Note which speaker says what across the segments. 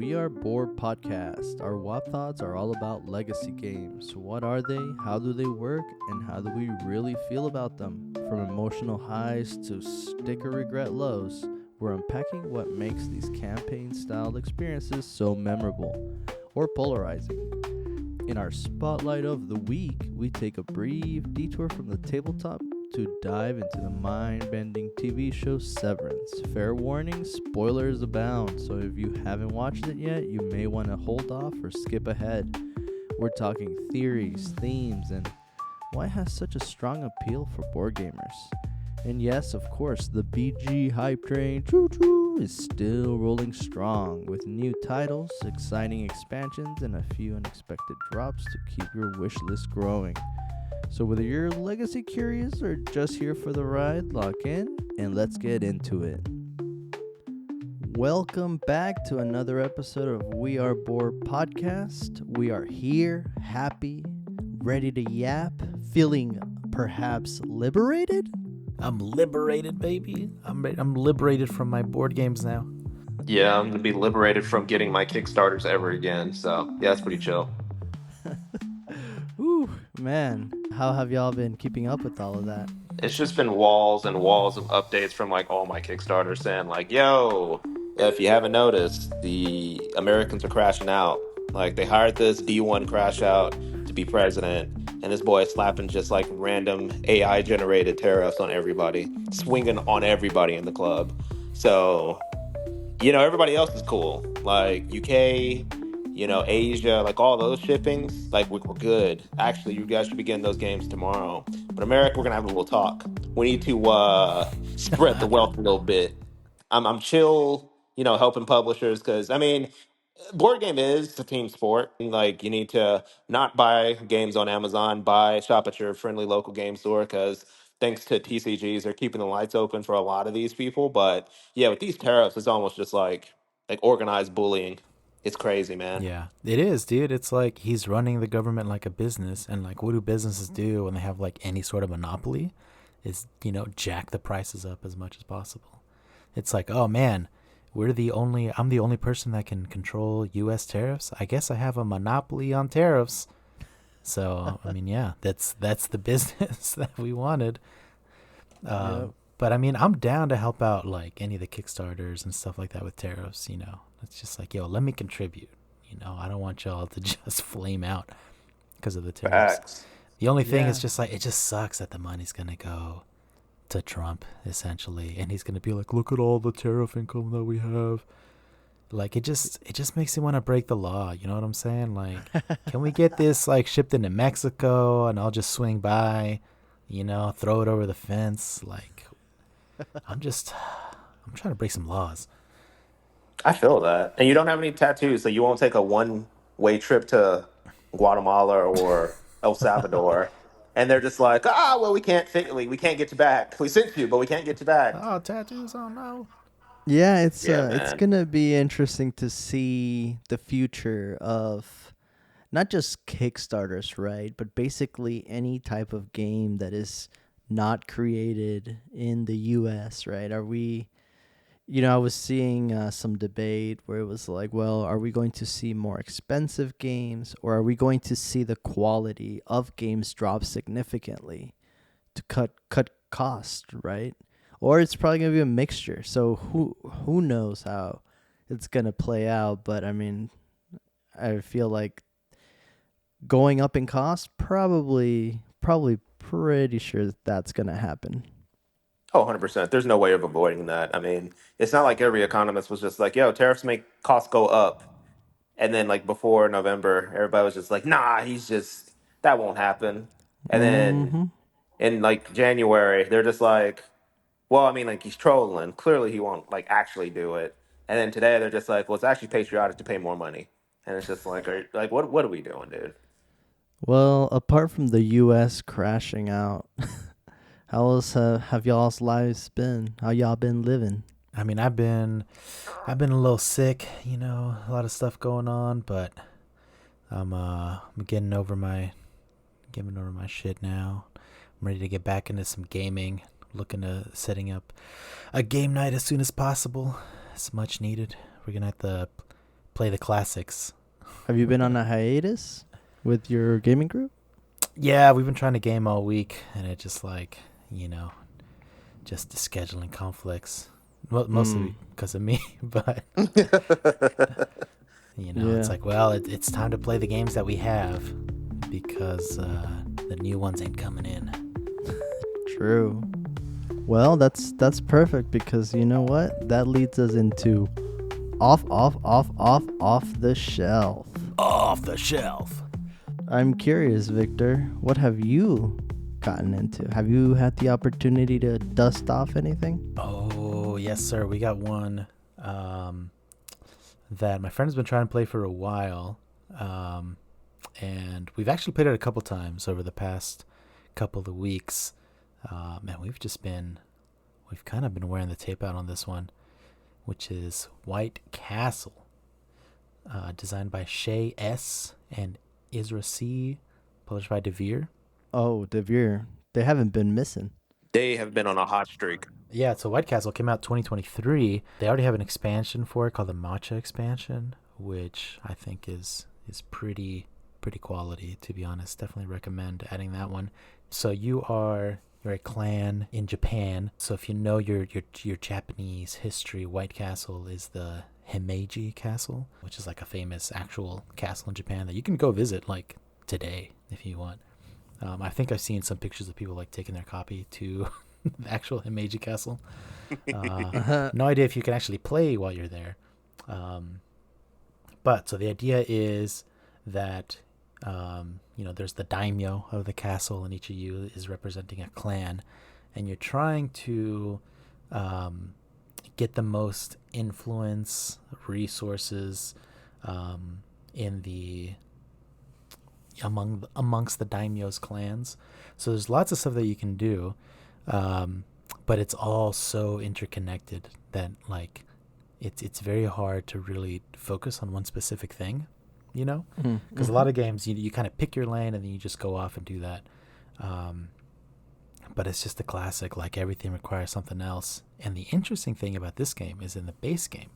Speaker 1: WeAreBoard Podcast. Our WAB Thoughts are all about legacy games. What are they? How do they work? And how do we really feel about them? From emotional highs to sticker regret lows, we're unpacking what makes these campaign-styled experiences so memorable or polarizing. In our Spotlight of the Week, we take a brief detour from the tabletop to dive into the mind-bending TV show Severance. Fair warning, spoilers abound, so if you haven't watched it yet, you may want to hold off or skip ahead. We're talking theories, themes, and why it has such a strong appeal for board gamers. And yes, of course, the BG hype train, choo-choo, is still rolling strong with new titles, exciting expansions, and a few unexpected drops to keep your wish list growing. So whether you're legacy curious or just here for the ride, lock in and let's get into it. Welcome back to another episode of WeAreBoard Podcast. We are here, happy, ready to yap, feeling perhaps liberated?
Speaker 2: I'm liberated, baby. I'm liberated from my board games now.
Speaker 3: Yeah, I'm gonna be liberated from getting my Kickstarters ever again. So yeah, that's pretty chill.
Speaker 1: Ooh, man. How have y'all been keeping up with all of that?
Speaker 3: It's just been walls and walls of updates from like all my Kickstarters saying like, yo, if you haven't noticed, the Americans are crashing out. Like they hired this D1 crash out to be president, and this boy is slapping just like random AI generated tariffs on everybody, swinging on everybody in the club. So everybody else is cool. Like UK, Asia, like all those shippings, like we're good. Actually, you guys should be getting those games tomorrow. But America, we're gonna have a little talk. We need to spread the wealth a little bit. I'm chill, helping publishers because board game is a team sport. Like you need to not buy games on Amazon, shop at your friendly local game store because thanks to TCGs, they're keeping the lights open for a lot of these people. But yeah, with these tariffs, it's almost just like organized bullying. It's crazy, man.
Speaker 2: Yeah, it is, dude. It's like he's running the government like a business, and like what do businesses do when they have like any sort of monopoly? Is jack the prices up as much as possible. It's like, oh man, I'm the only person that can control U.S. tariffs. I guess I have a monopoly on tariffs. So yeah, that's the business that we wanted.
Speaker 1: Yep.
Speaker 2: But I'm down to help out like any of the Kickstarters and stuff like that with tariffs. It's just like, yo, let me contribute. I don't want y'all to just flame out because of the tariffs.
Speaker 3: Facts.
Speaker 2: The only thing is just like, it just sucks that the money's gonna go to Trump essentially, and he's gonna be like, look at all the tariff income that we have. Like it just makes me want to break the law. You know what I'm saying? Like, can we get this like shipped into Mexico and I'll just swing by, throw it over the fence? Like, I'm trying to break some laws.
Speaker 3: I feel that. And you don't have any tattoos, so you won't take a one-way trip to Guatemala or El Salvador. And they're just like, well, we can't get you back. We sent you, but we can't get you back.
Speaker 2: Oh, tattoos? Oh no.
Speaker 1: Yeah, it's
Speaker 3: man.
Speaker 1: gonna be interesting to see the future of not just Kickstarters, right? But basically any type of game that is not created in the US, right? Are we, I was seeing some debate where it was like, well, are we going to see more expensive games, or are we going to see the quality of games drop significantly to cut cost, right? Or it's probably going to be a mixture. So who knows how it's going to play out, but I feel like going up in cost, probably pretty sure that's going to happen.
Speaker 3: Oh, 100%. There's no way of avoiding that. It's not like every economist was just like, yo, tariffs make costs go up. And then, like, before November, everybody was just like, nah, that won't happen. And then in, like, January, they're just like, well, like, he's trolling. Clearly, he won't, like, actually do it. And then today, they're just like, well, it's actually patriotic to pay more money. And it's just like, what are we doing, dude?
Speaker 1: Well, apart from the U.S. crashing out, how else have y'all's lives been? How y'all been living?
Speaker 2: I've been a little sick, a lot of stuff going on, but I'm getting over my shit now. I'm ready to get back into some gaming. Looking to setting up a game night as soon as possible. It's much needed. We're gonna have to play the classics.
Speaker 1: Have you been on a hiatus with your gaming group?
Speaker 2: Yeah, we've been trying to game all week, and it just like, just the scheduling conflicts. Mostly because of me, but it's like, well, it's time to play the games that we have because the new ones ain't coming in.
Speaker 1: True. Well, that's perfect because you know what? That leads us into off the shelf.
Speaker 2: Off the shelf.
Speaker 1: I'm curious, Victor, what have you gotten into? Have you had the opportunity to dust off anything?
Speaker 2: Oh, yes, sir. We got one that my friend's been trying to play for a while. And we've actually played it a couple times over the past couple of weeks. And we've kind of been wearing the tape out on this one, which is White Castle, designed by Shay S. and Isra C., published by DeVere.
Speaker 1: Oh, DeVere. They haven't been missing.
Speaker 3: They have been on a hot streak.
Speaker 2: Yeah, so White Castle came out 2023. They already have an expansion for it called the Matcha expansion, which I think is pretty quality, to be honest. Definitely recommend adding that one. So you're a clan in Japan. So if you know your Japanese history, White Castle is the Himeji Castle, which is like a famous actual castle in Japan that you can go visit like today if you want. I think I've seen some pictures of people like taking their copy to the actual Himeji Castle. No idea if you can actually play while you're there. But so the idea is that there's the daimyo of the castle, and each of you is representing a clan, and you're trying to get the most influence, resources amongst the daimyo's clans. So there's lots of stuff that you can do, but it's all so interconnected that like it's very hard to really focus on one specific thing, because a lot of games you kind of pick your lane and then you just go off and do that. But it's just a classic, like everything requires something else. And the interesting thing about this game is in the base game,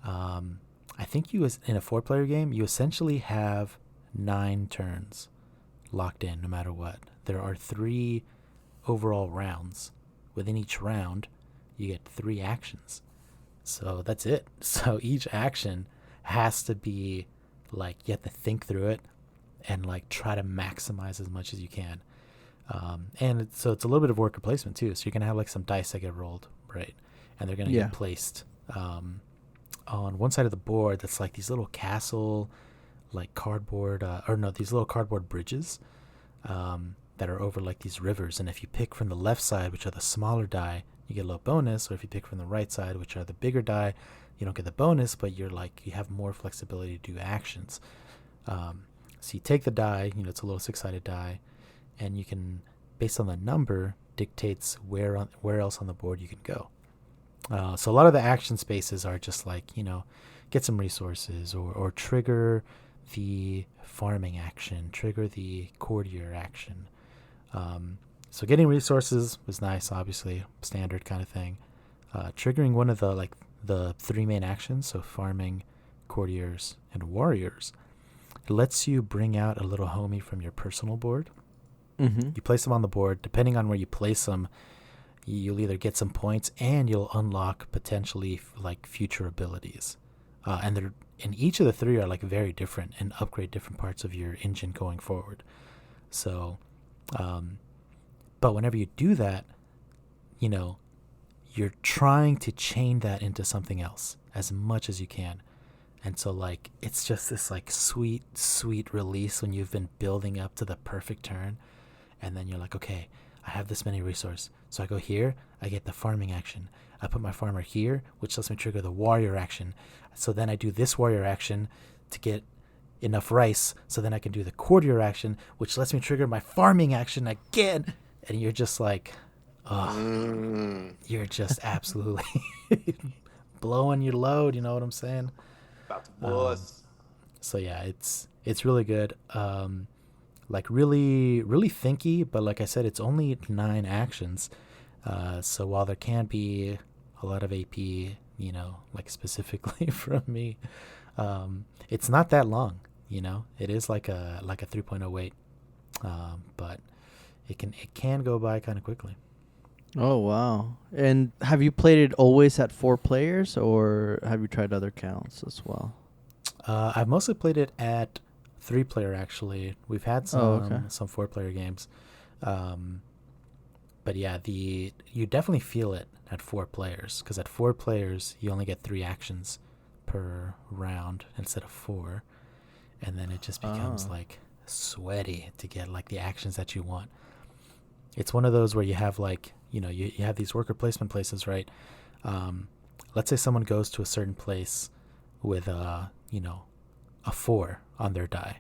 Speaker 2: I think in a 4-player game, you essentially have 9 turns locked in no matter what. There are 3 overall rounds. Within each round, you get 3 actions. So that's it. So each action has to be like, you have to think through it and like try to maximize as much as you can. And so it's a little bit of worker placement too. So you're going to have like some dice that get rolled, right? And they're going to get placed on one side of the board. That's like these little castle, like cardboard, these little cardboard bridges that are over like these rivers. And if you pick from the left side, which are the smaller die, you get a little bonus. Or if you pick from the right side, which are the bigger die, you don't get the bonus, but you have more flexibility to do actions. So you take the die, it's a little 6-sided die, and you can, based on the number, dictates where else on the board you can go. So a lot of the action spaces are just like, get some resources or trigger the farming action, trigger the courtier action. So getting resources was nice, obviously, standard kind of thing. Triggering one of the 3 main actions, so farming, courtiers, and warriors, it lets you bring out a little homie from your personal board. Mm-hmm. You place them on the board. Depending on where you place them, you'll either get some points and you'll unlock potentially like future abilities. And each of the 3 are like very different and upgrade different parts of your engine going forward. So, but whenever you do that, you're trying to chain that into something else as much as you can. And so like, it's just this like sweet release when you've been building up to the perfect turn. And then you're like, okay, I have this many resources. So I go here, I get the farming action. I put my farmer here, which lets me trigger the warrior action. So then I do this warrior action to get enough rice. So then I can do the courtier action, which lets me trigger my farming action again. And you're just like, you're just absolutely blowing your load. You know what I'm saying?
Speaker 3: About to bust.
Speaker 2: So yeah, it's really good. Like really, really thinky, but like I said, it's only 9 actions. So while there can be a lot of AP, like specifically from me, It's not that long, It is like a 3.0 weight, but it can go by kind of quickly.
Speaker 1: Oh, wow. And have you played it always at 4 players, or have you tried other counts as well?
Speaker 2: I've mostly played it at 3-player, actually. We've had some 4-player games. But yeah, you definitely feel it at 4 players, because at 4 players, you only get 3 actions per round instead of 4. And then it just becomes like sweaty to get like the actions that you want. It's one of those where you have like, you have these worker placement places, right? Let's say someone goes to a certain place with a 4 on their die.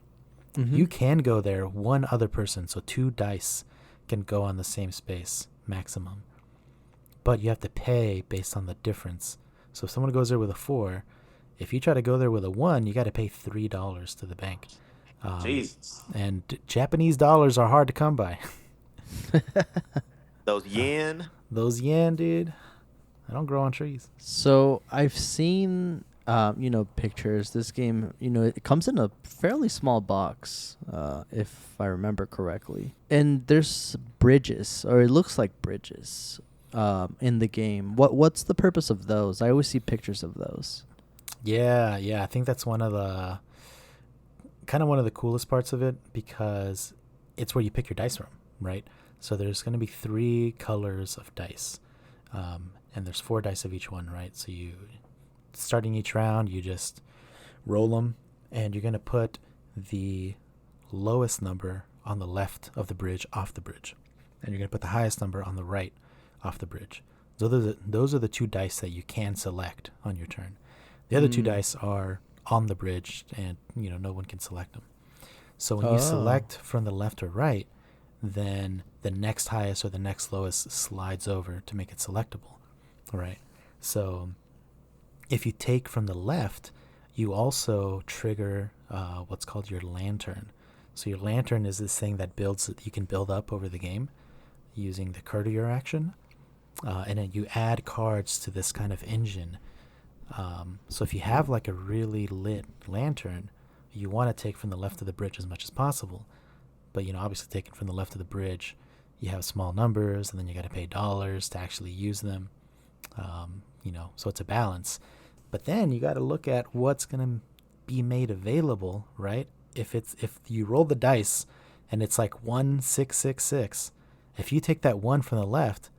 Speaker 1: Mm-hmm.
Speaker 2: You can go there, one other person, so 2 dice can go on the same space maximum. But you have to pay based on the difference. So if someone goes there with a 4, if you try to go there with a 1, you got to pay $3 to the bank.
Speaker 3: Jesus.
Speaker 2: And Japanese dollars are hard to come by.
Speaker 3: Those yen.
Speaker 2: Those yen, dude. I don't grow on trees.
Speaker 1: So I've seen, pictures. This game, it comes in a fairly small box, if I remember correctly. And there's bridges, or it looks like bridges, in the game. What's the purpose of those? I always see pictures of those.
Speaker 2: Yeah. I think that's one of the coolest parts of it, because it's where you pick your dice from, right? So there's going to be 3 colors of dice, and there's 4 dice of each one, right? So starting each round, you just roll them, and you're going to put the lowest number on the left of the bridge off the bridge, and you're going to put the highest number on the right off the bridge. Those are the 2 dice that you can select on your turn. The other 2 dice are on the bridge, and no one can select them. So when you select from the left or right, then the next highest or the next lowest slides over to make it selectable, right? So if you take from the left, you also trigger what's called your lantern. So your lantern is this thing that you can build up over the game using the courtier action, and then you add cards to this kind of engine. So if you have like a really lit lantern, you want to take from the left of the bridge as much as possible. But, obviously taking from the left of the bridge, you have small numbers, and then you got to pay dollars to actually use them. So it's a balance. But then you got to look at what's going to be made available, right? If you roll the dice and it's like 1, 6, 6, 6, if you take that 1 from the left,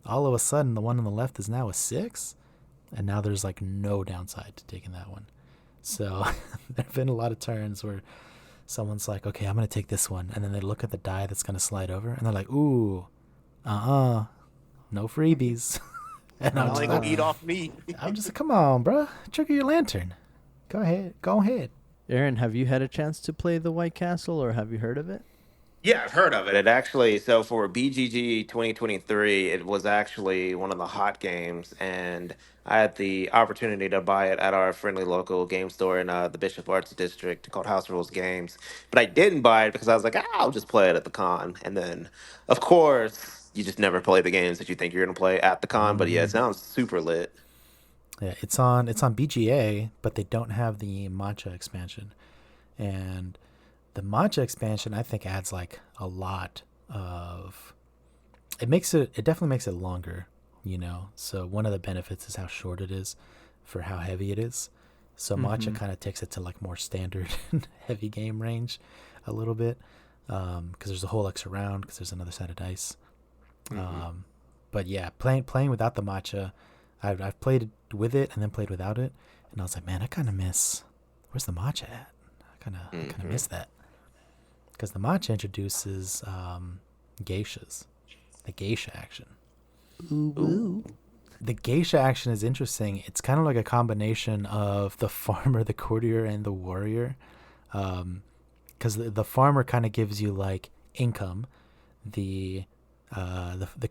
Speaker 2: all of a sudden the one on the left is now a 6, and now there's like no downside to taking that one. So there have been a lot of turns where someone's like, okay, I'm going to take this one. And then they look at the die that's going to slide over, and they're like, ooh, no freebies. And
Speaker 3: I'm just going to eat off me.
Speaker 2: I'm just like, come on, bro. Trigger your lantern. Go ahead.
Speaker 1: Aaron, have you had a chance to play the White Castle, or have you heard of it?
Speaker 3: Yeah, I've heard of it. It actually, so for BGG 2023, it was actually one of the hot games, and I had the opportunity to buy it at our friendly local game store in the Bishop Arts District called House Rules Games. But I didn't buy it because I was like, I'll just play it at the con. And then, of course, you just never play the games that you think you're going to play at the con. But yeah, it sounds super lit.
Speaker 2: Yeah, it's on BGA, but they don't have the matcha expansion. And the matcha expansion, I think, adds like a lot of. It definitely makes it longer, So one of the benefits is how short it is, for how heavy it is. So matcha kind of takes it to like more standard heavy game range, a little bit, because there's a whole extra round, because there's another set of dice. But yeah, playing without the matcha, I've played with it and then played without it, and I was like, man, I kind of miss. Where's the matcha at? I kind of miss that. Because the matcha introduces geishas, the geisha action.
Speaker 1: Ooh.
Speaker 2: The geisha action is interesting. It's kind of like a combination of the farmer, the courtier, and the warrior. Because the farmer kind of gives you like income. The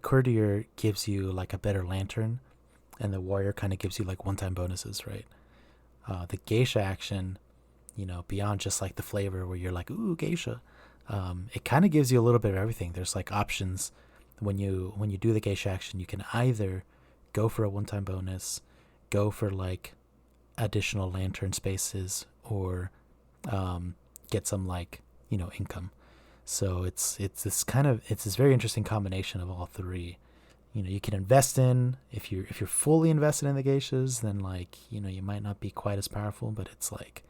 Speaker 2: courtier gives you like a better lantern, and the warrior kind of gives you like one-time bonuses, right? The geisha action, beyond just like the flavor where you're like, ooh, geisha. It kind of gives you a little bit of everything. There's like options when you do the geisha action. You can either go for a one-time bonus, go for like additional lantern spaces or get some like income. So it's this very interesting combination of all three. You can invest in, if you're fully invested in the geishas, then like you might not be quite as powerful, but it's like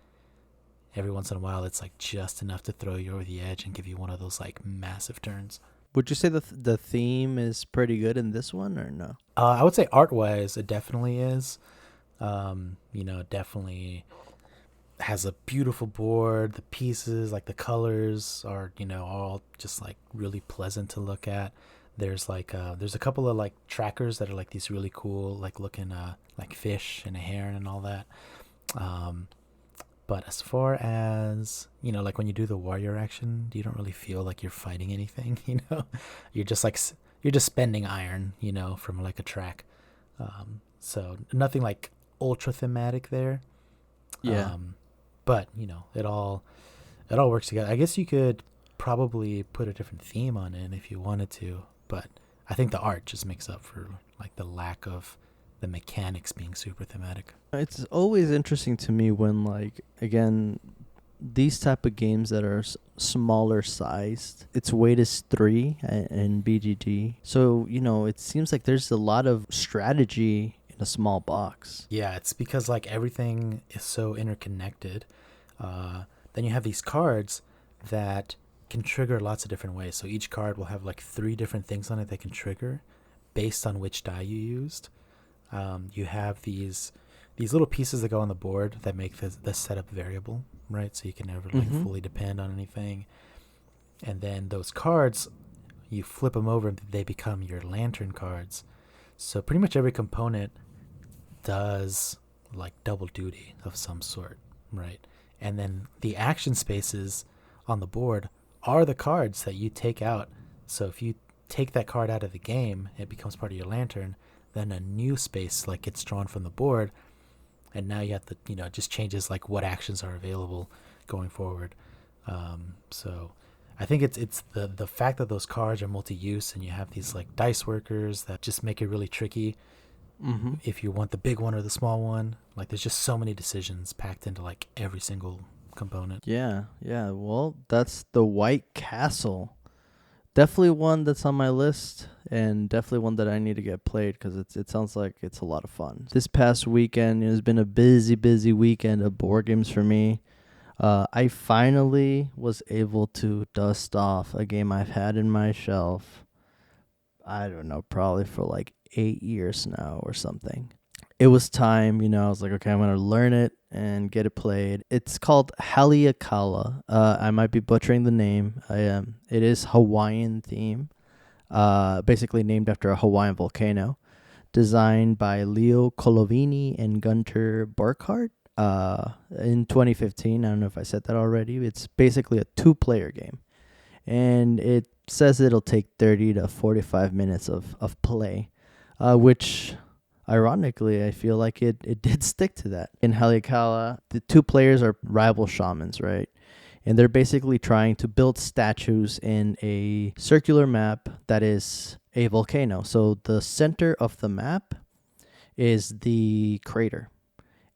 Speaker 2: every once in a while it's like just enough to throw you over the edge and give you one of those like massive turns.
Speaker 1: Would you say the theme is pretty good in this one or no?
Speaker 2: I would say art wise it definitely is. Definitely has a beautiful board. The pieces, like the colors are all just like really pleasant to look at. There's like there's a couple of like trackers that are like these really cool like looking like fish and a heron and all that. But as far as like when you do the warrior action, you don't really feel like you're fighting anything. You're just spending iron from like a track. So nothing like ultra thematic there.
Speaker 1: Yeah.
Speaker 2: But it all works together. I guess you could probably put a different theme on it if you wanted to, but I think the art just makes up for like the lack of the mechanics being super thematic.
Speaker 1: It's always interesting to me when, like, again, these type of games that are smaller sized, its weight is 3 in BGG. So, it seems like there's a lot of strategy in a small box.
Speaker 2: Yeah, it's because like everything is so interconnected. Then you have these cards that can trigger lots of different ways. So each card will have like 3 different things on it that can trigger based on which die you used. You have these little pieces that go on the board that make the setup variable, right? So you can never like fully depend on anything. And then those cards, you flip them over and they become your lantern cards. So pretty much every component does like double duty of some sort, right? And then the action spaces on the board are the cards that you take out. So if you take that card out of the game, it becomes part of your lantern. Then a new space like gets drawn from the board, and now you have to it just changes like what actions are available going forward. So I think it's the fact that those cards are multi-use and you have these like dice workers that just make it really tricky. If you want the big one or the small one, like there's just so many decisions packed into like every single component.
Speaker 1: Yeah. Well, that's the White Castle. Definitely one that's on my list, and definitely one that I need to get played because it sounds like it's a lot of fun. This past weekend has been a busy weekend of board games for me. I finally was able to dust off a game I've had in my shelf, I don't know, probably for like 8 years now or something. It was time, I was like, okay, I'm going to learn it and get it played. It's called Haleakala. I might be butchering the name. It is Hawaiian theme, basically named after a Hawaiian volcano, designed by Leo Colovini and Gunter Burkhardt in 2015. I don't know if I said that already. It's basically a 2-player game, and it says it'll take 30 to 45 minutes of play, which... ironically, I feel like it did stick to that. In Haleakala, the 2 players are rival shamans, right? And they're basically trying to build statues in a circular map that is a volcano. So the center of the map is the crater.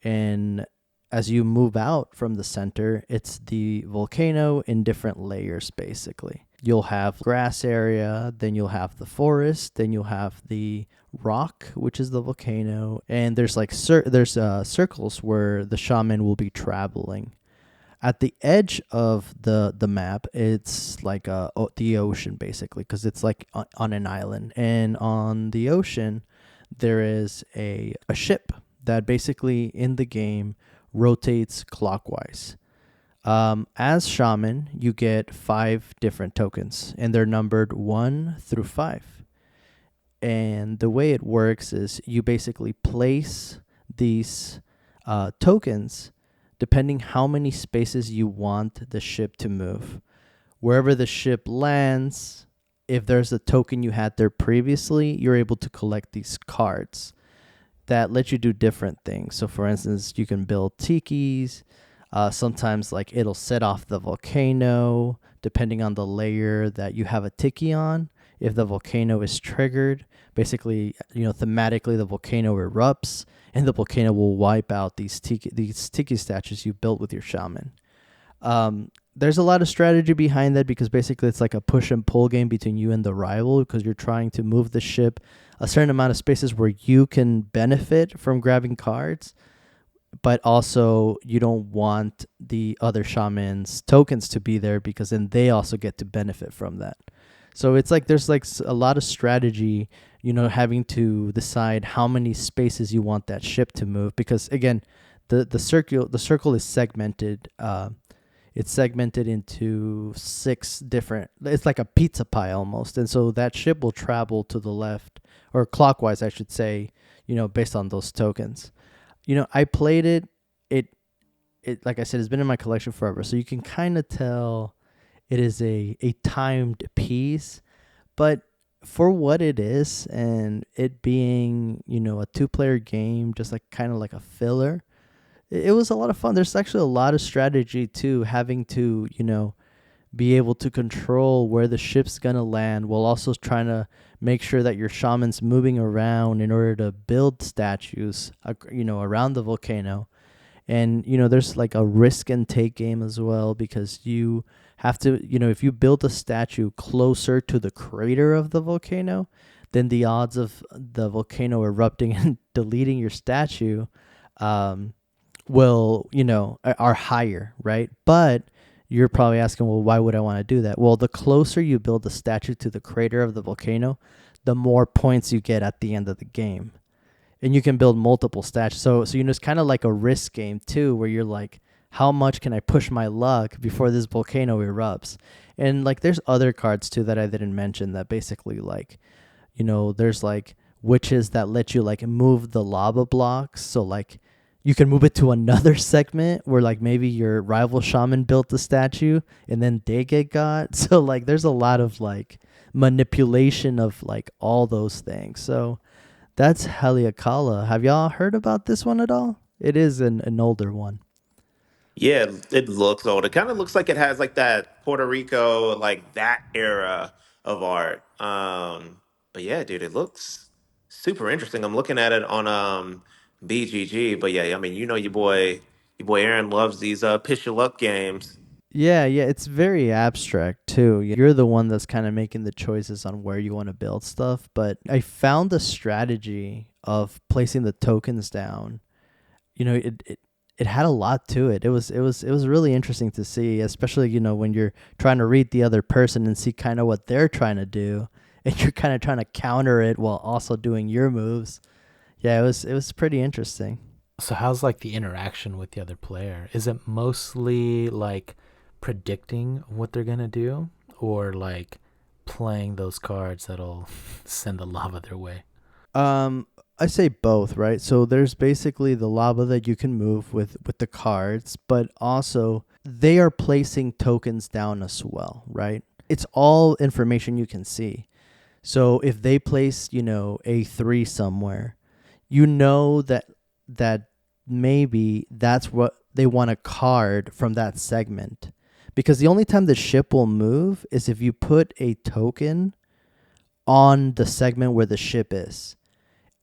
Speaker 1: And as you move out from the center, it's the volcano in different layers, basically. You'll have grass area, then you'll have the forest, then you'll have the rock, which is the volcano, and there's like circles where the shaman will be traveling. At the edge of the map, it's like the ocean, basically, because it's like on an island, and on the ocean there is a ship that basically in the game rotates clockwise. As shaman, you get 5 different tokens, and they're numbered 1 through 5. And the way it works is you basically place these tokens depending how many spaces you want the ship to move. Wherever the ship lands, if there's a token you had there previously, you're able to collect these cards that let you do different things. So for instance, you can build tikis. Sometimes like it'll set off the volcano depending on the layer that you have a tiki on. if the volcano is triggered, basically, thematically the volcano erupts and the volcano will wipe out these tiki statues you built with your shaman. There's a lot of strategy behind that because basically it's like a push and pull game between you and the rival because you're trying to move the ship a certain amount of spaces where you can benefit from grabbing cards, but also you don't want the other shaman's tokens to be there because then they also get to benefit from that. So it's like there's like a lot of strategy, having to decide how many spaces you want that ship to move because again, the circle is segmented. It's segmented into 6 different, it's like a pizza pie almost. And so that ship will travel to the left or clockwise, I should say, based on those tokens. I played it. It like I said, it's been in my collection forever. So you can kind of tell it is a timed piece, but for what it is and it being, a 2-player game, just like kind of like a filler, it was a lot of fun. There's actually a lot of strategy too, having to, be able to control where the ship's going to land while also trying to make sure that your shaman's moving around in order to build statues, around the volcano. And, there's like a risk and take game as well because you have to, if you build a statue closer to the crater of the volcano, then the odds of the volcano erupting and deleting your statue, will, are higher, right? But you're probably asking, well, why would I want to do that? Well, the closer you build the statue to the crater of the volcano, the more points you get at the end of the game. And you can build multiple statues. So it's kind of like a risk game too, where you're like, how much can I push my luck before this volcano erupts? And like there's other cards too that I didn't mention that basically like, there's like witches that let you like move the lava blocks. So like you can move it to another segment where like maybe your rival shaman built the statue and then they get got. So like there's a lot of like manipulation of like all those things. So that's Haleakala. Have y'all heard about this one at all? It is an older one.
Speaker 3: Yeah, it looks old. It kind of looks like it has like that Puerto Rico, like that era of art. But yeah, dude, it looks super interesting. I'm looking at it on BGG. But yeah, I mean, your boy Aaron loves these piss your luck games.
Speaker 1: Yeah, it's very abstract too. You're the one that's kind of making the choices on where you want to build stuff. But I found the strategy of placing the tokens down. It had a lot to it. It was really interesting to see, especially when you're trying to read the other person and see kind of what they're trying to do, and you're kind of trying to counter it while also doing your moves. Yeah, it was pretty interesting.
Speaker 2: So how's like the interaction with the other player? Is it mostly like predicting what they're gonna do, or like playing those cards that'll send the lava their way?
Speaker 1: I say both, right? So there's basically the lava that you can move with the cards, but also they are placing tokens down as well, right? It's all information you can see. So if they place, A3 somewhere, that maybe that's what they want a card from that segment. Because the only time the ship will move is if you put a token on the segment where the ship is.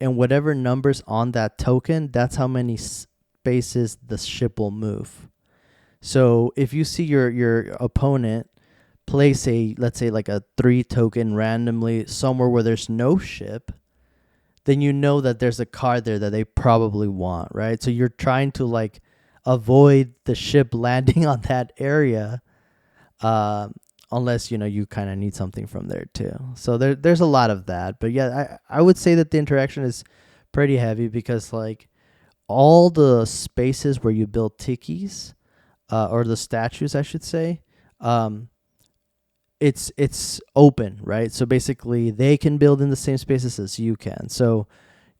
Speaker 1: And whatever number's on that token, that's how many spaces the ship will move. So if you see your opponent place let's say like a 3 token randomly somewhere where there's no ship, then you know that there's a card there that they probably want, right? So you're trying to like avoid the ship landing on that area, unless you kind of need something from there too. So there's a lot of that. But yeah, I would say that the interaction is pretty heavy because like all the spaces where you build tikis, or the statues, I should say, it's open, right? So basically they can build in the same spaces as you can. So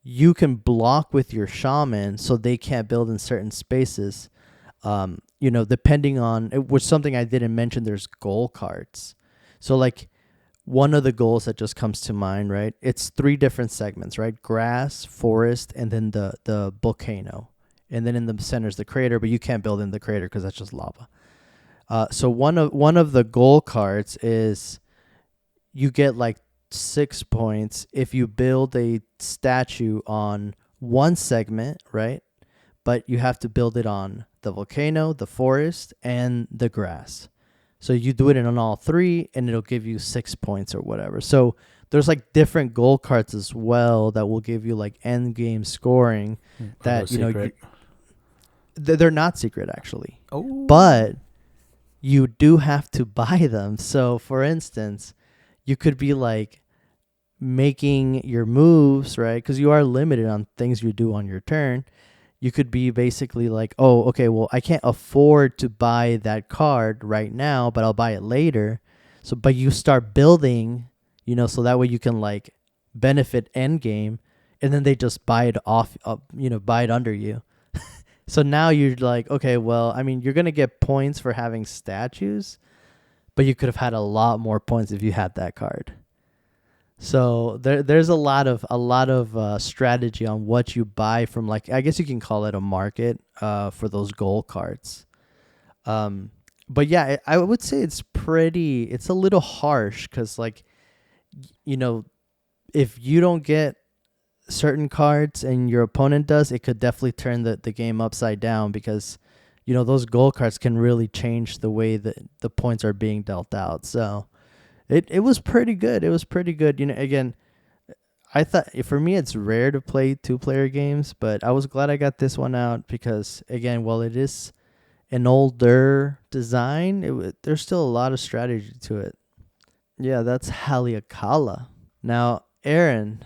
Speaker 1: you can block with your shaman so they can't build in certain spaces. Depending on which, something I didn't mention, there's goal cards. So like one of the goals that just comes to mind, right? It's 3 different segments, right? Grass, forest, and then the volcano. And then in the center is the crater, but you can't build in the crater because that's just lava. So one of the goal cards is you get like 6 points if you build a statue on one segment, right? But you have to build it on the volcano, the forest, and the grass. So you do it on all three, and it'll give you 6 points or whatever. So there's like different goal cards as well that will give you like end game scoring. That
Speaker 2: secret.
Speaker 1: They're not secret actually,
Speaker 2: Oh,
Speaker 1: but you do have to buy them. So for instance, you could be like making your moves, right? Because you are limited on things you do on your turn. You could be basically like, oh, okay, well, I can't afford to buy that card right now, but I'll buy it later. So, but you start building, so that way you can like benefit end game, and then they just buy it off, buy it under you. So now you're like, okay, well, I mean, you're gonna get points for having statues, but you could have had a lot more points if you had that card. So there's a lot of strategy on what you buy from, like, I guess you can call it a market for those goal cards. But yeah, I would say it's a little harsh because, like, if you don't get certain cards and your opponent does, it could definitely turn the game upside down because those goal cards can really change the way that the points are being dealt out. So it was pretty good. It was pretty good. Again, I thought for me it's rare to play 2-player games, but I was glad I got this one out because, again, while it is an older design, there's still a lot of strategy to it. Yeah, that's Haleakala. Now, Aaron.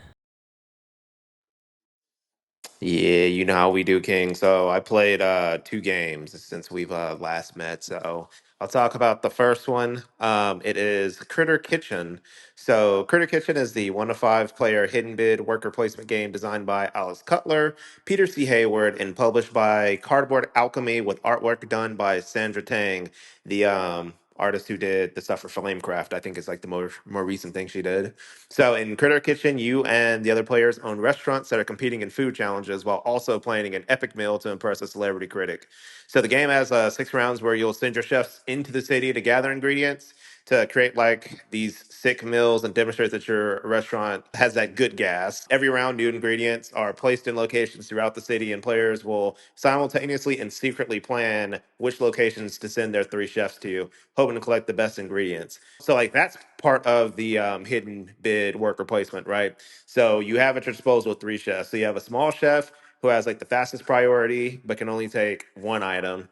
Speaker 3: Yeah, you know how we do, King. So I played two games since we've last met. So I'll talk about the first one. It is Critter Kitchen. So Critter Kitchen is the 1 to 5 player hidden bid worker placement game designed by Alice Cutler, Peter C. Hayward, and published by Cardboard Alchemy with artwork done by Sandra Tang, the artist who did the stuff for Flamecraft. I think is like the more recent thing she did. So in Critter Kitchen, you and the other players own restaurants that are competing in food challenges while also planning an epic meal to impress a celebrity critic. So the game has 6 rounds where you'll send your chefs into the city to gather ingredients to create like these sick meals and demonstrate that your restaurant has that good gas. Every round, new ingredients are placed in locations throughout the city, and players will simultaneously and secretly plan which locations to send their 3 chefs to, hoping to collect the best ingredients. So like that's part of the hidden bid worker placement, right? So you have at your disposal 3 chefs. So you have a small chef who has like the fastest priority but can only take 1 item,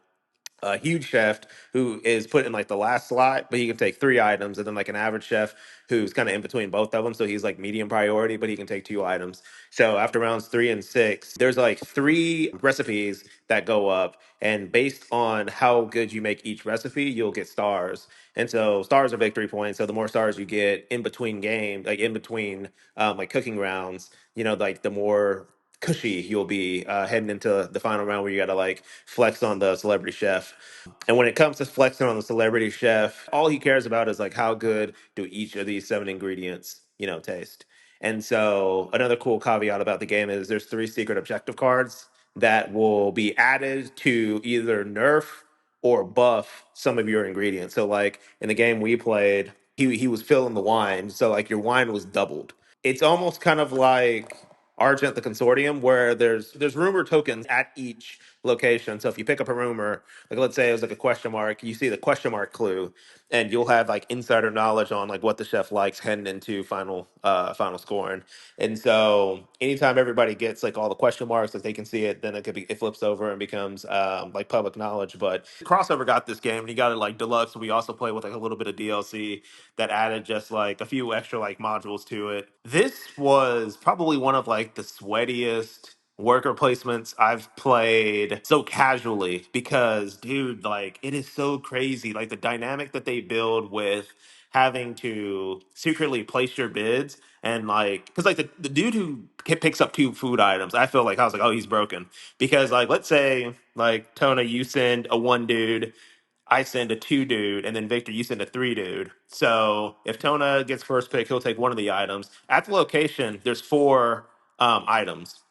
Speaker 3: a huge chef who is put in like the last slot, but he can take 3 items, and then like an average chef who's kind of in between both of them. So he's like medium priority, but he can take 2 items. So after rounds 3 and 6, there's like 3 recipes that go up, and based on how good you make each recipe, you'll get stars. And so stars are victory points. So the more stars you get in between games, like in between like cooking rounds, like the more cushy you'll be heading into the final round where you got to like flex on the celebrity chef. And when it comes to flexing on the celebrity chef, all he cares about is like how good do each of these 7 ingredients, taste. And so another cool caveat about the game is there's 3 secret objective cards that will be added to either nerf or buff some of your ingredients. So like in the game we played, he was filling the wine, so like your wine was doubled. It's almost kind of like Argent the Consortium, where there's rumor tokens at each location. So if you pick up a rumor, like let's say it was like a question mark, you see the question mark clue, and you'll have like insider knowledge on like what the chef likes heading into final scoring. And so anytime everybody gets like all the question marks, if they can see it, then it flips over and becomes like public knowledge. But crossover got this game, and he got it like deluxe. We also play with like a little bit of DLC that added just like a few extra like modules to it. This was probably one of like the sweatiest worker placements I've played so casually because, dude, like it is so crazy. Like the dynamic that they build with having to secretly place your bids, and like because like the dude who picks up 2 food items, I feel like I was like, oh, he's broken. Because like let's say like Tona, you send a 1 dude, I send a 2 dude, and then Victor, you send a 3 dude. So if Tona gets first pick, he'll take one of the items. At the location, there's 4 items.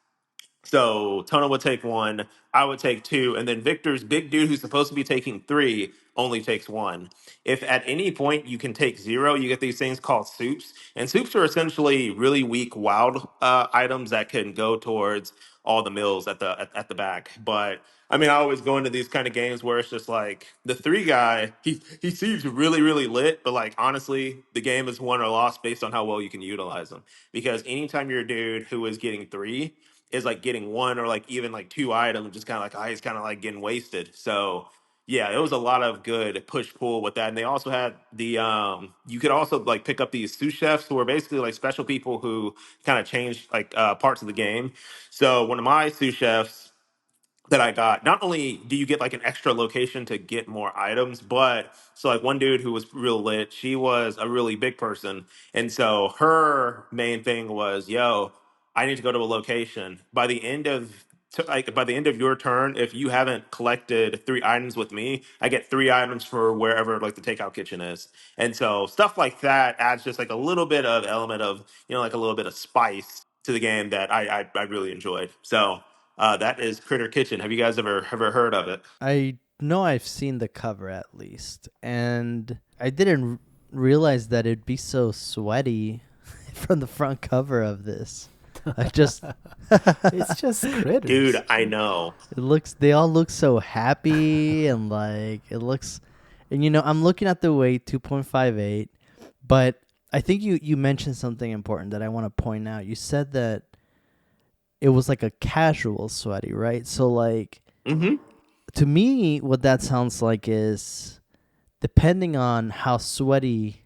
Speaker 3: So Tona would take one, I would take two, and then Victor's big dude, who's supposed to be taking three, only takes one. If at any point you can take zero, you get these things called soups, and soups are essentially really weak wild items that can go towards all the mills at the back. But I mean, I always go into these kind of games where it's just like the three guy. He seems really lit, but like honestly, the game is won or lost based on how well you can utilize them. Because anytime you're a dude who is getting three is like getting one or like even like two items, just kind of like he's kind of like getting wasted. So yeah, it was a lot of good push pull with that. And they also had the you could also like pick up these sous chefs who are basically like special people who kind of change like parts of the game. So one of my sous chefs that I got, not only do you get like an extra location to get more items, but so like one dude who was real lit, she was a really big person. And so her main thing was, yo, I need to go to a location. By the end of your turn, if you haven't collected three items with me, I get three items for wherever like the takeout kitchen is. And so stuff like that adds just like a little bit of element of, like a little bit of spice to the game that I really enjoyed. So that is Critter Kitchen. Have you guys ever heard of it?
Speaker 1: I know I've seen the cover at least, and I didn't realize that it'd be so sweaty from the front cover of this. I just
Speaker 2: It's just critters.
Speaker 3: Dude, I know.
Speaker 1: they all look so happy and like it looks, and I'm looking at the weight 2.58, but I think you mentioned something important that I want to point out. You said that it was like a casual sweaty, right? So like
Speaker 3: Mm-hmm.
Speaker 1: to me what that sounds like is depending on how sweaty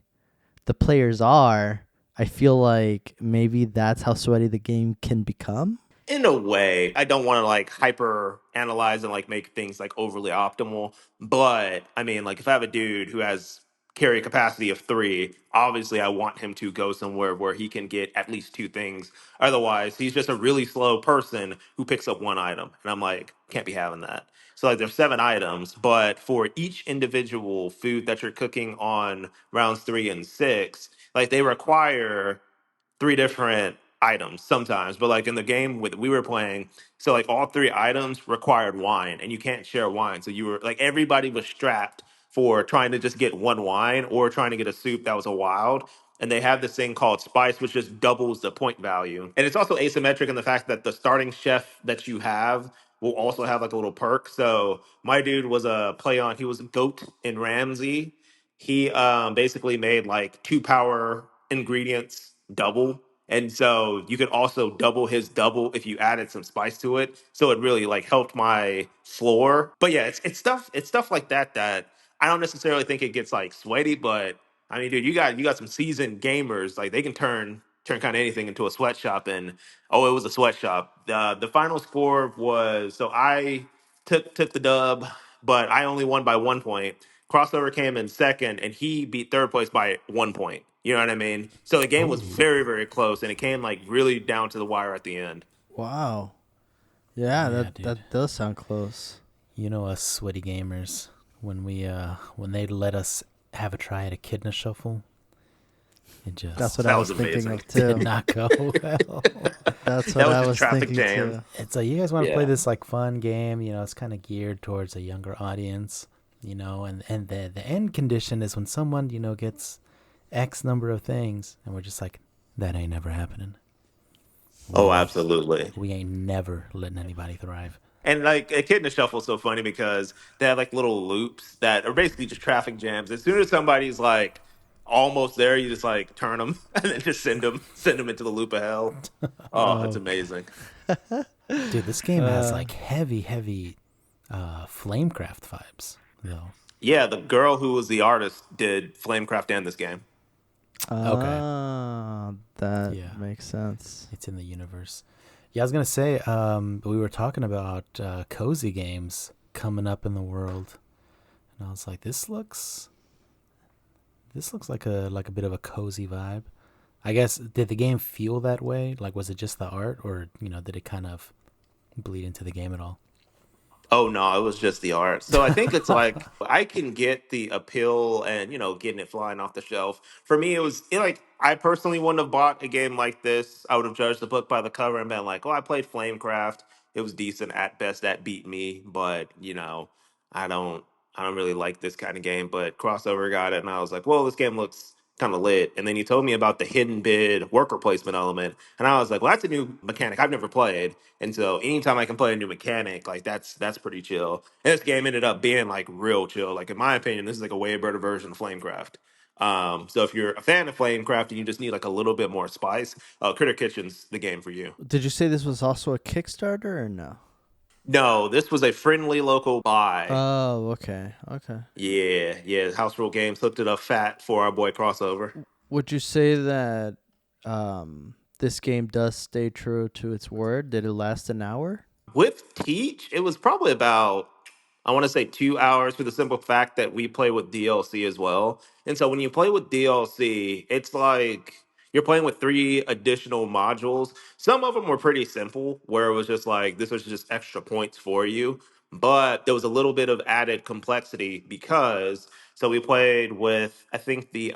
Speaker 1: the players are, I feel like maybe that's how sweaty the game can become.
Speaker 3: In a way, I don't want to like hyper analyze and like make things like overly optimal, but I mean, like if I have a dude who has carry capacity of three, obviously I want him to go somewhere where he can get at least two things. Otherwise, he's just a really slow person who picks up one item, and I'm like, can't be having that. So like there's seven items, but for each individual food that you're cooking on rounds 3 and 6, like they require three different items sometimes, but like in the game with we were playing, so like all three items required wine, and you can't share wine. So you were like everybody was strapped for trying to just get one wine or trying to get a soup that was a wild. And they have this thing called spice, which just doubles the point value. And it's also asymmetric in the fact that the starting chef that you have will also have like a little perk. So my dude was a play on, he was goat in Ramsey. He basically made like two power ingredients double, and so you could also double his double if you added some spice to it. So it really like helped my floor. But yeah, it's stuff like that that I don't necessarily think it gets like sweaty. But I mean, dude, you got some seasoned gamers, like they can turn kind of anything into a sweatshop. And oh, it was a sweatshop. The final score was, so I took the dub, but I only won by 1 point. Crossover came in second, and he beat third place by 1 point. You know what I mean? So the game was
Speaker 2: Oh,
Speaker 3: very close, and it came like really down to the wire at the end.
Speaker 1: Wow. Yeah,
Speaker 2: yeah,
Speaker 1: that
Speaker 2: dude.
Speaker 1: that does sound close.
Speaker 2: You know us sweaty gamers when they let us have a try at Echidna Shuffle, it
Speaker 1: That's
Speaker 2: just
Speaker 1: what I
Speaker 3: That
Speaker 1: was
Speaker 3: was
Speaker 1: thinking
Speaker 3: amazing.
Speaker 1: of
Speaker 2: did
Speaker 1: too.
Speaker 2: not go well.
Speaker 1: That's
Speaker 3: That
Speaker 1: what
Speaker 3: was
Speaker 1: I
Speaker 3: just
Speaker 1: was
Speaker 3: traffic
Speaker 1: thinking
Speaker 3: jam.
Speaker 1: too.
Speaker 2: It's like, you guys want to play
Speaker 3: Yeah.
Speaker 2: this like fun game, it's kind of geared towards a younger audience, and the end condition is when someone, gets X number of things, and we're just like, that ain't never happening.
Speaker 3: Oh,
Speaker 2: We
Speaker 3: absolutely.
Speaker 2: we ain't never letting anybody thrive.
Speaker 3: And like a Kid in the Shuffle is so funny because they have like little loops that are basically just traffic jams. As soon as somebody's like almost there, you just like turn them and then just send them into the loop of hell. Oh, it's
Speaker 1: Oh,
Speaker 3: amazing.
Speaker 2: Dude, this game has
Speaker 1: uh,
Speaker 2: like heavy flamecraft vibes, though.
Speaker 3: Yeah, the girl who was the artist did Flamecraft and this game.
Speaker 2: Okay,
Speaker 1: that
Speaker 2: yeah,
Speaker 1: makes sense.
Speaker 2: it's in the universe. Yeah, I was gonna say, we were talking about cozy games coming up in the world, and I was like, this looks like a bit of a cozy vibe. I guess, did the game feel that way? Like, was it just the art, or did it kind of bleed into the game at all?
Speaker 3: Oh no, it was just the art. So I think it's like I can get the appeal and getting it flying off the shelf. For me, like I personally wouldn't have bought a game like this. I would have judged the book by the cover and been like, "Oh, I played Flamecraft." It was decent at best. That beat me, but I don't I don't really like this kind of game. But crossover got it, and I was like, well, this game looks kind of lit. And then you told me about the hidden bid worker placement element, and I was like, well, that's a new mechanic I've never played. And so anytime I can play a new mechanic, like that's pretty chill. And this game ended up being like real chill. Like in my opinion, this is like a way better version of Flamecraft. So if you're a fan of Flamecraft and you just need like a little bit more spice, Critter Kitchen's the game for you.
Speaker 1: Did you say this was also a Kickstarter or no?
Speaker 3: No, this was a friendly local buy.
Speaker 1: Oh, okay, okay.
Speaker 3: Yeah. House Rule Games hooked it up fat for our boy Crossover.
Speaker 1: Would you say that this game does stay true to its word? Did it last an hour?
Speaker 3: With Teach, it was probably about, I want to say 2 hours for the simple fact that we play with DLC as well. And so when you play with DLC, it's like you're playing with three additional modules. Some of them were pretty simple, where it was just like, this was just extra points for you. But there was a little bit of added complexity because, so we played with, I think, the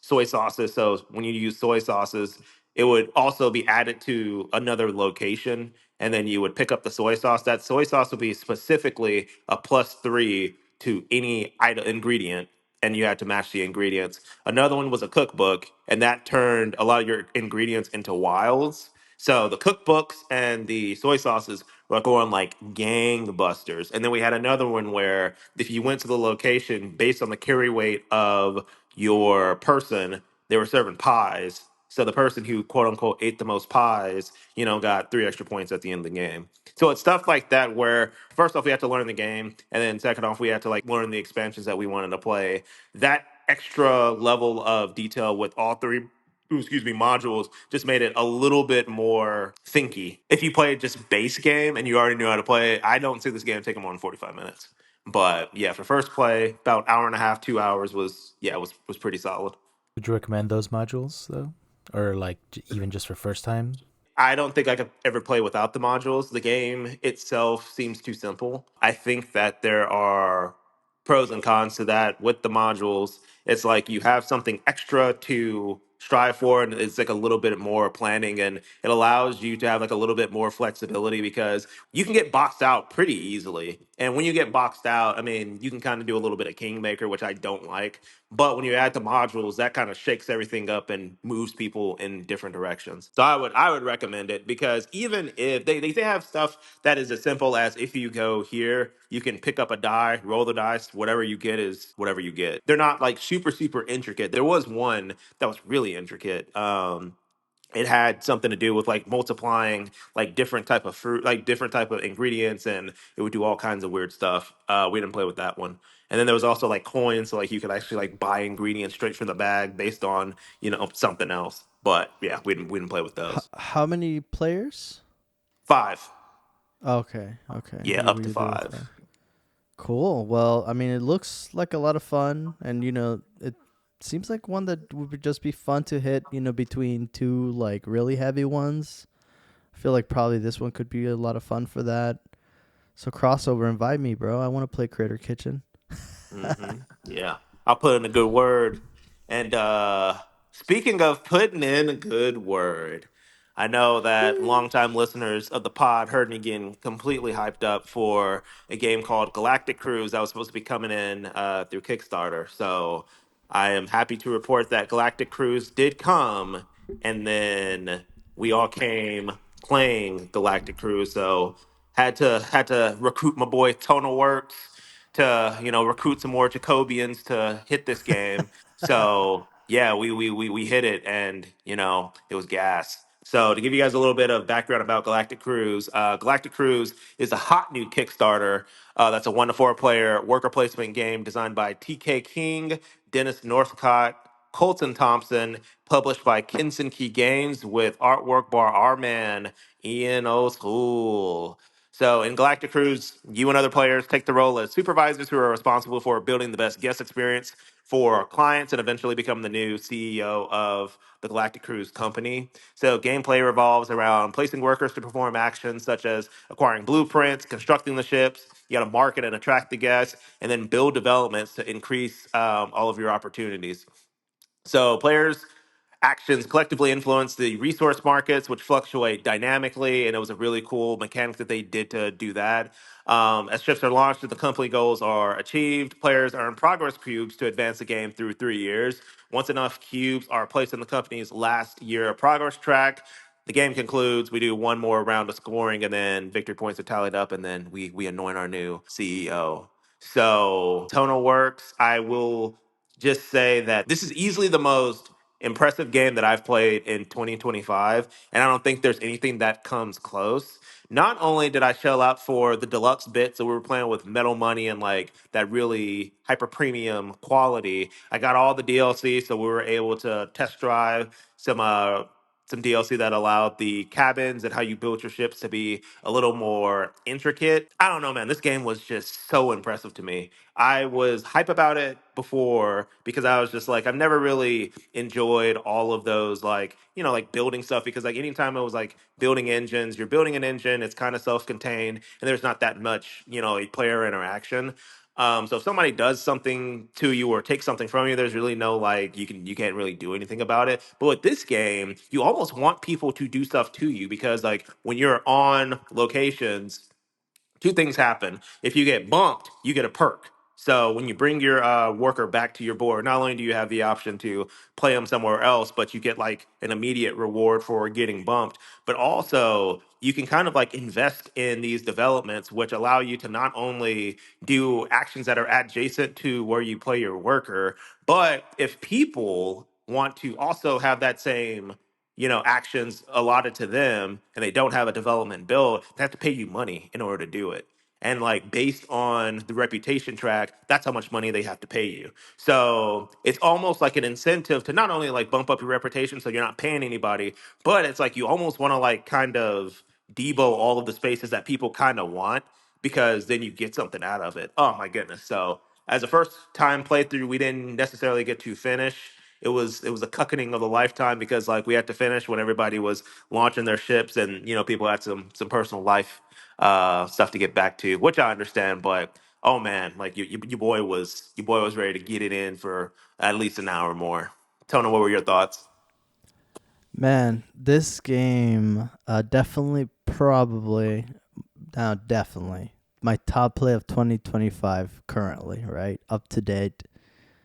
Speaker 3: soy sauces. So when you use soy sauces, it would also be added to another location, and then you would pick up the soy sauce. That soy sauce would be specifically a +3 to any item ingredient, and you had to match the ingredients. Another one was a cookbook, and that turned a lot of your ingredients into wilds. So the cookbooks and the soy sauces were going like gangbusters. And then we had another one where if you went to the location based on the carry weight of your person, they were serving pies. So the person who quote unquote ate the most pies, got 3 extra points at the end of the game. So it's stuff like that where first off we had to learn the game, and then second off we had to like learn the expansions that we wanted to play. That extra level of detail with all three modules just made it a little bit more thinky. If you played just base game and you already knew how to play it, I don't see this game taking more than 45 minutes. But yeah, for first play, about hour and a half, 2 hours was pretty solid.
Speaker 2: Would you recommend those modules though, or like even just for first time?
Speaker 3: I don't think I could ever play without the modules. The game itself seems too simple. I think that there are pros and cons to that with the modules. It's like you have something extra to strive for, and it's like a little bit more planning, and it allows you to have like a little bit more flexibility because you can get boxed out pretty easily. And when you get boxed out, I mean, you can kind of do a little bit of kingmaker, which I don't like. But when you add the modules, that kind of shakes everything up and moves people in different directions. So I would recommend it because even if they have stuff that is as simple as if you go here, you can pick up a die, roll the dice, whatever you get is whatever you get. They're not like super intricate. There was one that was really intricate. It had something to do with like multiplying like different type of fruit, like different type of ingredients, and it would do all kinds of weird stuff. We didn't play with that one. And then there was also like coins, so like you could actually like buy ingredients straight from the bag based on something else. But yeah, we didn't play with those.
Speaker 1: How many players?
Speaker 3: 5,
Speaker 1: Okay, okay.
Speaker 3: yeah,
Speaker 1: You
Speaker 3: up to
Speaker 1: were doing
Speaker 3: 5.
Speaker 1: fine. Cool. Well, I mean, it looks like a lot of fun, and it seems like one that would just be fun to hit. Between two like really heavy ones. I feel like probably this one could be a lot of fun for that. So crossover, invite me, bro. I want to play Critter Kitchen.
Speaker 3: Yeah, I'll put in a good word. And speaking of putting in a good word, I know that longtime listeners of the pod heard me getting completely hyped up for a game called Galactic Cruise that was supposed to be coming in through Kickstarter. So I am happy to report that Galactic Cruise did come, and then we all came playing Galactic Cruise. So had to recruit my boy Tonal Works to recruit some more Jacobians to hit this game. So yeah, we hit it, and it was gas. So to give you guys a little bit of background about Galactic Cruise is a hot new Kickstarter. That's a 1 to 4 player worker placement game designed by TK King, Dennis Northcott, Colton Thompson, published by Kinson Key Games with artwork by our man Ian O'Toole. So in Galactic Cruise, you and other players take the role as supervisors who are responsible for building the best guest experience for clients and eventually become the new CEO of the Galactic Cruise company. So gameplay revolves around placing workers to perform actions such as acquiring blueprints, constructing the ships. You got to market and attract the guests, and then build developments to increase all of your opportunities. So players actions collectively influence the resource markets, which fluctuate dynamically. And it was a really cool mechanic that they did to do that. As ships are launched and the company goals are achieved, players earn progress cubes to advance the game through 3 years. Once enough cubes are placed in the company's last year progress track, the game concludes. We do one more round of scoring, and then victory points are tallied up, and then we anoint our new CEO. So tonal works. I will just say that this is easily the most impressive game that I've played in 2025, and I don't think there's anything that comes close. Not only did I shell out for the deluxe bits, so we were playing with metal money and like that really hyper premium quality. I got all the DLC, so we were able to test drive some DLC that allowed the cabins and how you build your ships to be a little more intricate. I don't know, man. This game was just so impressive to me. I was hype about it before because I was just like, I've never really enjoyed all of those, like, like building stuff because, like, anytime it was like building engines, you're building an engine, it's kind of self contained, and there's not that much, player interaction. So if somebody does something to you or takes something from you, there's really no like you can't really do anything about it. But with this game, you almost want people to do stuff to you because like when you're on locations, two things happen. If you get bumped, you get a perk. So when you bring your worker back to your board, not only do you have the option to play them somewhere else, but you get like an immediate reward for getting bumped. But also you can kind of like invest in these developments, which allow you to not only do actions that are adjacent to where you play your worker, but if people want to also have that same actions allotted to them and they don't have a development build, they have to pay you money in order to do it. And like based on the reputation track, that's how much money they have to pay you. So it's almost like an incentive to not only like bump up your reputation so you're not paying anybody, but it's like you almost want to like kind of debo all of the spaces that people kind of want because then you get something out of it. Oh my goodness. So as a first time playthrough, we didn't necessarily get to finish. It was a cuckening of a lifetime because like we had to finish when everybody was launching their ships and people had some personal life stuff to get back to, which I understand. But oh man, like your boy was ready to get it in for at least an hour more. Tony, what were your thoughts?
Speaker 1: Man, this game definitely, probably, now definitely my top play of 2025 currently, right? Up to date.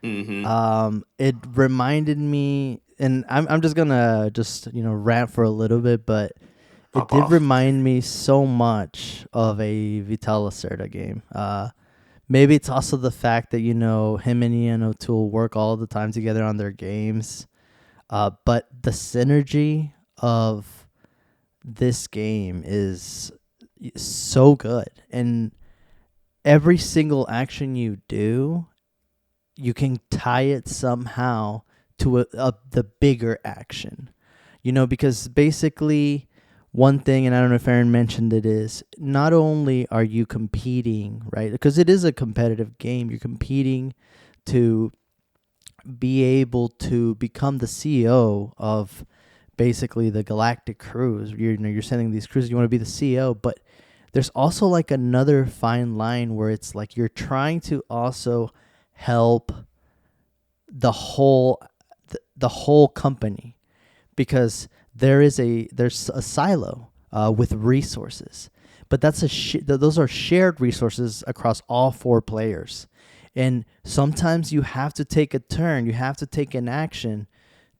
Speaker 3: Mm-hmm.
Speaker 1: It reminded me, and I'm just gonna rant for a little bit, but it
Speaker 3: Pop
Speaker 1: did
Speaker 3: off.
Speaker 1: remind me so much of a Vital Lacerda game. Maybe it's also the fact that him and Ian O'Toole work all the time together on their games. But the synergy of this game is so good, and every single action you do, you can tie it somehow to the bigger action. Because basically one thing, and I don't know if Aaron mentioned it, is not only are you competing, right? Because it is a competitive game. You're competing to be able to become the CEO of basically the galactic cruise. You're sending these cruises. You want to be the CEO, but there's also like another fine line where it's like you're trying to also help the whole company, because there's a silo with resources, but those are shared resources across all four players. And sometimes you have to take a turn, you have to take an action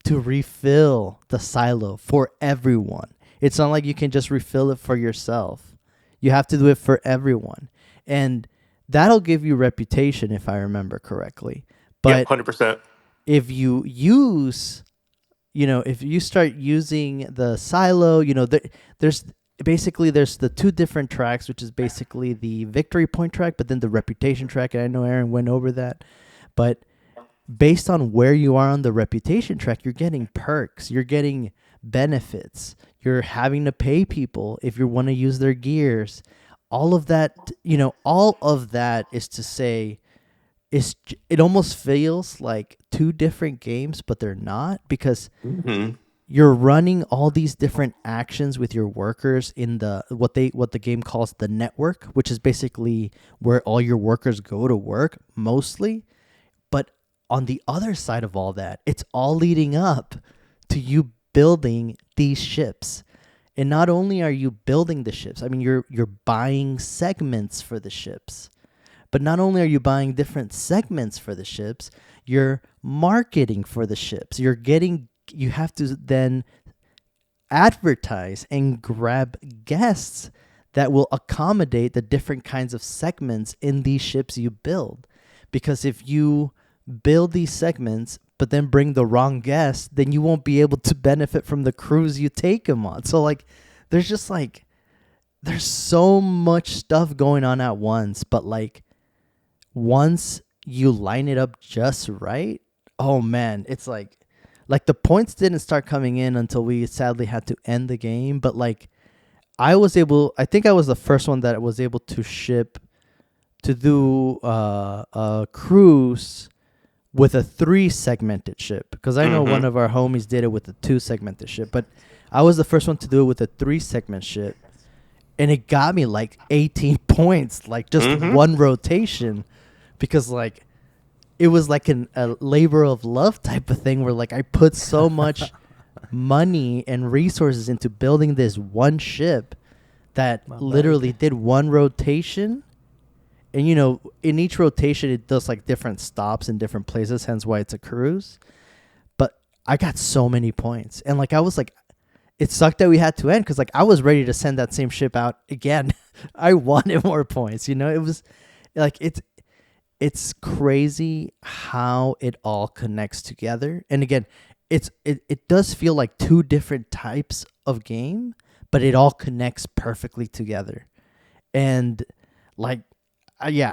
Speaker 1: to refill the silo for everyone. It's not like you can just refill it for yourself. You have to do it for everyone. And that'll give you reputation, if I remember correctly.
Speaker 3: Yep,
Speaker 1: But
Speaker 3: 100%.
Speaker 1: if you use, if you start using the silo, there's the two different tracks, which is basically the victory point track, but then the reputation track. And I know Aaron went over that, but based on where you are on the reputation track, you're getting perks, you're getting benefits, you're having to pay people if you want to use their gears. All of that, is to say, it almost feels like two different games, but they're not, because
Speaker 3: Mm-hmm.
Speaker 1: you're running all these different actions with your workers in what the game calls the network, which is basically where all your workers go to work mostly. But on the other side of all that, it's all leading up to you building these ships. And not only are you building the ships, I mean you're buying segments for the ships. But not only are you buying different segments for the ships, you're marketing for the ships. You have to then advertise and grab guests that will accommodate the different kinds of segments in these ships you build. Because if you build these segments but then bring the wrong guest, then you won't be able to benefit from the cruise you take them on. So like there's just like there's so much stuff going on at once, but like once you line it up just right, oh man, it's like the points didn't start coming in until we sadly had to end the game, but like I think I was the first one that was able to ship to do a cruise with a 3 segmented ship, because I know one of our homies did it with a 2 segmented ship, but I was the first one to do it with a 3 segment ship, and it got me like 18 points, like just one rotation, because like it was like a labor of love type of thing where like I put so much money and resources into building this one ship that literally did one rotation. And, you know, in each rotation, it does like different stops in different places, hence why it's a cruise. But I got so many points. And like, I was like, it sucked that we had to end because like I was ready to send that same ship out again. I wanted more points, you know, it was like, it's crazy how it all connects together. And again, it does feel like 2 different types of game, but it all connects perfectly together. And like, yeah,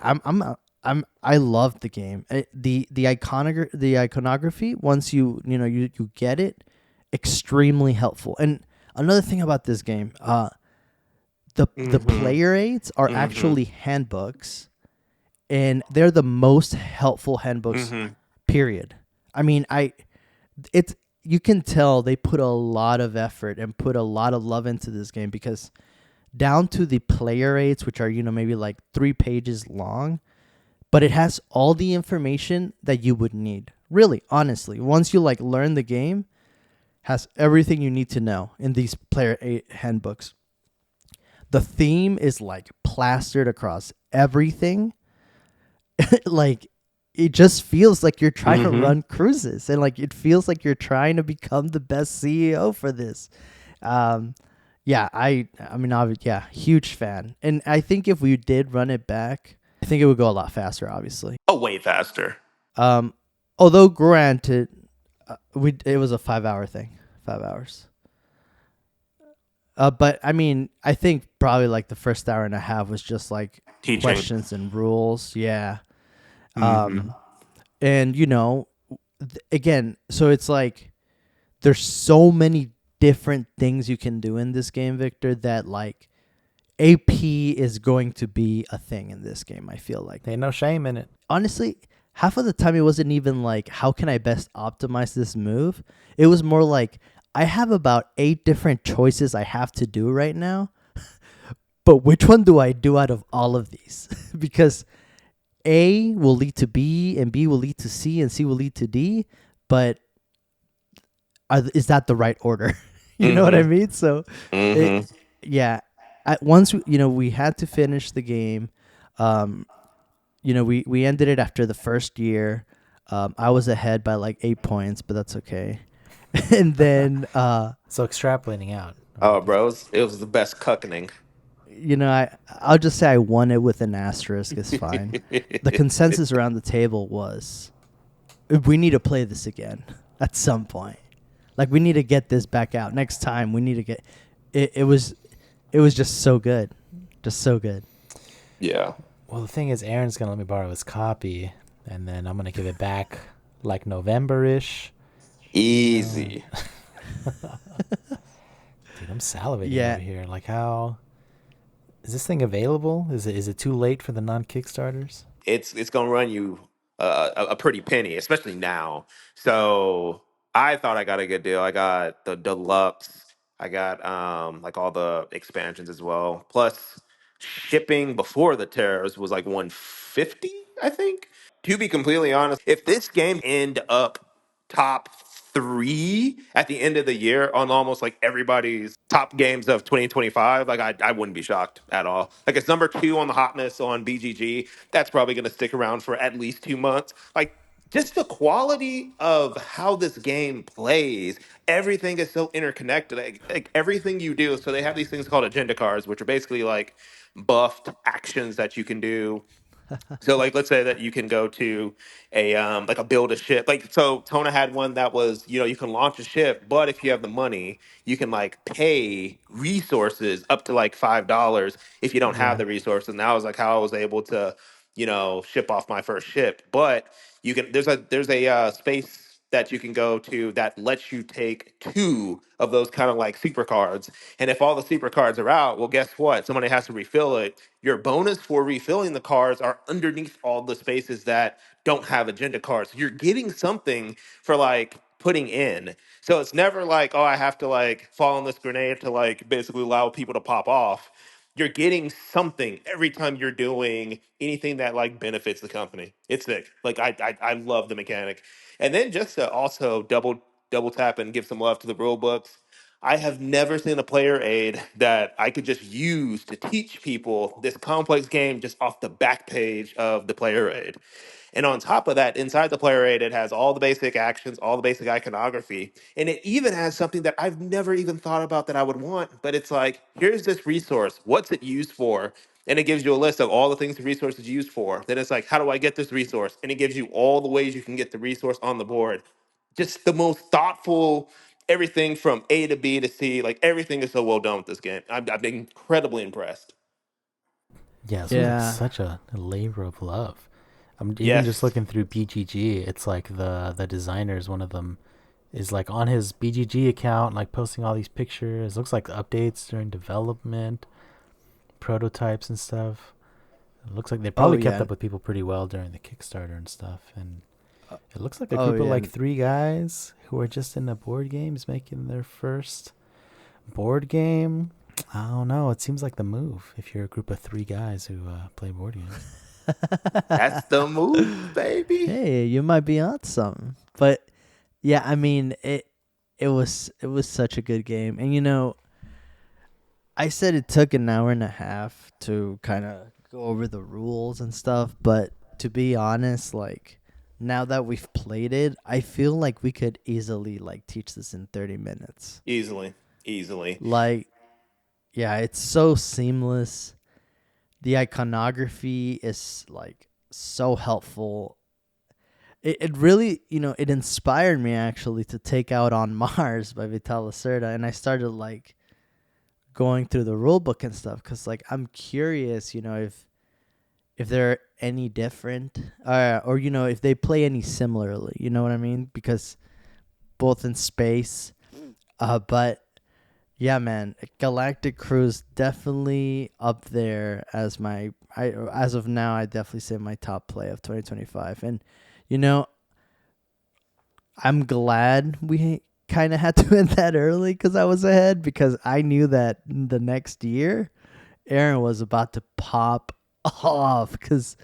Speaker 1: I love the game. The iconography, once you get it, extremely helpful. And another thing about this game, the player aids are actually handbooks, and they're the most helpful handbooks. Period. I mean, you can tell they put a lot of effort and put a lot of love into this game, because down to the player aids, which are, you know, maybe like 3 pages long, but it has all the information that you would need. Really, honestly, once you like learn the game, has everything you need to know in these player aid handbooks. The theme is like plastered across everything. Like it just feels like you're trying to run cruises, and like it feels like you're trying to become the best CEO for this. Yeah, I mean, yeah, huge fan. And I think if we did run it back, I think it would go a lot faster, obviously.
Speaker 3: Oh, way faster.
Speaker 1: Although granted, it was a 5-hour thing, 5 hours. But I mean, I think probably like the first hour and a half was just like
Speaker 3: Teaching.
Speaker 1: questions and rules. Yeah. And you know, again, so it's like there's so many different things you can do in this game, Victor, that like AP is going to be a thing in this game. I feel like
Speaker 2: ain't no shame in it.
Speaker 1: Honestly, half of the time it wasn't even like, how can I best optimize this move? It was more like, I have about 8 different choices I have to do right now, but which one do I do out of all of these? Because A will lead to B, and B will lead to C, and C will lead to D, but is that the right order? You know what I mean? So, yeah. Once we had to finish the game. We ended it after the first year. I was ahead by like 8 points, but that's okay. And then
Speaker 2: so extrapolating out.
Speaker 3: Oh, bro, it was the best cuckening.
Speaker 1: You know, I'll just say I won it with an asterisk. It's fine. The consensus around the table was, we need to play this again at some point. Like, we need to get this back out next time. We need to get it. It was just so good, just so good.
Speaker 3: Yeah.
Speaker 2: Well, the thing is, Aaron's gonna let me borrow his copy, and then I'm gonna give it back like November-ish.
Speaker 3: Easy.
Speaker 2: Dude, I'm salivating over here. Like, how is this thing available? Is it too late for the non-Kickstarters?
Speaker 3: It's gonna run you a pretty penny, especially now. So I thought I got a good deal. I got the deluxe. I got like all the expansions as well. Plus shipping before the tariffs was like 150, I think. To be completely honest, if this game end up top 3 at the end of the year on almost like everybody's top games of 2025, like I wouldn't be shocked at all. Like it's number 2 on the hotness on BGG. That's probably going to stick around for at least 2 months. Like just the quality of how this game plays, everything is so interconnected. Like everything you do. So they have these things called agenda cards, which are basically like buffed actions that you can do. So like let's say that you can go to a like a build a ship. Like so Tona had one that was, you can launch a ship, but if you have the money, you can like pay resources up to like $5 if you don't have
Speaker 1: Yeah.
Speaker 3: the resources. And that was like how I was able to, ship off my first ship. But you can there's a space that you can go to that lets you take 2 of those kind of like super cards. And if all the super cards are out, well, guess what? Somebody has to refill it. Your bonus for refilling the cards are underneath all the spaces that don't have agenda cards. So you're getting something for like putting in. So it's never like, oh, I have to like fall on this grenade to like basically allow people to pop off. You're getting something every time you're doing anything that like benefits the company. It's sick. Like I love the mechanic. And then just to also double tap and give some love to the rule books. I have never seen a player aid that I could just use to teach people this complex game just off the back page of the player aid. And on top of that, inside the player aid, it has all the basic actions, all the basic iconography, and it even has something that I've never even thought about that I would want. But it's like, here's this resource. What's it used for? And it gives you a list of all the things the resource is used for. Then it's like, how do I get this resource? And it gives you all the ways you can get the resource on the board. Just the most thoughtful, everything from A to B to C. Like everything is so well done with this game. I've been incredibly impressed.
Speaker 2: Yeah, this was like
Speaker 1: Yeah.
Speaker 2: such a labor of love. I'm even just
Speaker 3: Yes,
Speaker 2: looking through BGG. It's like the designers, one of them is like on his BGG account, like posting all these pictures. Looks like updates during development, prototypes and stuff. It looks like they
Speaker 1: Oh
Speaker 2: probably kept
Speaker 1: yeah.
Speaker 2: up with people pretty well during the Kickstarter and stuff. And
Speaker 1: Uh,
Speaker 2: it looks like a
Speaker 1: Oh
Speaker 2: group of
Speaker 1: yeah.
Speaker 2: like 3 guys who are just in the board games making their first board game. I don't know. It seems like the move if you're a group of 3 guys who play board games.
Speaker 3: that's the move, baby.
Speaker 1: Hey, you might be on something. But yeah, I mean, it was such a good game. And I said it took an hour and a half to kind of go over the rules and stuff, but to be honest, like now that we've played it, I feel like we could easily like teach this in 30 minutes.
Speaker 3: Easily, easily.
Speaker 1: Like, yeah, it's so seamless. The iconography is like so helpful. It really, it inspired me actually to take out On Mars by Vital Lacerda, and I started like going through the rule book and stuff because like I'm curious, if they're any different, or if they play any similarly. You know what I mean? Because both in space, but yeah, man, Galactic Cruise definitely up there as as of now, I definitely say my top play of 2025. And you know, I'm glad we kind of had to end that early because I was ahead, because I knew that the next year Aaron was about to pop off because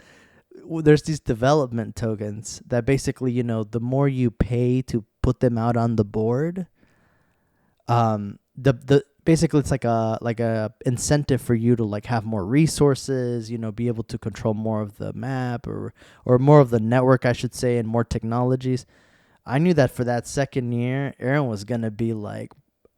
Speaker 1: there's these development tokens that basically, the more you pay to put them out on the board, the basically it's like a incentive for you to like have more resources, be able to control more of the map, or more of the network, I should say, and more technologies. I knew that for that second year, Aaron was gonna be like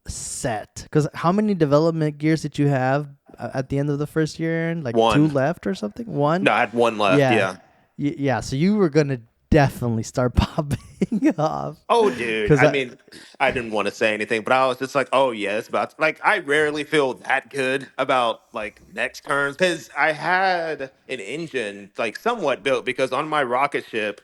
Speaker 1: set. Because how many development gears did you have at the end of the first year, Aaron? Like two
Speaker 3: One.
Speaker 1: left or something? One?
Speaker 3: No, I had one left.
Speaker 1: Yeah.
Speaker 3: Yeah.
Speaker 1: Yeah. So you were gonna definitely start popping off.
Speaker 3: Oh, dude.
Speaker 1: Because
Speaker 3: I mean, I didn't want to say anything, but I was just like, oh, yeah, it's about like, I rarely feel that good about like next turns because I had an engine like somewhat built because on my rocket ship,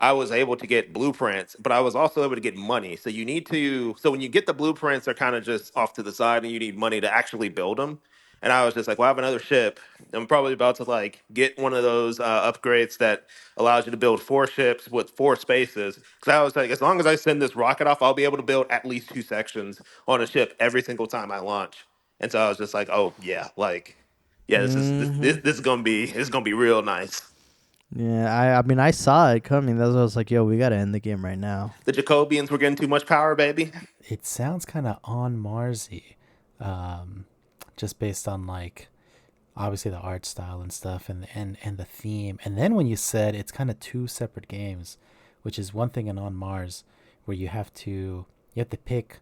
Speaker 3: I was able to get blueprints, but I was also able to get money. So you need to, so when you get the blueprints, they're kind of just off to the side and you need money to actually build them. And I was just like, well, I have another ship. I'm probably about to like get one of those upgrades that allows you to build 4 ships with 4 spaces. Because I was like, as long as I send this rocket off, I'll be able to build at least 2 sections on a ship every single time I launch. And so I was just like, oh yeah, like yeah, this is this
Speaker 1: hmm
Speaker 3: this, this is gonna be real nice.
Speaker 1: Yeah, I mean, I saw it coming. That's why I was like, yo, we gotta end the game right now.
Speaker 3: The Jacobians were getting too much power, baby.
Speaker 2: It sounds kind of on Marsy, um, just based on like obviously the art style and stuff, and the theme. And then when you said it's kind of two separate games, which is one thing in On Mars, where you have to pick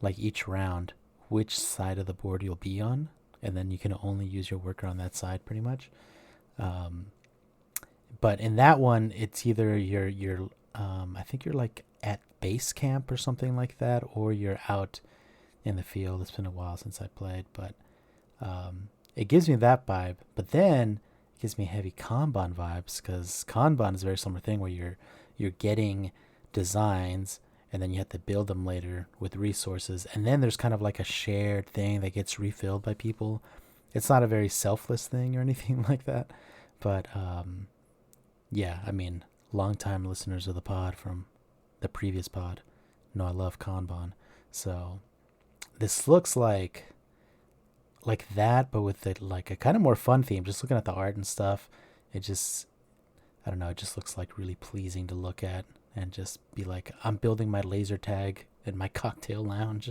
Speaker 2: like each round which side of the board you'll be on, and then you can only use your worker on that side pretty much. Um, but in that one, it's either I think you're like at base camp or something like that, or you're out in the field. It's been a while since I played, but it gives me that vibe. But then it gives me heavy Kanban vibes, because Kanban is a very similar thing where you're getting designs and then you have to build them later with resources, and then there's kind of like a shared thing that gets refilled by people. It's not a very selfless thing or anything like that, but yeah, I mean, longtime listeners of the pod from the previous pod know I love Kanban. So this looks like that, but with like a kind of more fun theme. Just looking at the art and stuff, it just, I don't know, it just looks like really pleasing to look at, and just be like, I'm building my laser tag in my cocktail lounge.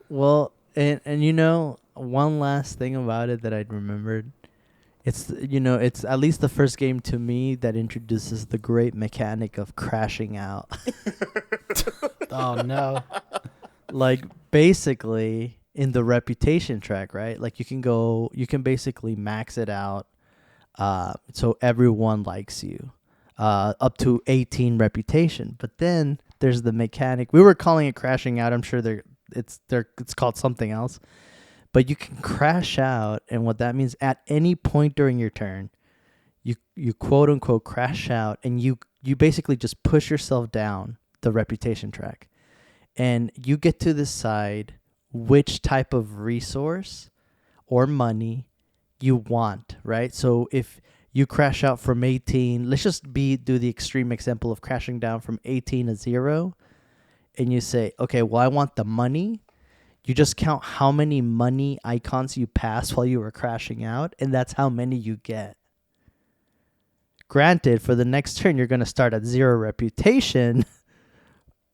Speaker 1: Well, and you know, one last thing about it that I'd remembered. It's at least the first game to me that introduces the great mechanic of crashing out.
Speaker 2: Oh no.
Speaker 1: Like, basically in the reputation track, right? Like, you can basically max it out, so everyone likes you, up to 18 reputation. But then there's the mechanic. We were calling it crashing out. I'm sure it's called something else. But you can crash out, and what that means, at any point during your turn, you quote unquote crash out, and you basically just push yourself down the reputation track, and you get to decide which type of resource or money you want, right? So if you crash out from 18, let's just do the extreme example of crashing down from 18 to 0, and you say, okay, well, I want the money. You just count how many money icons you passed while you were crashing out, and that's how many you get. Granted, for the next turn, you're going to start at 0 reputation,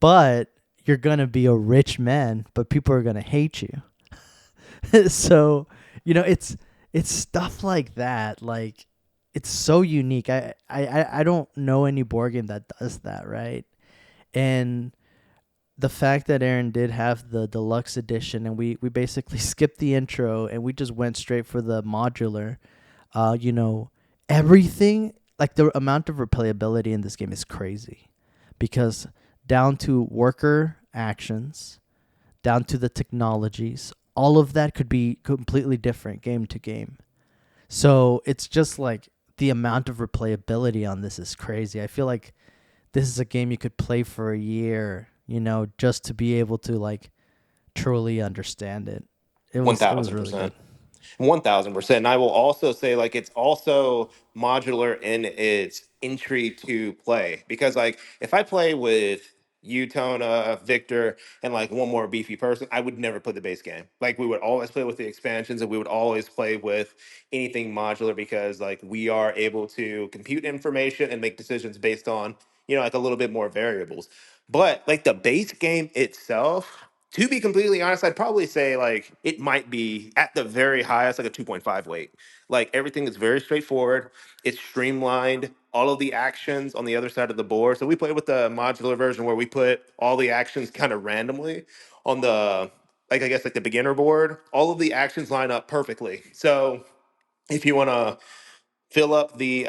Speaker 1: but you're going to be a rich man, but people are going to hate you. So, it's stuff like that. Like, it's so unique. I don't know any board game that does that, right? And the fact that Aaron did have the deluxe edition, and we basically skipped the intro and we just went straight for the modular, everything, like the amount of replayability in this game is crazy, because down to worker actions, down to the technologies, all of that could be completely different game to game. So it's just like the amount of replayability on this is crazy. I feel like this is a game you could play for a year, just to be able to like truly understand it.
Speaker 3: One
Speaker 1: It was
Speaker 3: thousand
Speaker 1: really good.
Speaker 3: percent. 1000%. And I will also say, like, it's also modular in its entry to play. Because, like, if I play with you, Tona, Victor, and like one more beefy person, I would never play the base game. Like, we would always play with the expansions, and we would always play with anything modular, because, like, we are able to compute information and make decisions based on, like a little bit more variables. But, like, the base game itself, to be completely honest, I'd probably say like it might be at the very highest like a 2.5 weight. Like, everything is very straightforward. It's streamlined. All of the actions on the other side of the board. So we play with the modular version where we put all the actions kind of randomly on the, like, I guess like the beginner board. All of the actions line up perfectly. So if you want to fill up the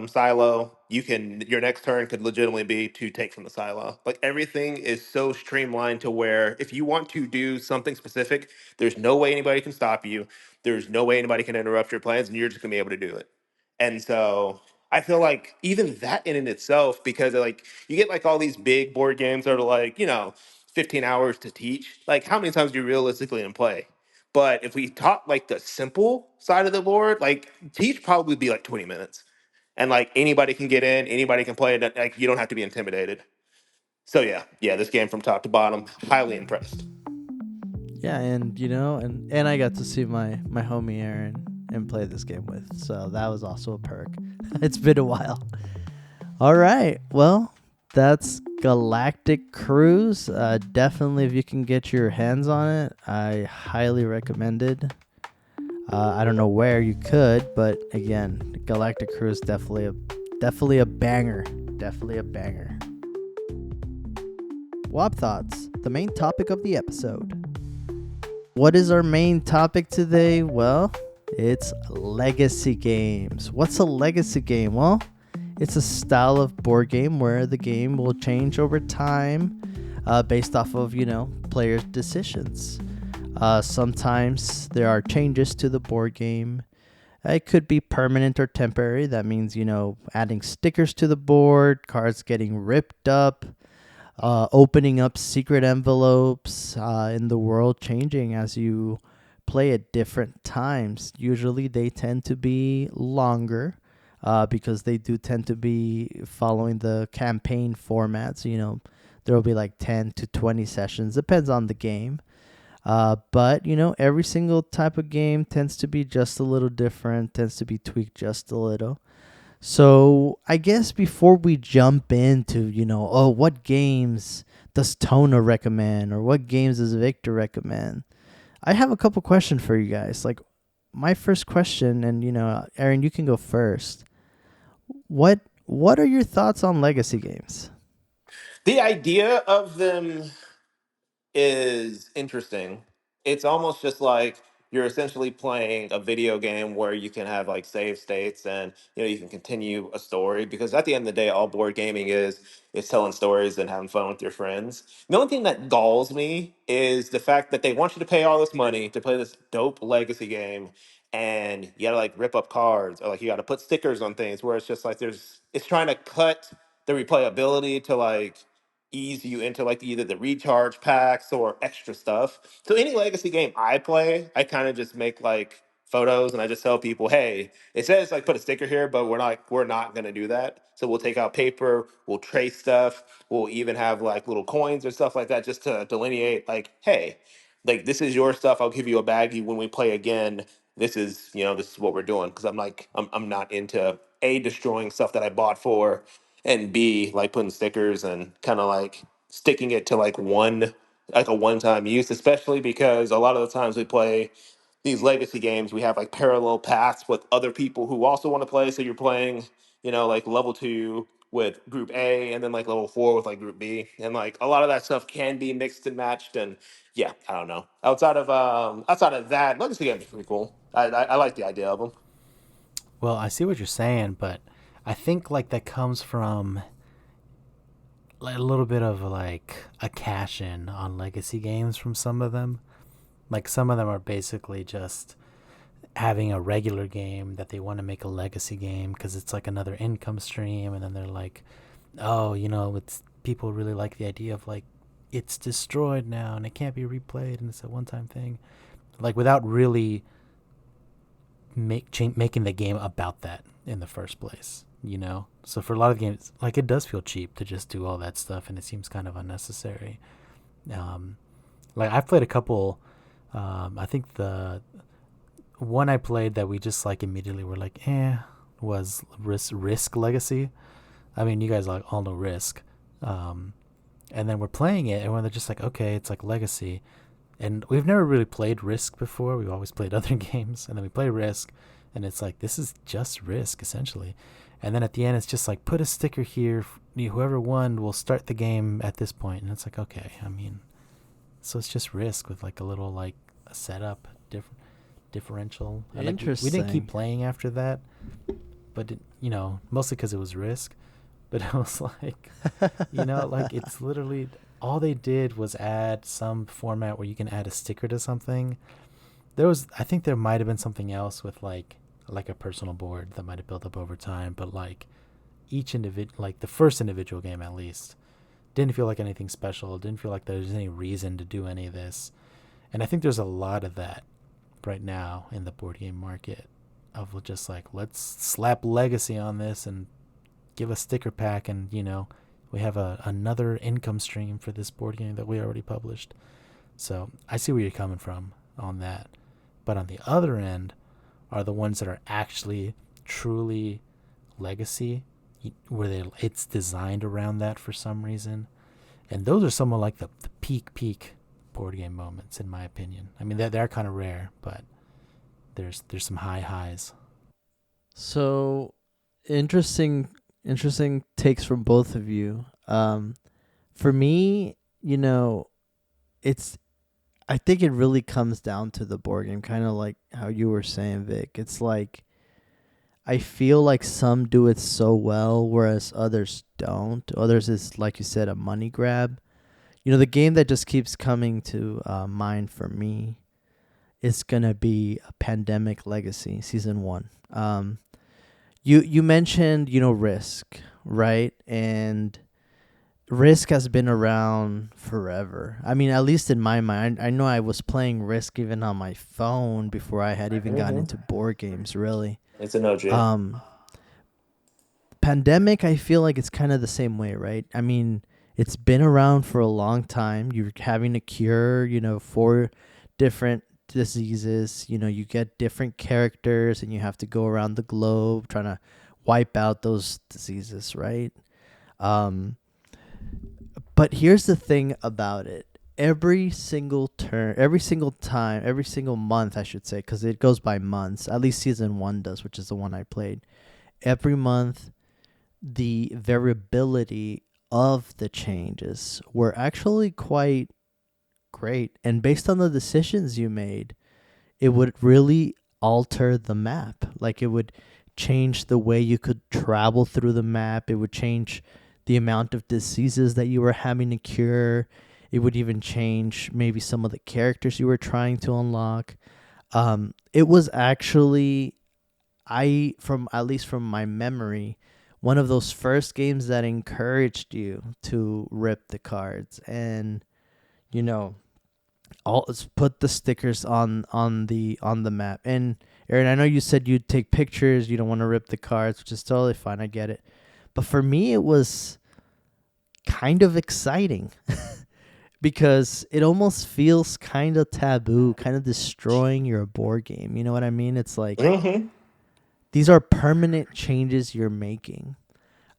Speaker 3: silo, you can, your next turn could legitimately be to take from the silo. Like, everything is so streamlined to where if you want to do something specific, there's no way anybody can stop you. There's no way anybody can interrupt your plans, and you're just gonna be able to do it. And so I feel like even that in itself, because like you get like all these big board games that are like, 15 hours to teach. Like, how many times do you realistically in play? But if we talk like the simple side of the board, like teach probably be like 20 minutes. And like anybody can get in, anybody can play it. Like, you don't have to be intimidated. So yeah, this game from top to bottom, highly impressed.
Speaker 1: Yeah, and and I got to see my homie Aaron, and play this game with. So that was also a perk. It's been a while. All right. Well, that's Galactic Cruise. Definitely, if you can get your hands on it, I highly recommend it. I don't know where you could, but again, Galactic Cruise definitely a banger. Definitely a banger. WAB Thoughts, the main topic of the episode. What is our main topic today? Well, it's legacy games. What's a legacy game? Well, it's a style of board game where the game will change over time based off of, players' decisions. Sometimes there are changes to the board game. It could be permanent or temporary. That means, adding stickers to the board, cards getting ripped up, opening up secret envelopes, in the world changing as you play at different times. Usually they tend to be longer because they do tend to be following the campaign format. So, there will be like 10 to 20 sessions. Depends on the game. But, every single type of game tends to be just a little different, tends to be tweaked just a little. So I guess before we jump into, what games does Tona recommend or what games does Victor recommend, I have a couple questions for you guys. Like my first question, and, Aaron, you can go first. What are your thoughts on legacy games?
Speaker 3: The idea of them is interesting. It's almost just like you're essentially playing a video game where you can have like save states and you can continue a story, because at the end of the day all board gaming is telling stories and having fun with your friends. The only thing that galls me is the fact that they want you to pay all this money to play this dope legacy game, and you gotta like rip up cards, or like you gotta put stickers on things, where it's just like it's trying to cut the replayability to like ease you into like either the recharge packs or extra stuff. So any legacy game I play, I kind of just make like photos and I just tell people, hey, it says like put a sticker here, but we're not gonna do that. So we'll take out paper, we'll trace stuff, we'll even have like little coins or stuff like that just to delineate like, hey, like this is your stuff. I'll give you a baggie when we play again. This is what we're doing, because I'm not into A, destroying stuff that I bought for, and B, like putting stickers and kind of like sticking it to like a one-time use, especially because a lot of the times we play these legacy games, we have like parallel paths with other people who also want to play. So you're playing, like level 2 with group A, and then like level 4 with like group B, and like a lot of that stuff can be mixed and matched. And yeah, I don't know. Outside of that, legacy games are pretty cool. I like the idea of them.
Speaker 2: Well, I see what you're saying, but I think like that comes from like a little bit of like a cash in on legacy games from some of them. Like some of them are basically just having a regular game that they want to make a legacy game because it's like another income stream, and then they're like, oh, it's people really like the idea of like it's destroyed now and it can't be replayed and it's a one-time thing, like without really making the game about that in the first place. So for a lot of games, like it does feel cheap to just do all that stuff, and it seems kind of unnecessary. Like I've played a couple. I think the one I played that we just like immediately were like, was Risk Legacy. I mean, you guys all know Risk. And then we're playing it, and we're just like, okay, it's like Legacy. And we've never really played Risk before. We've always played other games. And then we play Risk, and it's like, this is just Risk, essentially. And then at the end, it's just like, put a sticker here. Whoever won will start the game at this point. And it's like, okay, I mean, so it's just Risk with like a little like a setup, differential.
Speaker 1: Interesting.
Speaker 2: We didn't keep playing after that, but mostly because it was Risk. But it was like, like it's literally all they did was add some format where you can add a sticker to something. I think there might have been something else with like a personal board that might have built up over time, but like like the first individual game at least didn't feel like anything special. Didn't feel like there was any reason to do any of this. And I think there's a lot of that right now in the board game market of just like, let's slap legacy on this and give a sticker pack, and we have another income stream for this board game that we already published. So I see where you're coming from on that. But on the other end are the ones that are actually truly legacy, where it's designed around that for some reason. And those are some of like the peak board game moments, in my opinion. I mean, they're kind of rare, but there's some high highs.
Speaker 1: So interesting takes from both of you. For me, it's I think it really comes down to the board game, kind of like how you were saying, Vic. It's like I feel like some do it so well, whereas others don't. Others is, like you said, a money grab. The game that just keeps coming to mind for me is gonna be a Pandemic Legacy Season 1. You mentioned Risk, right? And Risk has been around forever. I mean, at least in my mind, I know I was playing Risk even on my phone before I had even gotten into board games. Really,
Speaker 3: It's an OG.
Speaker 1: um, Pandemic, I feel like it's kind of the same way, right? I mean, it's been around for a long time. You're having a cure, for different diseases. You get different characters and you have to go around the globe trying to wipe out those diseases, right? Um, but here's the thing about it. Every single turn, every single time, every single month, I should say, because it goes by months. At least season 1 does, which is the one I played. Every month, the variability of the changes were actually quite great. And based on the decisions you made, it would really alter the map. Like, it would change the way you could travel through the map. It would change the amount of diseases that you were having to cure. It would even change maybe some of the characters you were trying to unlock. It was actually, from at least from my memory, one of those first games that encouraged you to rip the cards and all put the stickers on the map. And Aaron, I know you said you'd take pictures, you don't want to rip the cards, which is totally fine. I get it. But for me, it was kind of exciting because it almost feels kind of taboo, kind of destroying your board game. You know what I mean? It's like
Speaker 3: Mm-hmm.
Speaker 1: these are permanent changes you're making.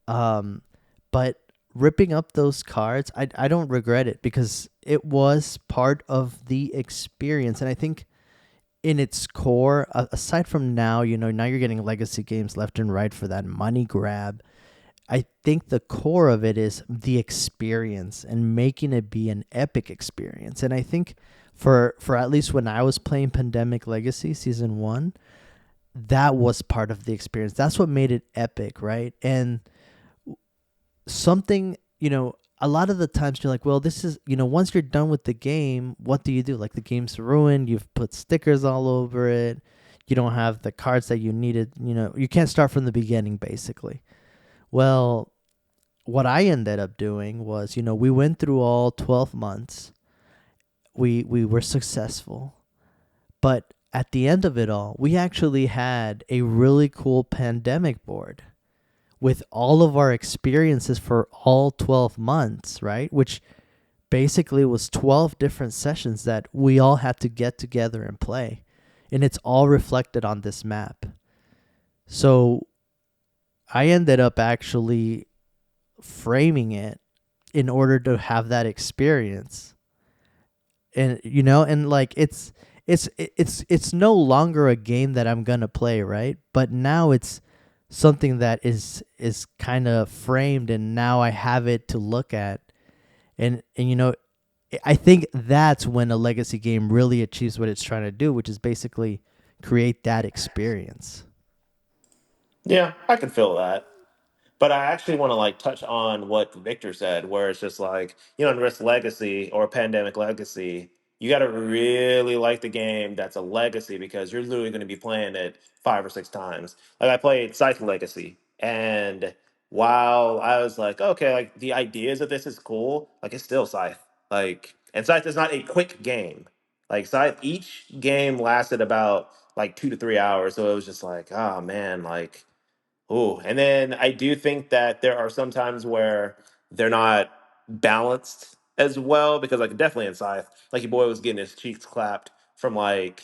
Speaker 1: But ripping up those cards, I don't regret it because it was part of the experience. And I think in its core, aside from now you're getting legacy games left and right for that money grab. I think the core of it is the experience and making it be an epic experience. And I think for at least when I was playing Pandemic Legacy Season 1, that was part of the experience. That's what made it epic, right? And something, a lot of the times you're like, well, this is, once you're done with the game, what do you do? Like, the game's ruined. You've put stickers all over it. You don't have the cards that you needed. You can't start from the beginning, basically. Well, what I ended up doing was, we went through all 12 months. We were successful. But at the end of it all, we actually had a really cool pandemic board with all of our experiences for all 12 months, right? Which basically was 12 different sessions that we all had to get together and play. And it's all reflected on this map. So I ended up actually framing it in order to have that experience. And and like it's no longer a game that I'm going to play, right? But now it's something that is kind of framed, and now I have it to look at. And I think that's when a legacy game really achieves what it's trying to do, which is basically create that experience.
Speaker 3: Yeah, I can feel that. But I actually want to like touch on what Victor said, where it's just like, in Risk Legacy or Pandemic Legacy, you got to really like the game that's a legacy because you're literally going to be playing it 5 or 6 times. Like I played Scythe Legacy, and while I was like, okay, like the ideas of this is cool, like it's still Scythe. Like, and Scythe is not a quick game. Like Scythe, each game lasted about like 2 to 3 hours, so it was just like, oh man, like. Oh, and then I do think that there are some times where they're not balanced as well because, like, definitely in Scythe, like your boy was getting his cheeks clapped from like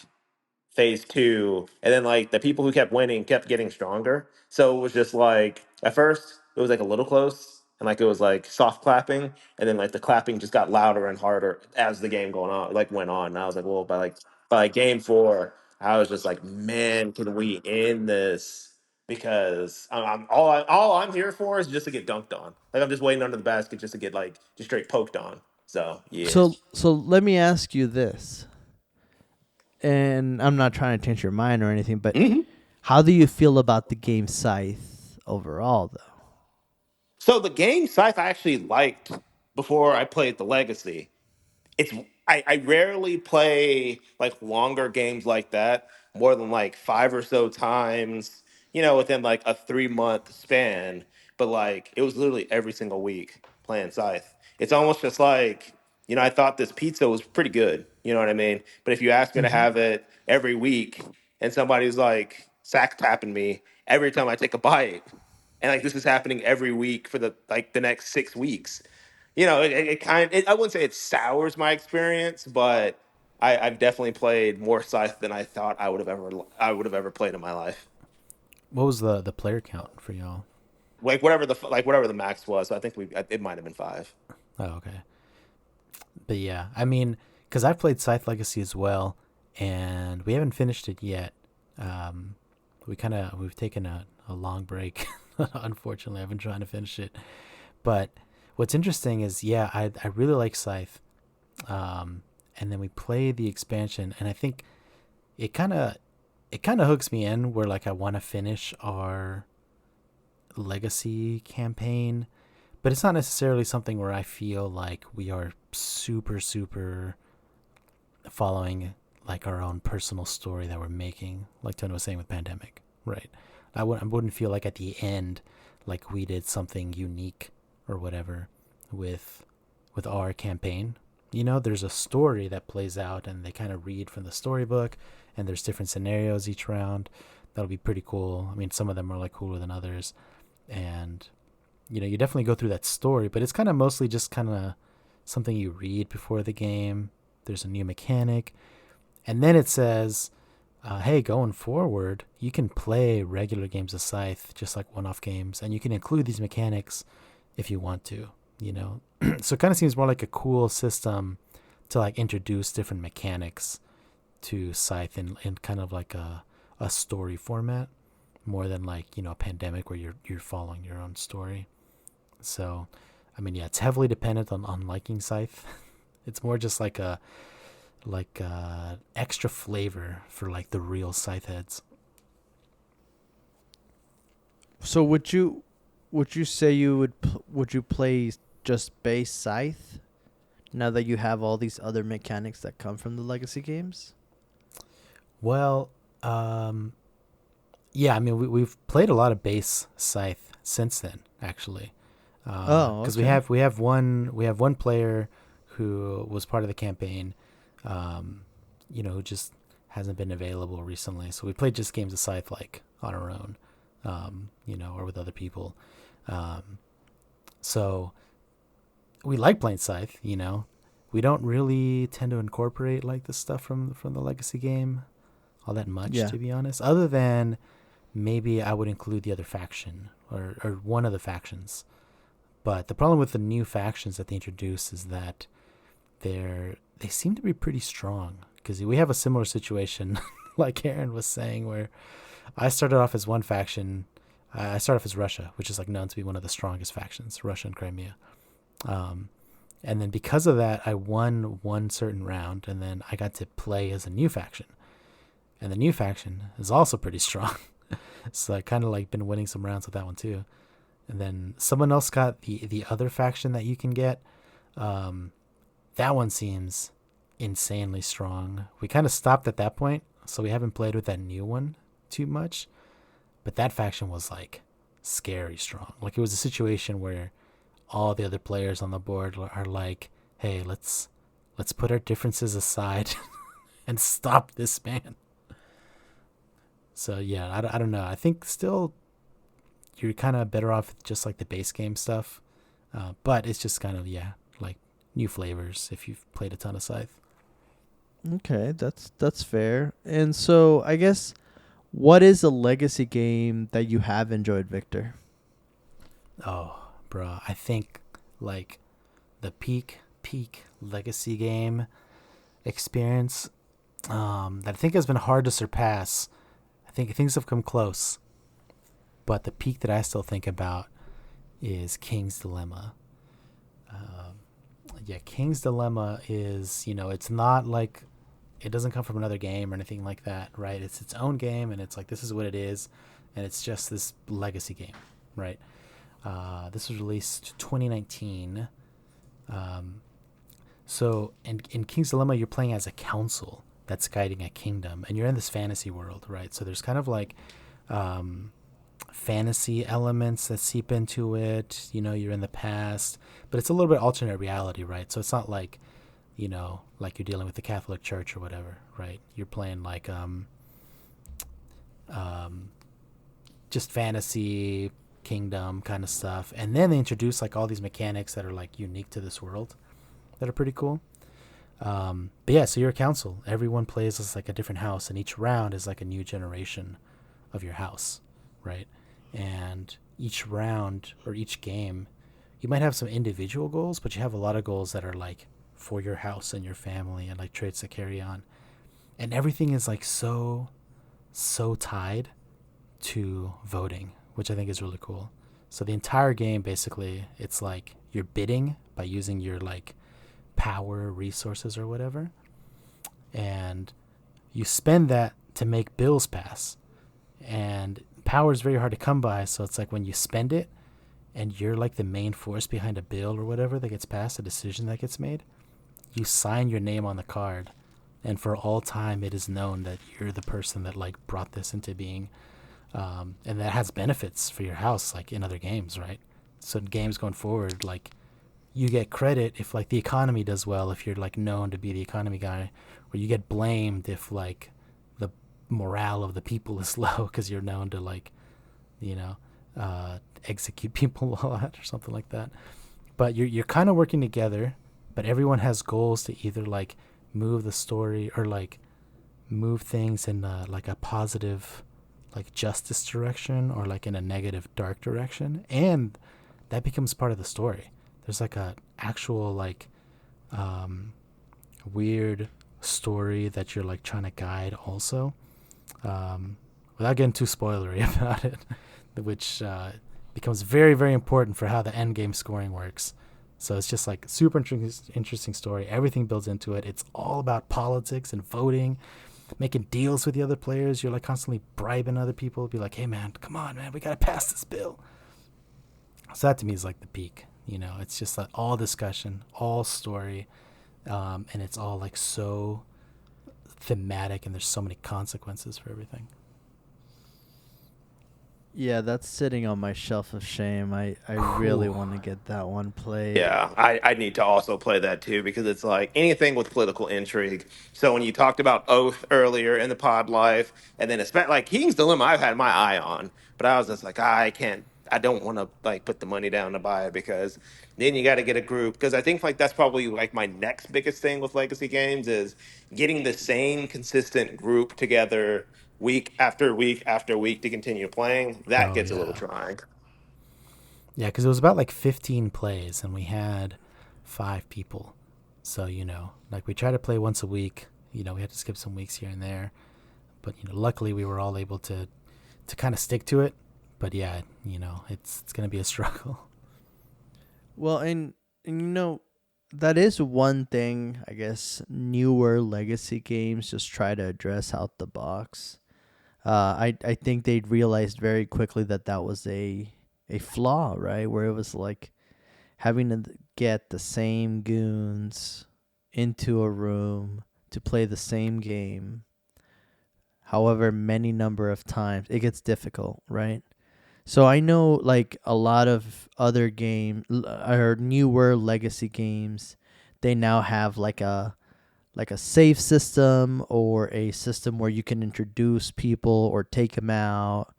Speaker 3: phase two, and then like the people who kept winning kept getting stronger. So it was just like at first it was like a little close, and like it was like soft clapping, and then like the clapping just got louder and harder as the game going on, like went on. And I was like, well, by game four, I was just like, man, can we end this? Because all I'm here for is just to get dunked on. Like I'm just waiting under the basket just to get like just straight poked on. So yeah.
Speaker 1: So let me ask you this, and I'm not trying to change your mind or anything, but
Speaker 3: Mhm.
Speaker 1: how do you feel about the game Scythe overall, though?
Speaker 3: So the game Scythe I actually liked before I played the Legacy. It's I rarely play like longer games like that, more than like five or so times, within like a 3 month span. But like it was literally every single week playing Scythe. It's almost just like, I thought this pizza was pretty good. You know what I mean? But if you ask me to
Speaker 1: Mm-hmm.
Speaker 3: have it every week and somebody's like sack tapping me every time I take a bite, and like this is happening every week for the next 6 weeks, it kind of, I wouldn't say it sours my experience, but I've definitely played more Scythe than I thought I would have ever played in my life.
Speaker 2: What was the player count for y'all?
Speaker 3: Like whatever the max was. I think it might have been five.
Speaker 2: Oh, okay. But yeah, I mean, because I've played Scythe Legacy as well, and we haven't finished it yet. Um, we've taken a long break. Unfortunately, I've been trying to finish it. But what's interesting is, yeah, I really like Scythe. And then we play the expansion, and I think it kind of hooks me in where like I want to finish our legacy campaign, but it's not necessarily something where I feel like we are super following like our own personal story that we're making, like Tony was saying with Pandemic, right? I wouldn't feel like at the end like we did something unique or whatever with our campaign. There's a story that plays out, and they kind of read from the storybook, and there's different scenarios each round. That'll be pretty cool. I mean, some of them are like cooler than others, and you definitely go through that story, but it's kind of mostly just kind of something you read before the game. There's a new mechanic, and then it says, hey, going forward, you can play regular games of Scythe, just like one-off games, and you can include these mechanics if you want to, So it kind of seems more like a cool system to like introduce different mechanics to Scythe in kind of like a story format, more than like, a Pandemic where you're following your own story. So, I mean, yeah, it's heavily dependent on liking Scythe. It's more just like a extra flavor for like the real Scythe heads.
Speaker 1: So would you say would you play just base Scythe now that you have all these other mechanics that come from the legacy games?
Speaker 2: Well, yeah, I mean, we've played a lot of base Scythe since then, actually. Because
Speaker 1: okay.
Speaker 2: we have one player who was part of the campaign, who just hasn't been available recently. So we played just games of Scythe like on our own, or with other people. So we like playing Scythe. We don't really tend to incorporate like the stuff from the legacy game all that much,
Speaker 1: Yeah.
Speaker 2: to be honest. Other than maybe I would include the other faction or one of the factions. But the problem with the new factions that they introduce is that they seem to be pretty strong, because we have a similar situation like Aaron was saying, where I started off as one faction. I started off as Russia, which is like known to be one of the strongest factions, Russia and Crimea. And then because of that, I won one certain round, and then I got to play as a new faction. And the new faction is also pretty strong. So I kind of like been winning some rounds with that one too. And then someone else got the other faction that you can get. That one seems insanely strong. We kind of stopped at that point, so we haven't played with that new one too much. But that faction was like scary strong. Like it was a situation where all the other players on the board are like, hey, let's put our differences aside and stop this man. So yeah, I don't know. I think still you're kind of better off with just like the base game stuff. But it's just kind of, like new flavors if you've played a ton of Scythe.
Speaker 1: Okay, that's fair. And so I guess what is a legacy game that you have enjoyed, Victor?
Speaker 2: Oh, bro, I think like the peak legacy game experience that I think has been hard to surpass. I think things have come close, but the peak that I still think about is King's Dilemma. Um, yeah, King's Dilemma is, it's not like it doesn't come from another game or anything like that, right? It's its own game, and it's like this is what it is, and it's just this legacy game, right? This was released 2019. So in King's Dilemma, you're playing as a council that's guiding a kingdom, and you're in this fantasy world, right? So there's kind of like um, fantasy elements that seep into it. You're in the past, but it's a little bit alternate reality, right? So it's not like, like you're dealing with the Catholic Church or whatever, right? You're playing like um, just fantasy kingdom kind of stuff, and then they introduce like all these mechanics that are like unique to this world that are pretty cool. But yeah, so you're a council. Everyone plays as like a different house, and each round is like a new generation of your house, right? And each round or each game, you might have some individual goals, but you have a lot of goals that are like for your house and your family and like traits to carry on. And everything is like so tied to voting, which I think is really cool. So the entire game basically, it's like you're bidding by using your like power resources or whatever, and you spend that to make bills pass. And power is very hard to come by, so it's like when you spend it and you're like the main force behind a bill or whatever that gets passed, a decision that gets made, you sign your name on the card, and for all time it is known that you're the person that like brought this into being. And that has benefits for your house, like in other games, right? So in games going forward, like you get credit if like the economy does well, if you're like known to be the economy guy, or you get blamed if like the morale of the people is low because you're known to like, you know, execute people a lot or something like that. But you're kind of working together, but everyone has goals to either like move the story or like move things in like a positive like justice direction or like in a negative dark direction, and that becomes part of the story. There's like a actual like weird story that you're like trying to guide also, without getting too spoilery about it, which becomes very very important for how the end game scoring works. So it's just like super interesting story. Everything builds into it. It's all about politics and voting, making deals with the other players. You're like constantly bribing other people. Be like, hey man, come on man, we gotta pass this bill. So that to me is like the peak. It's just like all discussion, all story, and it's all like so thematic, and there's so many consequences for everything.
Speaker 1: Yeah, that's sitting on my shelf of shame. I really
Speaker 2: Whew.
Speaker 1: want to get that one played.
Speaker 3: Yeah, I need to also play that too because it's like anything with political intrigue. So when you talked about Oath earlier in the pod life, and then it's like King's Dilemma, I've had my eye on, but I was just like, I can't, I don't want to like put the money down to buy it because then you got to get a group. Because I think like that's probably like my next biggest thing with legacy games is getting the same consistent group together week after week after week to continue playing. That
Speaker 2: Oh
Speaker 3: gets a little
Speaker 2: yeah.
Speaker 3: trying.
Speaker 2: Yeah, because it was about like 15 plays, and we had 5 people. So, like we try to play once a week. We had to skip some weeks here and there. But, luckily we were all able to kind of stick to it. But yeah, it's going to be a struggle.
Speaker 1: Well, and that is one thing I guess newer legacy games just try to address out the box. I think they realized very quickly that that was a flaw, right? Where it was like having to get the same goons into a room to play the same game, however many number of times, it gets difficult, right? So I know like a lot of other or newer legacy games, they now have like a save system or a system where you can introduce people or take them out,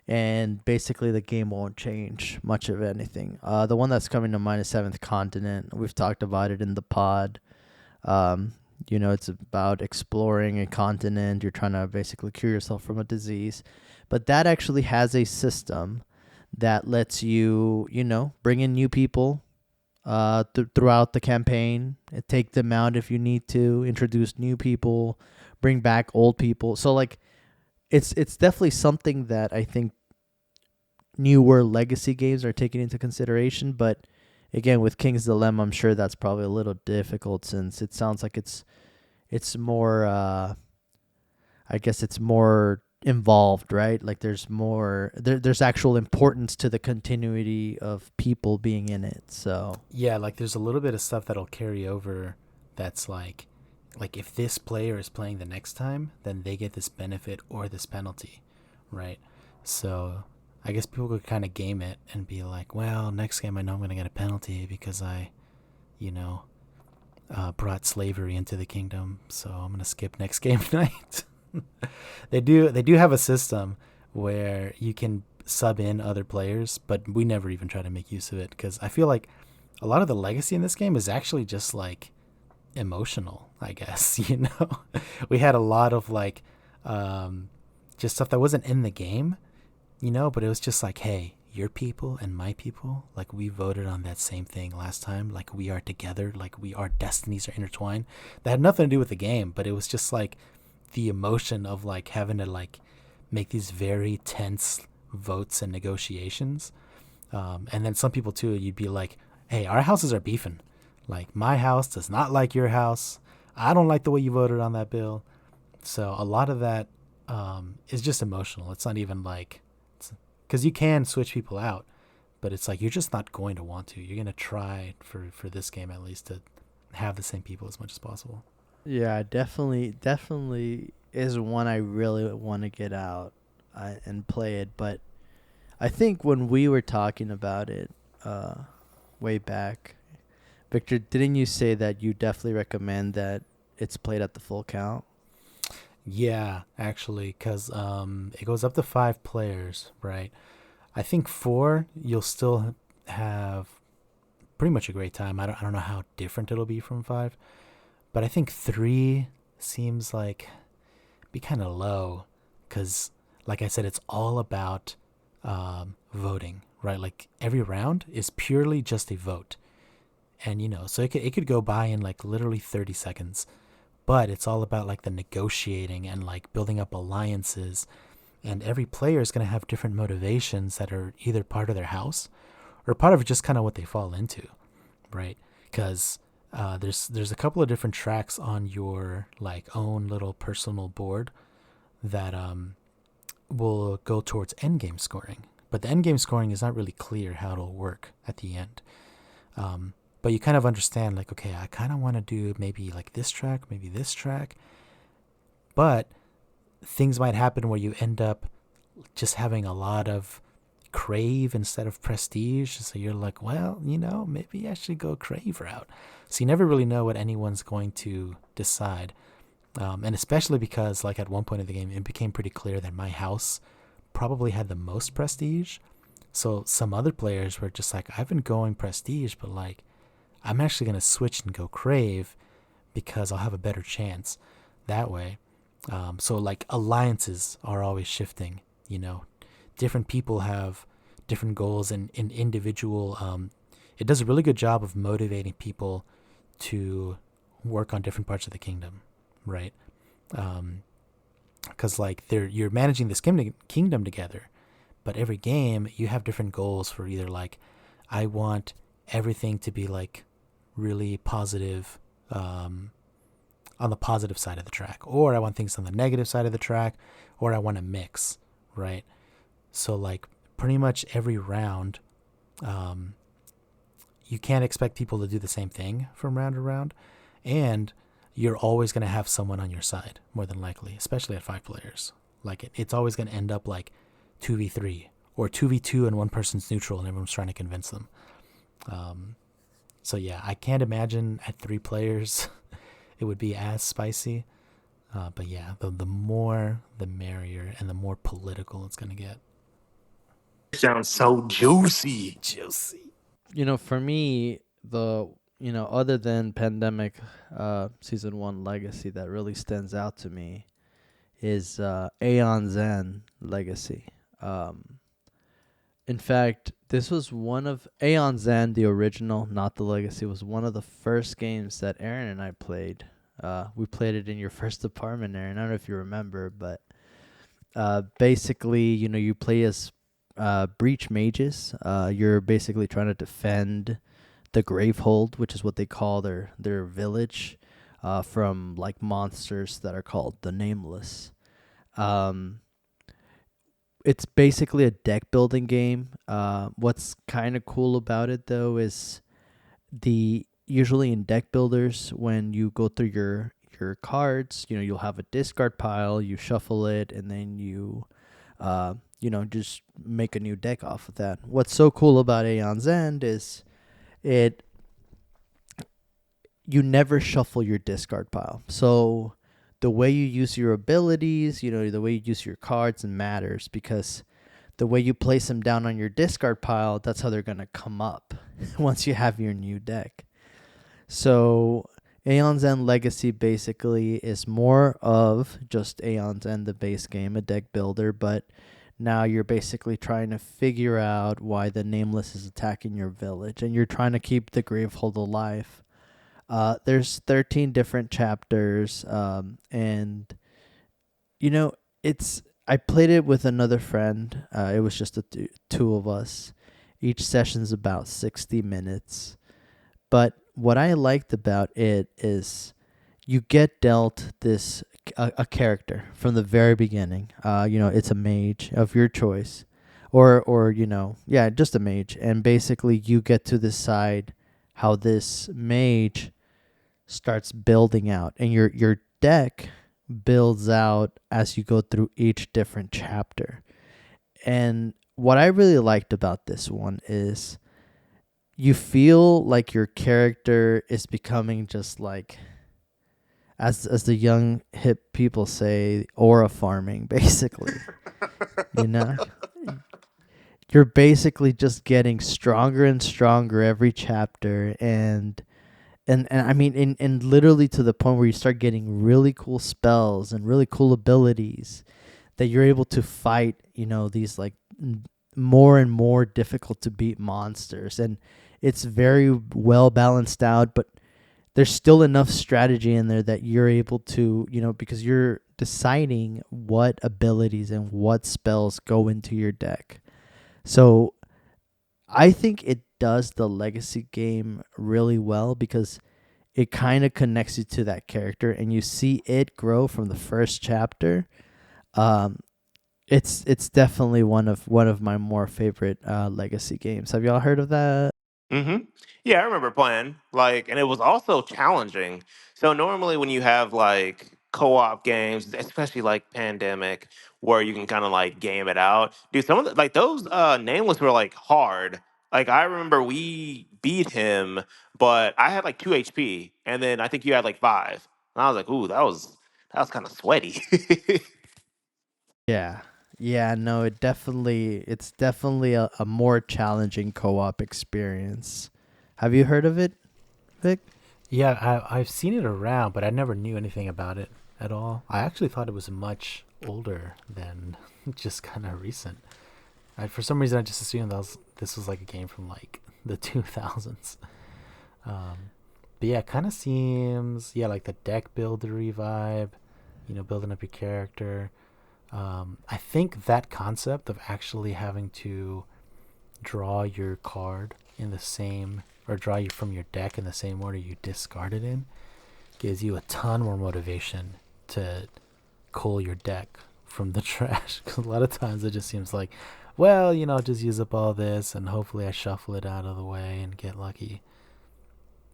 Speaker 1: and basically the game won't change much of anything. The one that's coming to mind is Seventh Continent. We've talked about it in the pod. It's about exploring a continent. You're trying to basically cure yourself from a disease. But that actually has a system that lets you, bring in new people throughout the campaign, take them out if you need to, introduce new people, bring back old people. So like it's definitely something that I think newer legacy games are taking into consideration. But again, with King's Dilemma, I'm sure that's probably a little difficult since it sounds like it's more I guess it's more involved, right? Like there's more there's actual importance to the continuity of people being in it. So
Speaker 2: Yeah, like there's a little bit of stuff that'll carry over that's like if this player is playing the next time, then they get this benefit or this penalty, right? So I guess people could kind of game it and be like, well, next game I know I'm going to get a penalty because I, you know, brought slavery into the kingdom, so I'm going to skip next game night. They do have a system where you can sub in other players, but we never even try to make use of it because I feel like a lot of the legacy in this game is actually just like emotional, I guess. We had a lot of like just stuff that wasn't in the game, but it was just like, hey, your people and my people, like we voted on that same thing last time, like we are together, like our destinies are intertwined. That had nothing to do with the game, but it was just like the emotion of like having to like make these very tense votes and negotiations. And then some people too, you'd be like, hey, our houses are beefing. Like my house does not like your house. I don't like the way you voted on that bill. So a lot of that is just emotional. It's not even like, because you can switch people out, but it's like you're just not going to want to. You're going to try for this game at least to have the same people as much as possible.
Speaker 1: yeah, definitely is one I really want to get out and play it. But I think when we were talking about it way back, Victor, didn't you say that you definitely recommend that it's played at the full count?
Speaker 2: Yeah, actually, because it goes up to 5 players, right? I think 4, you'll still have pretty much a great time. I don't know how different it'll be from 5, but I think 3 seems like be kind of low because, like I said, it's all about voting, right? Like every round is purely just a vote, and so it could go by in like literally 30 seconds. But it's all about like the negotiating and like building up alliances. And every player is going to have different motivations that are either part of their house or part of just kind of what they fall into, right? Because there's a couple of different tracks on your like own little personal board that will go towards endgame scoring. But the endgame scoring is not really clear how it'll work at the end. But you kind of understand, like, okay, I kind of want to do maybe like this track, maybe this track. But things might happen where you end up just having a lot of crave instead of prestige. So you're like, well, maybe I should go crave route. So you never really know what anyone's going to decide. And especially because, like, at one point in the game, it became pretty clear that my house probably had the most prestige. So some other players were just like, I've been going prestige, but like, I'm actually going to switch and go crave because I'll have a better chance that way. So like alliances are always shifting, different people have different goals and individual, it does a really good job of motivating people to work on different parts of the kingdom, right? Because like you're managing this kingdom together, but every game you have different goals for either like, I want everything to be like really positive on the positive side of the track, or I want things on the negative side of the track, or I want a mix, right? So like pretty much every round, you can't expect people to do the same thing from round to round, and you're always going to have someone on your side, more than likely, especially at 5 players. Like it's always going to end up like 2v3 or 2v2 and one person's neutral and everyone's trying to convince them. So yeah, I can't imagine at 3 players it would be as spicy. But yeah, the more the merrier and the more political it's going to get.
Speaker 4: Sounds so juicy.
Speaker 2: Juicy.
Speaker 1: For me, the other than Pandemic Season 1 Legacy that really stands out to me is Aeon Zen Legacy. Um, in fact, this was one of Aeon Zen, the original, not the Legacy, was one of the first games that Aaron and I played. We played it in your first apartment, Aaron. I don't know if you remember, but basically, you play as breach mages. You're basically trying to defend the Gravehold, which is what they call their village, from like monsters that are called the Nameless. Um, it's basically a deck building game. What's kind of cool about it though is the usually in deck builders when you go through your cards, you'll have a discard pile, you shuffle it, and then you just make a new deck off of that. What's so cool about Aeon's End is it you never shuffle your discard pile. So the way you use your abilities, the way you use your cards matters because the way you place them down on your discard pile, that's how they're going to come up once you have your new deck. So Aeon's End Legacy basically is more of just Aeon's End, the base game, a deck builder, but now you're basically trying to figure out why the Nameless is attacking your village, and you're trying to keep the Gravehold alive. There's 13 different chapters, and I played it with another friend. It was just the two of us. Each session's about 60 minutes. But what I liked about it is you get dealt this a character from the very beginning. It's a mage of your choice, or just a mage, and basically you get to decide how this mage starts building out, and your deck builds out as you go through each different chapter. And what I really liked about this one is you feel like your character is becoming just like, as the young hip people say, aura farming, basically. You're basically just getting stronger and stronger every chapter, and I mean, and literally to the point where you start getting really cool spells and really cool abilities that you're able to fight, these like more and more difficult to beat monsters. And it's very well balanced out, but there's still enough strategy in there that you're able to, because you're deciding what abilities and what spells go into your deck. So I think it does the legacy game really well because it kind of connects you to that character and you see it grow from the first chapter. It's definitely one of my more favorite legacy games. Have y'all heard of that?
Speaker 3: Mm-hmm. Yeah, I remember playing, and it was also challenging. So normally when you have co-op games, especially like Pandemic, where you can kind of game it out, dude, some of those nameless were hard. I remember we beat him, but I had 2 HP, and then I think you had 5. And I was like, ooh, that was kind of sweaty.
Speaker 1: Yeah. Yeah, no, it's definitely a more challenging co-op experience. Have you heard of it, Vic?
Speaker 2: Yeah, I've seen it around, but I never knew anything about it at all. I actually thought it was much older than just kind of recent. For some reason, I just assumed this was like a game from the 2000s. But yeah, it kind of seems like the deck buildery vibe, building up your character. I think that concept of actually having to draw your card in the same, or draw you from your deck in the same order you discard it in, gives you a ton more motivation to cull your deck from the trash. Because a lot of times it just seems like, well, just use up all this and hopefully I shuffle it out of the way and get lucky.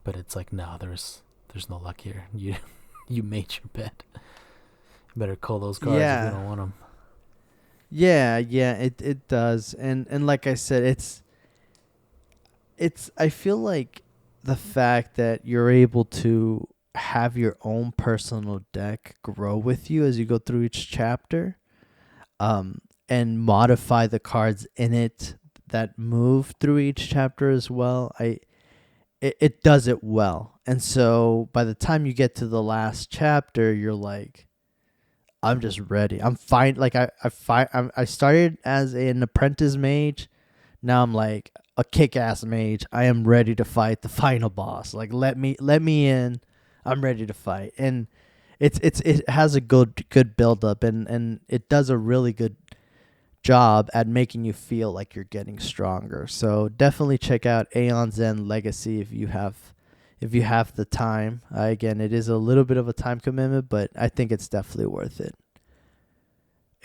Speaker 2: But it's like, no, there's no luck here. You made your bet. You better cull those cards if you don't want them.
Speaker 1: Yeah, it does. And like I said, it's I feel like the fact that you're able to have your own personal deck grow with you as you go through each chapter, and modify the cards in it that move through each chapter as well. it does it well. And so by the time you get to the last chapter, you're like, I'm just ready. I'm fine. Like I started as an apprentice mage. Now I'm like a kick-ass mage. I am ready to fight the final boss. Like let me in. I'm ready to fight. And it has a good build up, and it does a really good job at making you feel like you're getting stronger. So definitely check out Aeon's End Legacy if you have the time. Again, it is a little bit of a time commitment, but I think it's definitely worth it.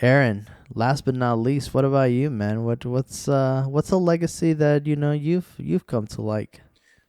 Speaker 1: Aaron, last but not least, what about you, man? What's a legacy that you've come to like?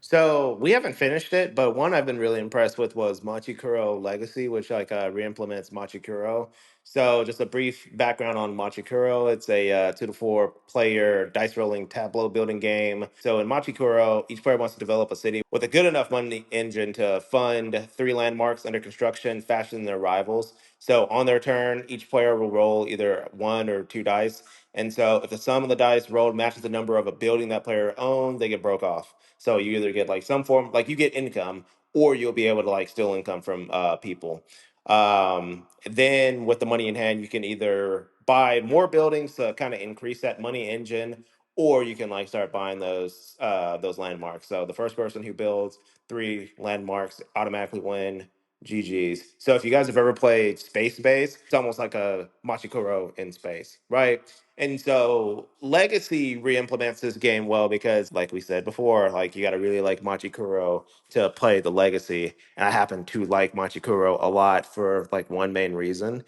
Speaker 3: So we haven't finished it, but one I've been really impressed with was Machikuro Legacy, which like reimplements Machikuro. So just a brief background on Machikuro: it's a 2 to 4 player dice rolling tableau building game. So in Machikuro, each player wants to develop a city with a good enough money engine to fund 3 landmarks under construction faster than their rivals. So on their turn, each player will roll either 1 or 2 dice. And so if the sum of the dice rolled matches the number of a building that player owns, they get broke off. So you either get like some form, like you get income, or you'll be able to like steal income from people. Then with the money in hand, you can either buy more buildings to kind of increase that money engine, or you can like start buying those landmarks. So the first person who builds 3 landmarks automatically win. GG's. So if you guys have ever played Space Base, it's almost like a Machikoro in space, right? And so Legacy re-implements this game well because, like we said before, like you got to really like Machikuro to play the Legacy. And I happen to like Machikuro a lot for like one main reason.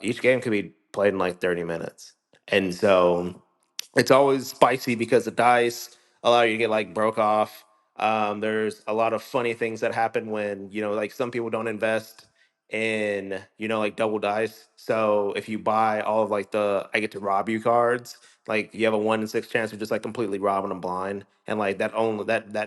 Speaker 3: Each game can be played in like 30 minutes. And so it's always spicy because the dice allow you to get like broke off. There's a lot of funny things that happen when, like some people don't invest in, like double dice. So if you buy all of like the I get to rob you cards, like you have a 1 in 6 chance of just like completely robbing them blind. And like that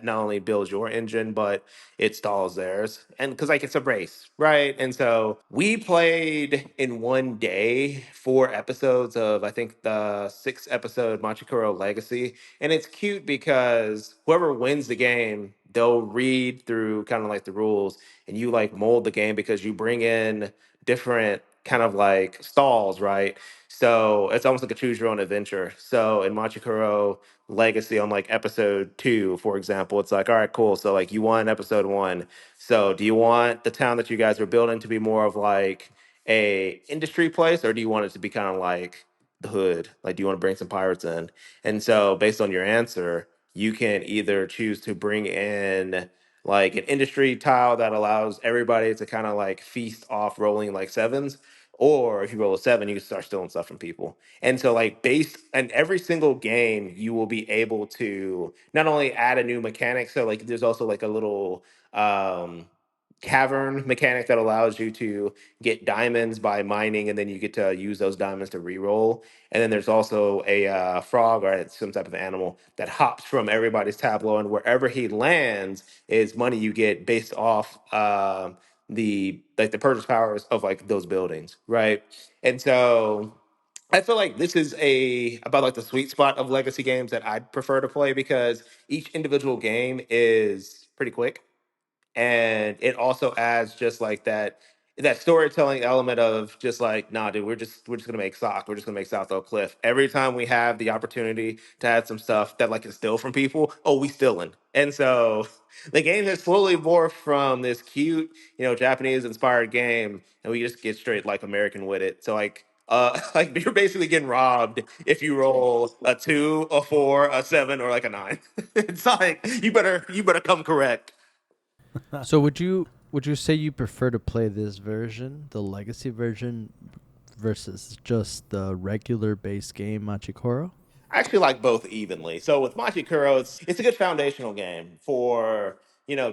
Speaker 3: not only builds your engine, but it stalls theirs. And because like it's a race, right? And so we played in one day 4 episodes of I think the 6 episode Machikoro Legacy. And it's cute because whoever wins the game, they'll read through kind of like the rules, and you like mold the game because you bring in different kind of like stalls, right? So it's almost like a choose your own adventure. So in Machikoro Legacy on like episode 2, for example, it's like, all right, cool. So like you won episode 1. So do you want the town that you guys are building to be more of like a industry place, or do you want it to be kind of like the hood? Like, do you want to bring some pirates in? And so based on your answer, you can either choose to bring in like an industry tile that allows everybody to kind of like feast off rolling like sevens. Or if you roll a 7, you can start stealing stuff from people. And so, like, based on every single game, you will be able to not only add a new mechanic, so like, there's also like a little um, cavern mechanic that allows you to get diamonds by mining, and then you get to use those diamonds to re-roll. And then there's also a frog or some type of animal that hops from everybody's tableau, and wherever he lands is money you get based off the purchase powers of like those buildings, right? And so I feel like this is a about like the sweet spot of legacy games that I'd prefer to play because each individual game is pretty quick, and it also adds just like that storytelling element of just like, nah, dude, we're just gonna make sock, we're just gonna make South Oak Cliff. Every time we have the opportunity to add some stuff that like can steal from people, oh, we stealing. And so the game has slowly morphed from this cute, Japanese inspired game, and we just get straight like American with it. So like like you're basically getting robbed if you roll a 2, a 4, a 7, or like a 9. It's like you better come correct.
Speaker 1: So would you say you prefer to play this version, the legacy version, versus just the regular base game Machikoro?
Speaker 3: I actually like both evenly. So with Machi Kuro, it's a good foundational game for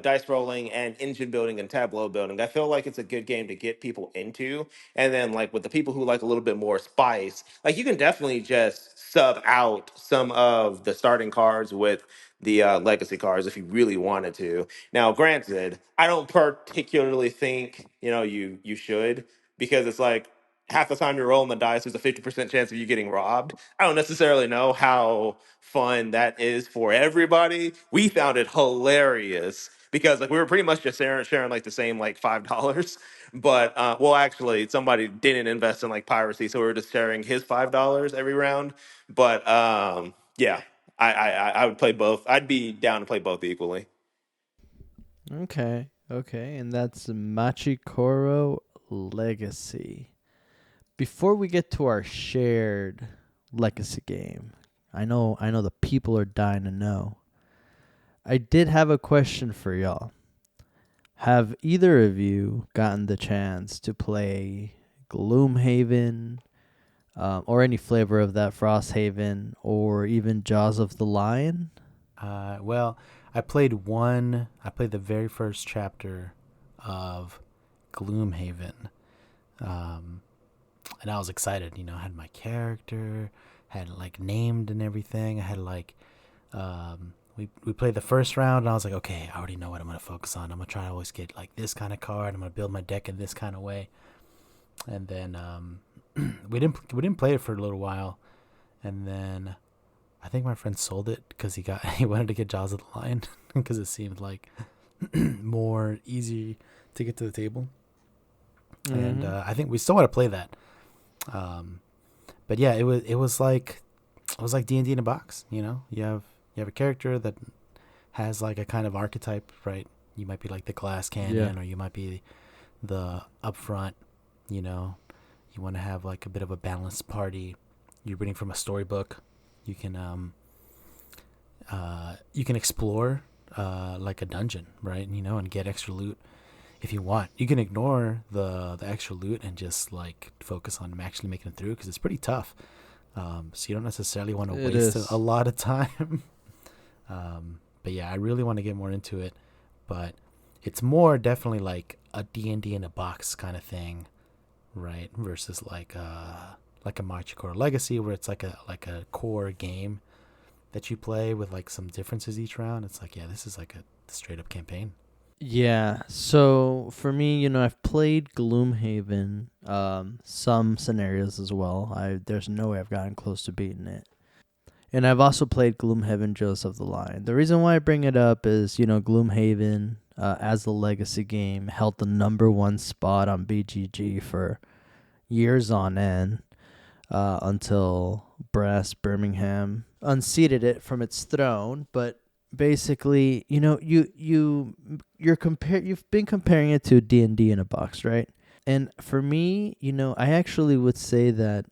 Speaker 3: dice rolling and engine building and tableau building. I feel like it's a good game to get people into, and then like with the people who like a little bit more spice, like you can definitely just sub out some of the starting cards with the legacy cards if you really wanted to. Now, granted, I don't particularly think you should because it's like half the time you're rolling the dice, there's a 50% chance of you getting robbed. I don't necessarily know how fun that is for everybody. We found it hilarious because like we were pretty much just sharing like the same like $5. But well, actually, somebody didn't invest in like piracy, so we were just sharing his $5 every round. But yeah, I would play both. I'd be down to play both equally.
Speaker 1: Okay, okay, and that's Machikoro Legacy. Before we get to our shared legacy game, I know the people are dying to know. I did have a question for y'all. Have either of you gotten the chance to play Gloomhaven, or any flavor of that, Frosthaven, or even Jaws of the Lion?
Speaker 2: Well, I played the very first chapter of Gloomhaven. And I was excited, I had my character, had like named and everything. I had like, we played the first round and I was like, okay, I already know what I'm going to focus on. I'm going to try to always get like this kind of card. I'm going to build my deck in this kind of way. And then, we didn't play it for a little while. And then I think my friend sold it because he wanted to get Jaws of the Lion because it seemed like more easy to get to the table. Mm-hmm. And I think we still want to play that. But yeah, it was like D&D in a box. You have a character that has like a kind of archetype, right? You might be like the glass cannon, or you might be the upfront. You want to have like a bit of a balanced party. You're reading from a storybook. You can explore like a dungeon, right? And get extra loot if you want. You can ignore the extra loot and just like focus on actually making it through because it's pretty tough. So you don't necessarily want to waste a lot of time. But yeah, I really want to get more into it. But it's more definitely like a D&D in a box kind of thing, right? Versus like a Machikoro Legacy where it's like a core game that you play with like some differences each round. It's like, yeah, this is like a straight up campaign.
Speaker 1: Yeah, so for me, I've played Gloomhaven, some scenarios as well. There's no way I've gotten close to beating it. And I've also played Gloomhaven, Jaws of the Lion. The reason why I bring it up is, Gloomhaven, as the legacy game, held the #1 spot on BGG for years on end, until Brass Birmingham unseated it from its throne. But basically, you've been comparing it to D&D in a box, right? And for me, I actually would say that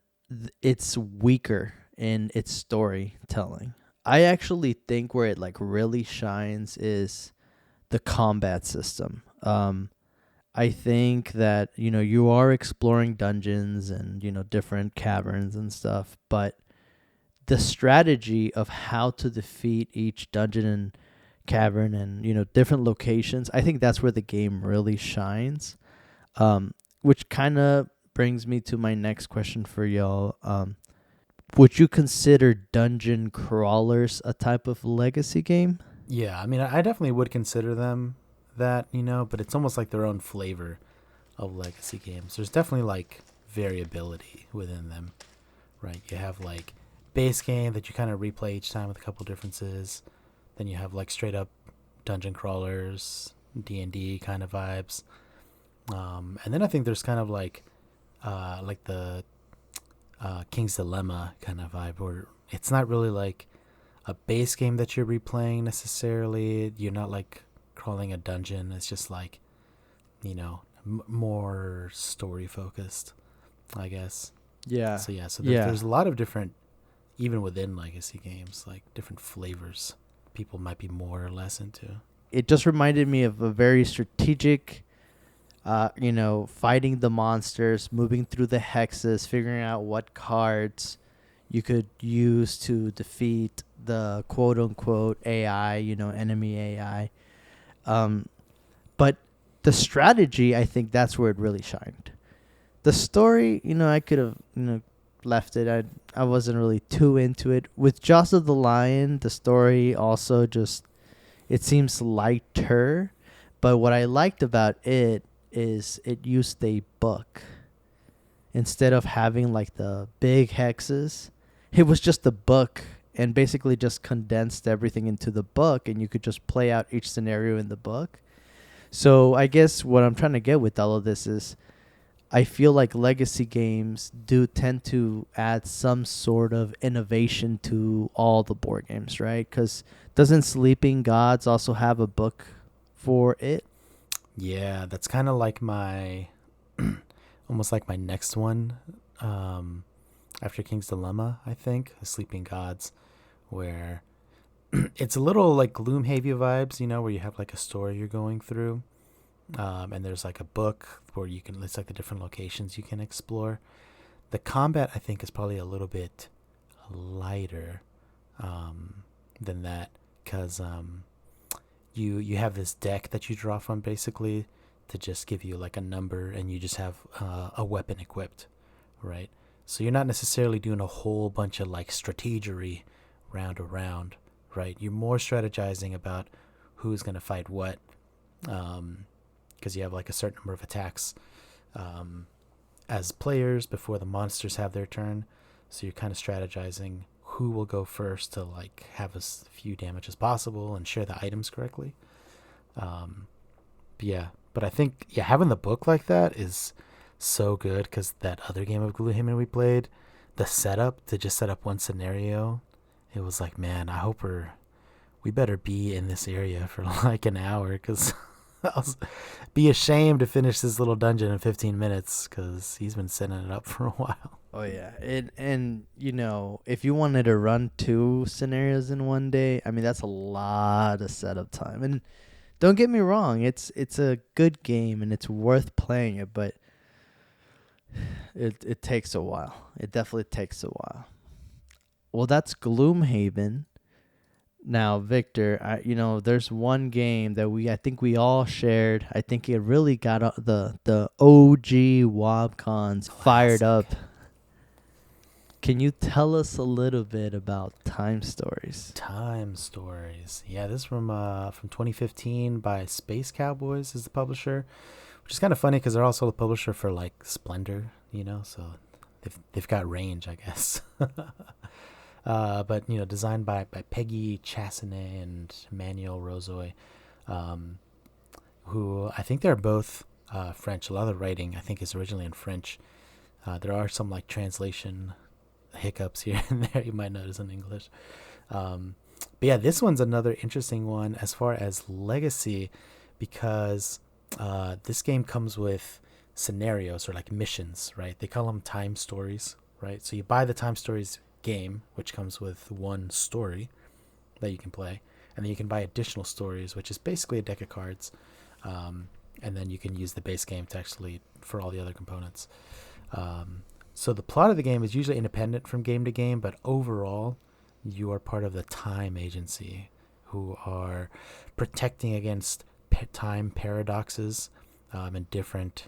Speaker 1: it's weaker in its storytelling. I actually think where it like really shines is the combat system. I think that, you are exploring dungeons and, different caverns and stuff, but the strategy of how to defeat each dungeon and cavern and, different locations, I think that's where the game really shines. Which kind of brings me to my next question for y'all. Would you consider dungeon crawlers a type of legacy game?
Speaker 2: Yeah, I mean, I definitely would consider them that, but it's almost like their own flavor of legacy games. There's definitely like variability within them, right? You have like base game that you kind of replay each time with a couple differences. Then you have like straight up dungeon crawlers, D&D kind of vibes. And then I think there's kind of like the King's Dilemma kind of vibe where it's not really like a base game that you're replaying necessarily. You're not like crawling a dungeon. It's just like, more story focused, I guess.
Speaker 1: Yeah.
Speaker 2: So there's a lot of different, even within legacy games, like different flavors people might be more or less into.
Speaker 1: It just reminded me of a very strategic, fighting the monsters, moving through the hexes, figuring out what cards you could use to defeat the quote unquote AI, enemy AI. But the strategy, I think that's where it really shined. The story, I could have, left it. I wasn't really too into it. With Jaws of the Lion, the story also just, it seems lighter. But what I liked about it is it used a book. instead of having like the big hexes, it was just a book and basically just condensed everything into the book, and you could just play out each scenario in the book. So I guess what I'm trying to get with all of this is I feel like legacy games do tend to add some sort of innovation to all the board games, right? Because doesn't Sleeping Gods also have a book for it?
Speaker 2: Yeah, that's kind of like my, almost like my next one, after King's Dilemma, I think, Sleeping Gods, where it's a little like Gloomhaven vibes, where you have like a story you're going through, and there's like a book where you can, it's like the different locations you can explore. The combat, I think, is probably a little bit lighter than that, because you have this deck that you draw from basically to just give you like a number, and you just have a weapon equipped, right? So you're not necessarily doing a whole bunch of like strategery round around, right? You're more strategizing about who's going to fight what, because you have like a certain number of attacks as players before the monsters have their turn. So you're kind of strategizing who will go first to like have as few damage as possible and share the items correctly. But I think having the book like that is so good, because that other game of Gloomhaven we played, the setup to just set up one scenario, it was like, man, I hope we better be in this area for like an hour, because I'll be ashamed to finish this little dungeon in 15 minutes, because he's been setting it up for a while.
Speaker 1: Oh yeah, and if you wanted to run 2 scenarios in one day, I mean that's a lot of setup time. And don't get me wrong, it's a good game and it's worth playing it, but it takes a while. It definitely takes a while. Well, that's Gloomhaven. Now, Victor, there's one game that I think we all shared. I think it really got the OG WAB cons fired up. Can you tell us a little bit about Time Stories?
Speaker 2: Time Stories. Yeah, this is from 2015 by Space Cowboys is the publisher, which is kind of funny because they're also the publisher for like Splendor, so they've got range, I guess. But designed by Peggy Chassanet and Manuel Rozoy, who I think they're both French. A lot of the writing I think is originally in French. There are some like translation hiccups here and there you might notice in English. But yeah, this one's another interesting one as far as legacy, because this game comes with scenarios or like missions, right? They call them time stories, right? So you buy the Time Stories game, which comes with one story that you can play, and then you can buy additional stories, which is basically a deck of cards, and then you can use the base game to actually for all the other components. So the plot of the game is usually independent from game to game, but overall you are part of the time agency, who are protecting against time paradoxes in different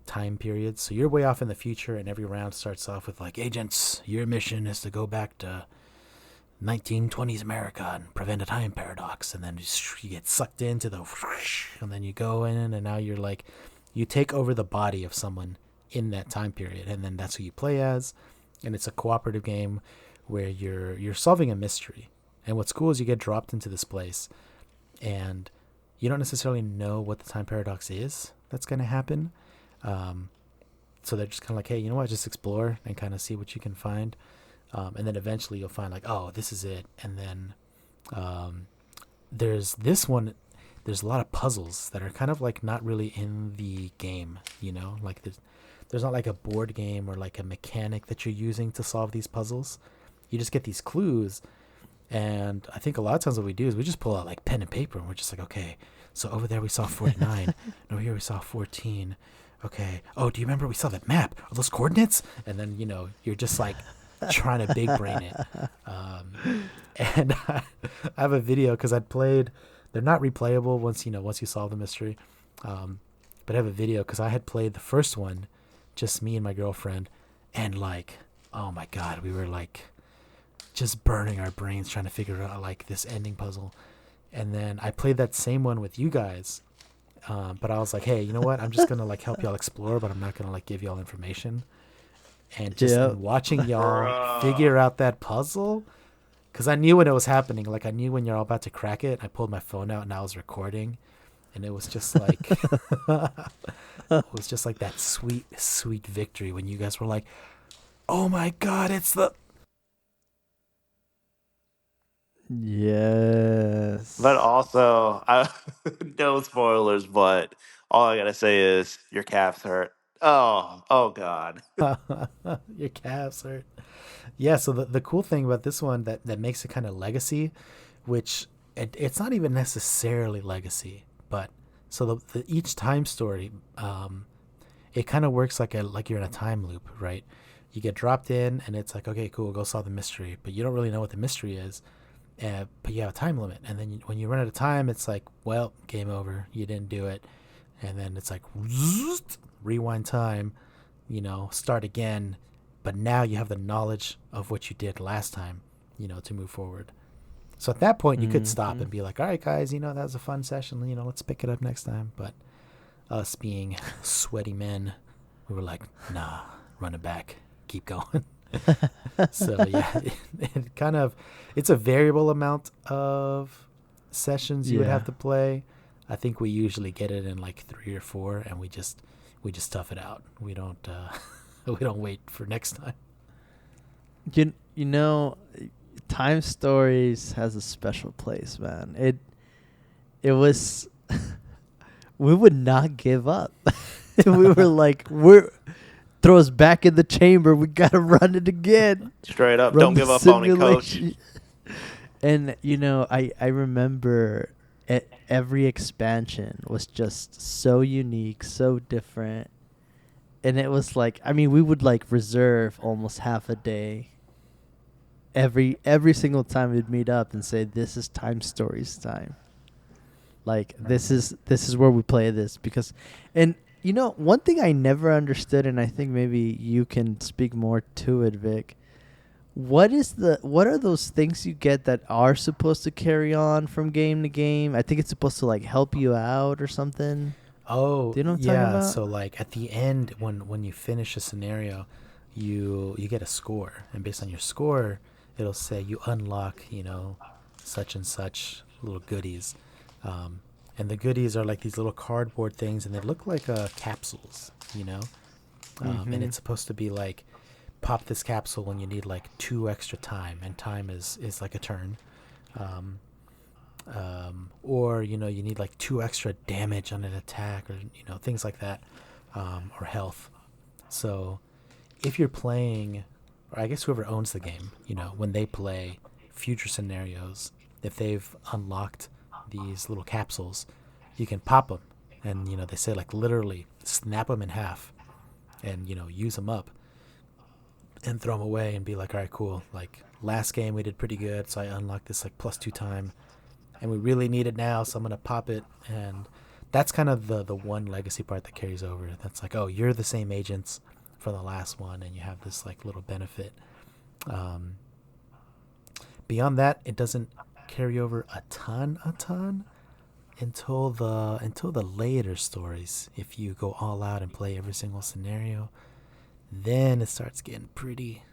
Speaker 2: time periods. So you're way off in the future, and every round starts off with like, agents, your mission is to go back to 1920s America and prevent a time paradox, and then you get sucked into the and then you go in, and now you're like, you take over the body of someone in that time period, and then that's who you play as. And it's a cooperative game where you're solving a mystery. And what's cool is you get dropped into this place, and you don't necessarily know what the time paradox is that's going to happen. So they're just kind of like, hey, you know what, just explore and kind of see what you can find. And then eventually you'll find like, oh, this is it. And then there's this one, there's a lot of puzzles that are kind of like not really in the game, like there's not like a board game or like a mechanic that you're using to solve these puzzles. You just get these clues. And I think a lot of times what we do is we just pull out like pen and paper, and we're just like, okay, so over there we saw 49. No, here we saw 14. Okay. Oh, do you remember we saw that map? Are those coordinates? And then, you're just like trying to big brain it. And I have a video because I'd played, they're not replayable once you solve the mystery. But I have a video because I had played the first one, just me and my girlfriend, and like, oh my God, we were like just burning our brains trying to figure out like this ending puzzle. And then I played that same one with you guys, But I was like, hey, you know what? I'm just gonna like help y'all explore, but I'm not gonna like give y'all information. And just
Speaker 1: Yep.
Speaker 2: in watching y'all
Speaker 3: Bruh.
Speaker 2: figure out that puzzle, because I knew when it was happening. Like I knew when you're all about to crack it. I pulled my phone out and I was recording, and it was just like it was just like that sweet, sweet victory when you guys were like, "Oh my God, it's the."
Speaker 1: Yes.
Speaker 3: But also, no spoilers, but all I gotta say is your calves hurt. Oh God.
Speaker 2: Your calves hurt. Yeah, so the cool thing about this one that makes it kind of legacy, which it's not even necessarily legacy, but so each time story, it kind of works like you're in a time loop, right? You get dropped in, and it's like, okay, cool, go solve the mystery, but you don't really know what the mystery is, but you have a time limit, and then when you run out of time, it's like, well, game over, you didn't do it, and then it's like, rewind time, start again, but now you have the knowledge of what you did last time, to move forward. So at that point, you could stop and be like, all right, guys, that was a fun session. Let's pick it up next time. But us being sweaty men, we were like, nah, run it back. Keep going. So, yeah, it's a variable amount of sessions you would have to play. I think we usually get it in like 3 or 4, and we just tough it out. We don't we don't wait for next time.
Speaker 1: You know, Time Stories has a special place, man. It was we would not give up. We were like, throw us back in the chamber. We gotta run it again.
Speaker 3: Straight up,
Speaker 1: Run
Speaker 3: don't
Speaker 1: the
Speaker 3: give up on me, coach.
Speaker 1: simulation. And I remember every expansion was just so unique, so different. And it was like, I mean, we would like reserve almost half a day every single time we'd meet up and say, this is Time Stories time. Like, this is where we play this. Because, and one thing I never understood, and I think maybe you can speak more to it, Vic. What are those things you get that are supposed to carry on from game to game? I think it's supposed to like help you out or something.
Speaker 2: Oh,
Speaker 1: Do you know what I'm
Speaker 2: yeah.
Speaker 1: talking about?
Speaker 2: So like at the end, when you finish a scenario, you get a score, and based on your score, it'll say you unlock, such and such little goodies, and the goodies are like these little cardboard things, and they look like capsules, and it's supposed to be like, pop this capsule when you need like 2 extra time, and time is like a turn. Or you need like 2 extra damage on an attack, or things like that, or health. So if you're playing, or I guess whoever owns the game, when they play future scenarios, if they've unlocked these little capsules, you can pop them, and they say like literally snap them in half, and use them up and throw them away and be like, all right, cool, like last game we did pretty good, so I unlocked this like +2 time, and we really need it now, so I'm gonna pop it. And that's kind of the one legacy part that carries over. That's like, oh, you're the same agents for the last one, and you have this like little benefit. Beyond that, it doesn't carry over a ton until the later stories. If you go all out and play every single scenario, then it starts getting pretty,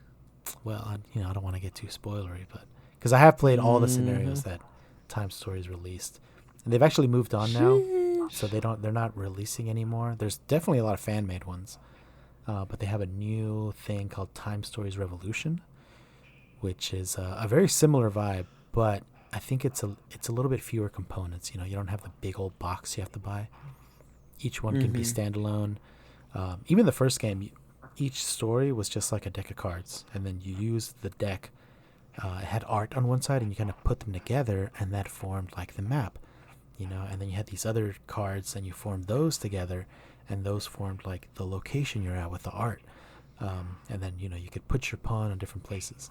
Speaker 2: well, I don't want to get too spoilery, but because I have played all the scenarios that Time Stories released, and they've actually moved on now, so they're not releasing anymore. There's definitely a lot of fan-made ones, but they have a new thing called Time Stories Revolution, which is a very similar vibe, but I think it's a little bit fewer components. You don't have the big old box you have to buy. Each one can be standalone. Even the first game, each story was just like a deck of cards, and then you used the deck. It had art on one side, and you kind of put them together, and that formed like the map, and then you had these other cards, and you formed those together, and those formed like the location you're at with the art. And then you could put your pawn in different places.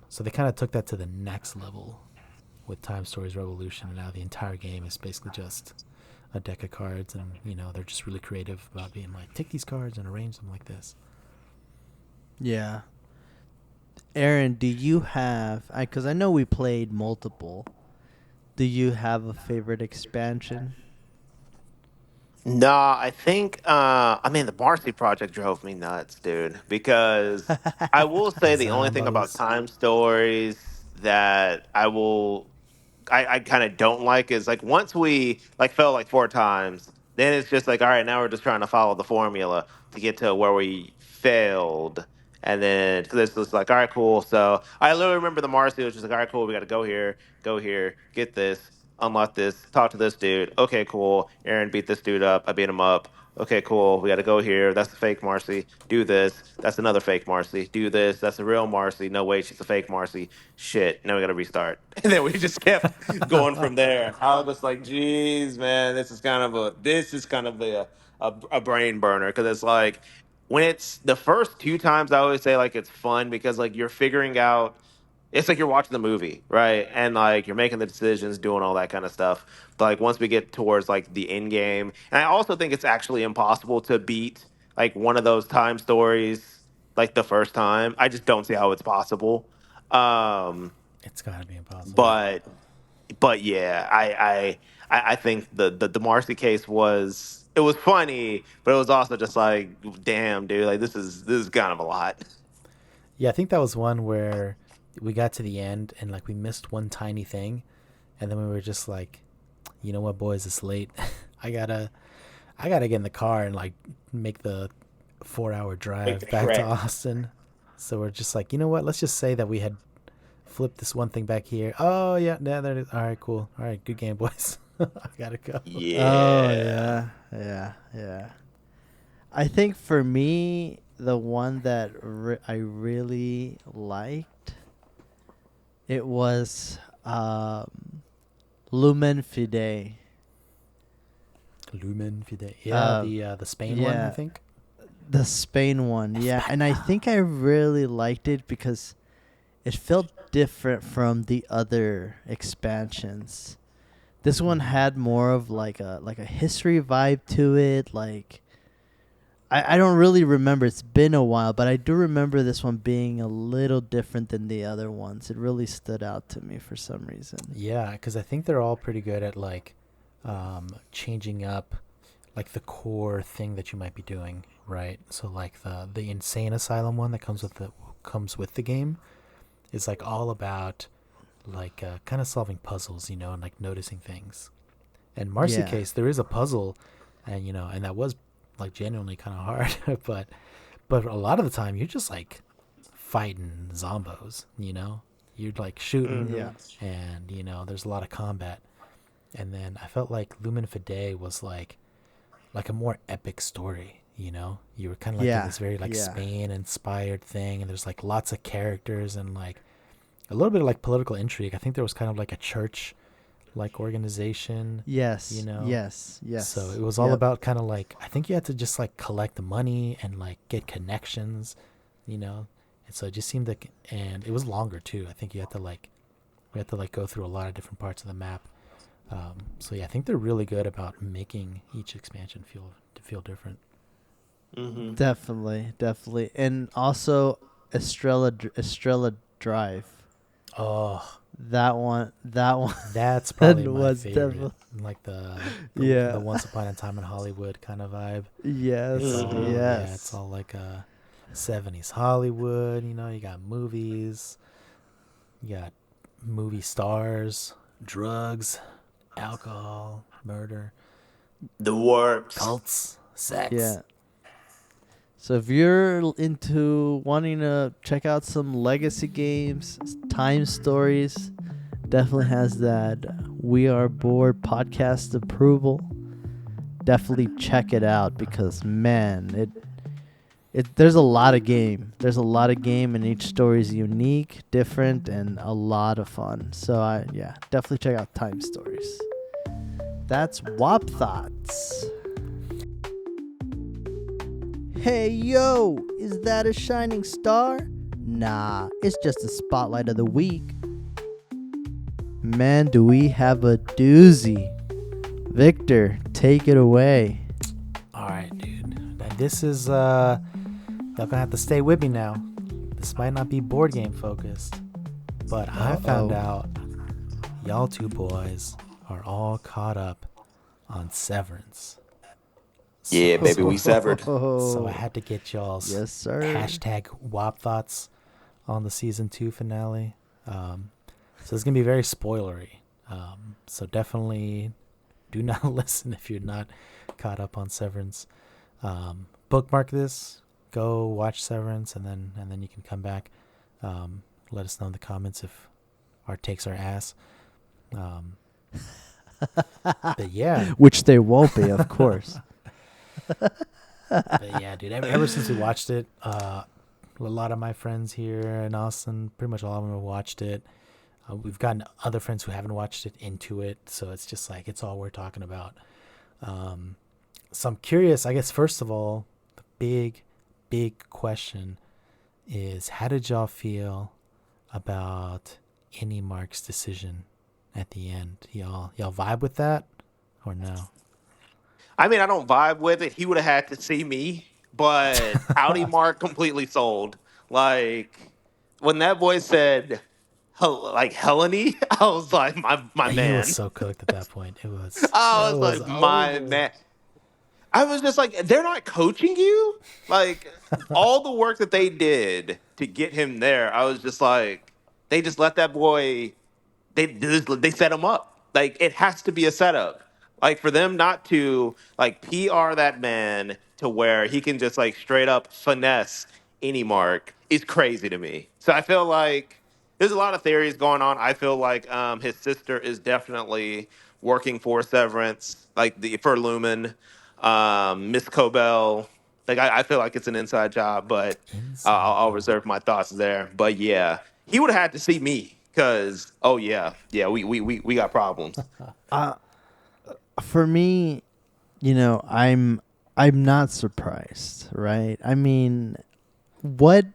Speaker 2: So they kind of took that to the next level with Time Stories Revolution, and now the entire game is basically just a deck of cards, and they're just really creative about being like, take these cards and arrange them like this.
Speaker 1: Yeah. Aaron, do you have, because I know we played multiple, do you have a favorite expansion?
Speaker 3: Nah, I think I mean the Marcy project drove me nuts, dude. Because I will
Speaker 2: The
Speaker 3: say the only thing about
Speaker 2: Zombos.
Speaker 3: time stories that I kind of don't like is like once we like fell like four times, then it's just like all right, now we're just trying to follow the formula to get to where we failed. And then this was like, all right, cool. So I literally remember the Marcy was just like, all right, cool. We got to go here, get this, unlock this, talk to this dude. Okay, cool. Aaron beat this dude up. I beat him up. Okay, cool. We got to go here. That's the fake Marcy. Do this. That's another fake Marcy. Do this. That's the real Marcy. No, wait, she's a fake Marcy. Shit. Now we got to restart. And then we just kept going from there. I was just like, geez, man, this is kind of a brain burner because it's like when it's the first two times I always say like it's fun because like you're figuring out it's like you're watching the movie, right? And like you're making the decisions, doing all that kind of stuff. But like once we get towards like the end game, and I also think it's actually impossible to beat like one of those time stories like the first time. I just don't see how it's possible. Um,
Speaker 2: It's gotta be impossible.
Speaker 3: but yeah, I think the Marcy case was it was funny, but it was also just like, damn, dude, like this is kind of a lot.
Speaker 2: Yeah, I think that was one where we got to the end and like we missed one tiny thing, and then we were just like, you know what, boys, it's late. I gotta I gotta get in the car and like make the 4 hour
Speaker 3: Make
Speaker 2: drive
Speaker 3: the
Speaker 2: back to
Speaker 3: trek.
Speaker 2: Austin. So we're just like, you know what? Let's just say that we had flipped this one thing back here. Oh yeah, yeah, there it is. All right, cool. All right, good game, boys. I gotta go.
Speaker 1: Oh
Speaker 3: Yeah.
Speaker 1: yeah, yeah, yeah. I think for me, the one that I really liked it was Lumen Fide.
Speaker 2: Lumen Fide. Yeah,
Speaker 1: Uh,
Speaker 2: the Spain one, I
Speaker 1: yeah,
Speaker 2: think.
Speaker 1: the Spain one. Yeah, and I think I really liked it because it felt different from the other expansions. This one
Speaker 2: Mm.
Speaker 1: had more of like a history vibe to it. Like I don't really remember. It's been a while, but I do remember this one being a little different than the other ones. It really stood out to me for some reason.
Speaker 2: Yeah, because I think they're all pretty good at like changing up like the core thing that you might be doing, right? So like the insane asylum one that comes with the game is like all about like kind of solving puzzles, and like noticing things. And Marcy
Speaker 1: Yeah.
Speaker 2: case, there is a puzzle, and and that was like genuinely kind of hard, but a lot of the time you're just like fighting zombos, you're like shooting,
Speaker 3: Hmm.
Speaker 1: Yeah.
Speaker 2: and there's a lot of combat. And then I felt like Lumen Fide was like a more epic story. You were kind of like in
Speaker 1: Yeah.
Speaker 2: this very like
Speaker 1: Yeah.
Speaker 2: Spain inspired thing, and there's like lots of characters and like a little bit of like political intrigue. I think there was kind of like a church like organization, you
Speaker 1: Yes.
Speaker 2: know.
Speaker 1: Yes.
Speaker 2: So
Speaker 1: Yes.
Speaker 2: it was all
Speaker 1: Yep.
Speaker 2: about kind of like I think you had to just like collect the money and like get connections, you know. And so it just seemed like, and it was longer too. I think we had to like go through a lot of different parts of the map. So yeah, I think they're really good about making each expansion feel different.
Speaker 3: Hmm.
Speaker 1: Definitely. Definitely. And also Estrella Drive.
Speaker 2: Oh,
Speaker 1: That one. That one
Speaker 2: that's probably my
Speaker 1: was
Speaker 2: favorite.
Speaker 1: definitely.
Speaker 2: Like the
Speaker 1: Yeah.
Speaker 2: Once Upon a Time in Hollywood kind of vibe. It's
Speaker 1: Yes.
Speaker 2: all
Speaker 3: Hmm.
Speaker 2: yeah, it's
Speaker 1: Yes.
Speaker 2: all like 70s Hollywood. You got movies, you got movie stars, drugs, alcohol, murder,
Speaker 3: The warps.
Speaker 2: cults, sex.
Speaker 1: Yeah. So if you're into wanting to check out some legacy games, time stories, definitely has that We Are Bored podcast approval. Definitely check it out because man, it there's a lot of game. There's a lot of game and each story is unique, different, and a lot of fun. So definitely check out Time Stories. That's WAP Thoughts. Hey yo, is that a shining star? Nah, it's just the spotlight of the week. Man, do we have a doozy. Victor, take it away.
Speaker 2: All right, dude. And this is y'all gonna have to stay with me now. This might not be board game focused, but I found out y'all two boys are all caught up on Severance.
Speaker 3: Yeah, baby, we severed.
Speaker 2: So I had to get y'all's
Speaker 1: Yes, sir.
Speaker 2: hashtag WAP thoughts on the season 2 finale. So it's gonna be very spoilery. So definitely do not listen if you're not caught up on Severance. Bookmark this, go watch Severance, and then you can come back. Let us know in the comments if our takes are ass. But yeah,
Speaker 1: Which they won't be, of course.
Speaker 2: but yeah, dude. Ever since we watched it, a lot of my friends here in Austin, pretty much all of them have watched it. We've gotten other friends who haven't watched it into it, so it's just like it's all we're talking about. So I'm curious. I guess first of all, the big question is, how did y'all feel about Any Mark's decision at the end? Y'all vibe with that or no?
Speaker 3: I mean, I don't vibe with it. He would have had to see me, but Audi Mark completely sold. Like when that boy said, like Helene, I was like, my
Speaker 2: He was
Speaker 3: man.
Speaker 2: so cooked at that point. It
Speaker 3: I was
Speaker 2: was
Speaker 3: like, my
Speaker 2: over.
Speaker 3: man. I was just like, they're not coaching you? Like, all the work that they did to get him there, I was just like, they just let that boy, they set him up. Like, it has to be a setup. Like, for them not to, like, PR that man to where he can just, like, straight up finesse any mark is crazy to me. So I feel like there's a lot of theories going on. I feel like his sister is definitely working for Severance, like for Lumen. Miss Cobell. Like I feel like it's an inside job, but
Speaker 2: Inside
Speaker 3: I'll
Speaker 2: job.
Speaker 3: reserve my thoughts there. But yeah, he would have had to see me because yeah, we got problems.
Speaker 1: For me, I'm not surprised, right? I mean, what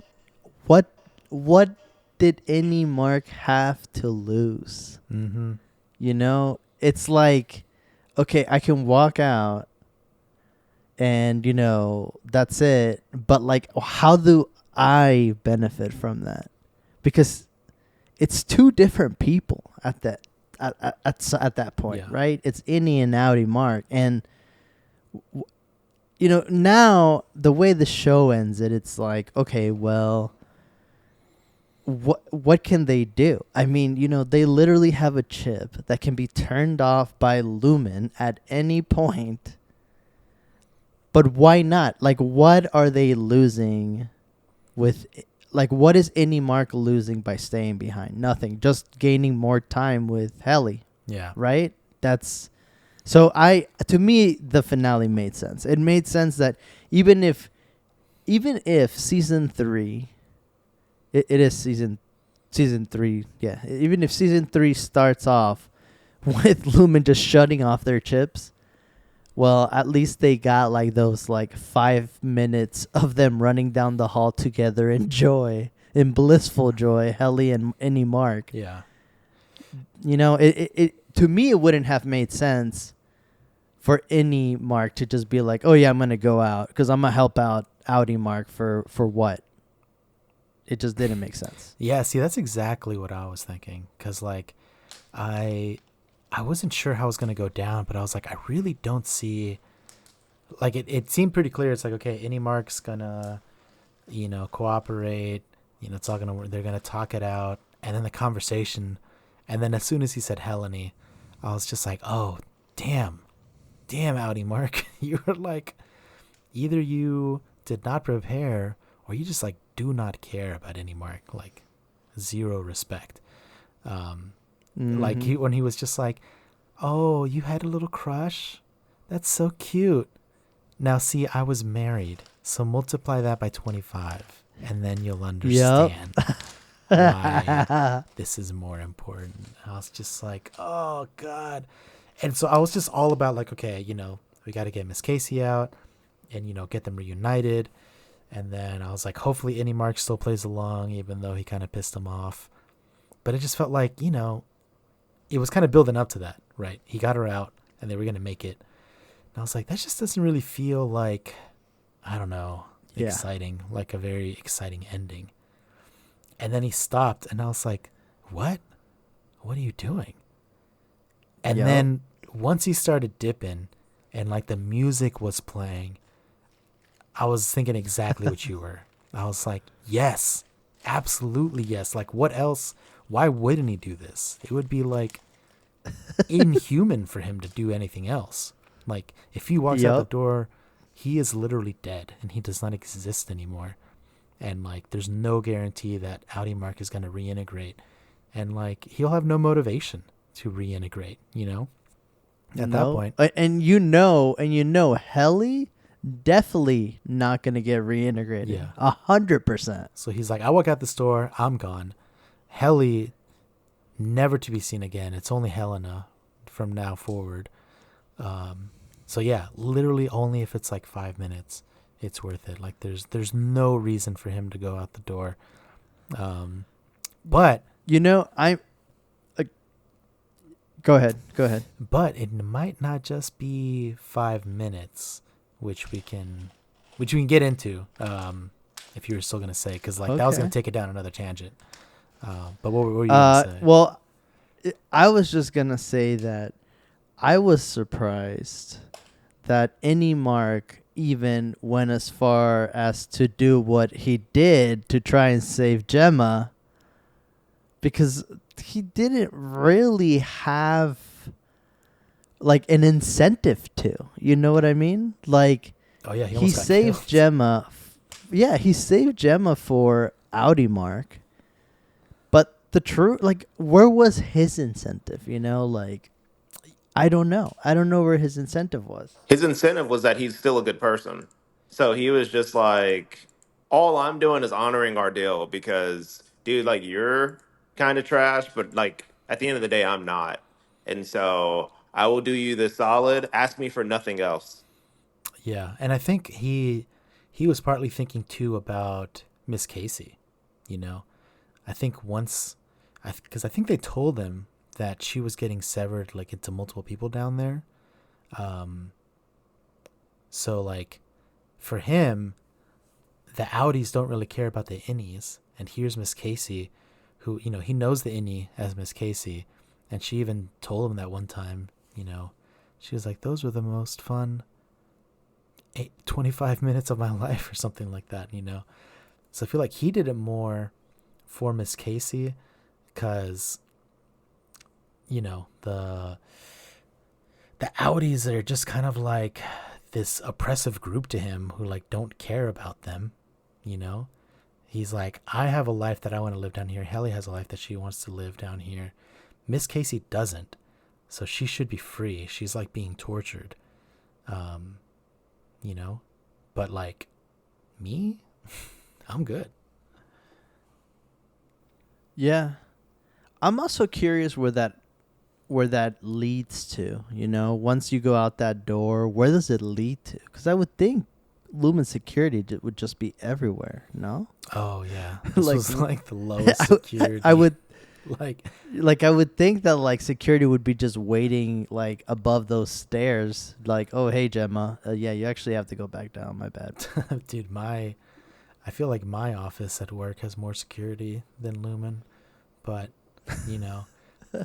Speaker 1: what what did any Mark have to lose?
Speaker 2: Mm-hmm.
Speaker 1: It's like, okay, I can walk out and that's it, but like, how do I benefit from that? Because it's two different people at that point,
Speaker 2: Yeah.
Speaker 1: right? It's Innie and Audi Mark, and now the way the show ends, it's like, okay, well, what can they do? I mean, they literally have a chip that can be turned off by Lumen at any point. But why not? Like, what are they losing with? Like, what is any Mark losing by staying behind? Nothing. Just gaining more time with Helly,
Speaker 2: Yeah.
Speaker 1: right? That's so. To me, the finale made sense. It made sense that even if season 3, it is season 3. Yeah. Even if season 3 starts off with Lumen just shutting off their chips, well, at least they got like those like 5 minutes of them running down the hall together in joy, in blissful joy, Helly and Any Mark.
Speaker 2: Yeah.
Speaker 1: It to me, it wouldn't have made sense for Any Mark to just be like, oh yeah, I'm gonna go out because I'm gonna help out Audi Mark for what? It just didn't make sense.
Speaker 2: Yeah. See, that's exactly what I was thinking. Cause like, I wasn't sure how it was going to go down, but I was like, I really don't see, like, it seemed pretty clear. It's like, okay, Any Mark's going to, cooperate, it's all going to work. They're going to talk it out. And then the conversation. And then as soon as he said Helene, I was just like, oh, damn, Audi Mark. You were like, either you did not prepare or you just like do not care about Any Mark, like zero respect. Like when he was just like, oh, you had a little crush? That's so cute. Now, see, I was married, so multiply that by 25, and then you'll understand why this is more important. I was just like, oh, God. And so I was just all about like, okay, we got to get Miss Casey out and, get them reunited. And then I was like, hopefully Any Mark still plays along, even though he kind of pissed him off. But it just felt like, it was kind of building up to that, right? He got her out and they were going to make it. And I was like, that just doesn't really feel like, I don't know, exciting, like a very exciting ending. And then he stopped and I was like, what? What are you doing? And then once he started dipping and like the music was playing, I was thinking exactly what you were. I was like, yes, absolutely yes. Like, what else? Why wouldn't he do this? It would be like inhuman for him to do anything else. Like, if he walks out the door, he is literally dead and he does not exist anymore. And like, there's no guarantee that Audi Mark is going to reintegrate. And like, he'll have no motivation to reintegrate, you know, at that point.
Speaker 1: And you know, Helly definitely not going to get reintegrated.
Speaker 2: Yeah.
Speaker 1: 100%.
Speaker 2: So he's like, I walk out the store, I'm gone. Helly, never to be seen again. It's only Helena from now forward. So yeah, literally only if it's like 5 minutes, it's worth it. Like there's no reason for him to go out the door. But
Speaker 1: you know, go ahead.
Speaker 2: But it might not just be 5 minutes, which we can get into. If you were still gonna say, because like that was gonna take it down another tangent. But what were you gonna say?
Speaker 1: Well, I was just gonna say that I was surprised that any Mark even went as far as to do what he did to try and save Gemma, because he didn't really have like an incentive to. You know what I mean? Like,
Speaker 2: oh yeah,
Speaker 1: he saved Gemma. He saved Gemma for Audi Mark. But the truth, like, where was his incentive? You know, like, I don't know. I don't know where his incentive was.
Speaker 3: His incentive was that he's still a good person. So he was just like, all I'm doing is honoring our deal because, dude, like, you're kind of trash, but like, at the end of the day, I'm not. And so I will do you this solid. Ask me for nothing else.
Speaker 2: Yeah. And I think he was partly thinking too about Miss Casey, you know. I think because I think they told him that she was getting severed like into multiple people down there. So like for him, the Audis don't really care about the innies. And here's Miss Casey, who, you know, he knows the innie as Miss Casey. And she even told him that one time, you know, she was like, those were the most fun 25 minutes of my life or something like that, you know. So I feel like he did it more for Miss Casey because, you know, the Audis are just kind of like this oppressive group to him who like don't care about them, you know. He's like, I have a life that I want to live down here. Helly has a life that she wants to live down here. Miss Casey doesn't, so she should be free. She's like being tortured, you know. But like me, I'm good.
Speaker 1: Yeah, I'm also curious where that leads to. You know, once you go out that door, where does it lead to? Because I would think Lumen security would just be everywhere. No.
Speaker 2: Oh yeah, this
Speaker 1: like,
Speaker 2: was like the lowest security.
Speaker 1: I would
Speaker 2: like
Speaker 1: I would think that like security would be just waiting like above those stairs. Like, oh hey Gemma, yeah, you actually have to go back down. My bad,
Speaker 2: dude. I feel like my office at work has more security than Lumen, but you know,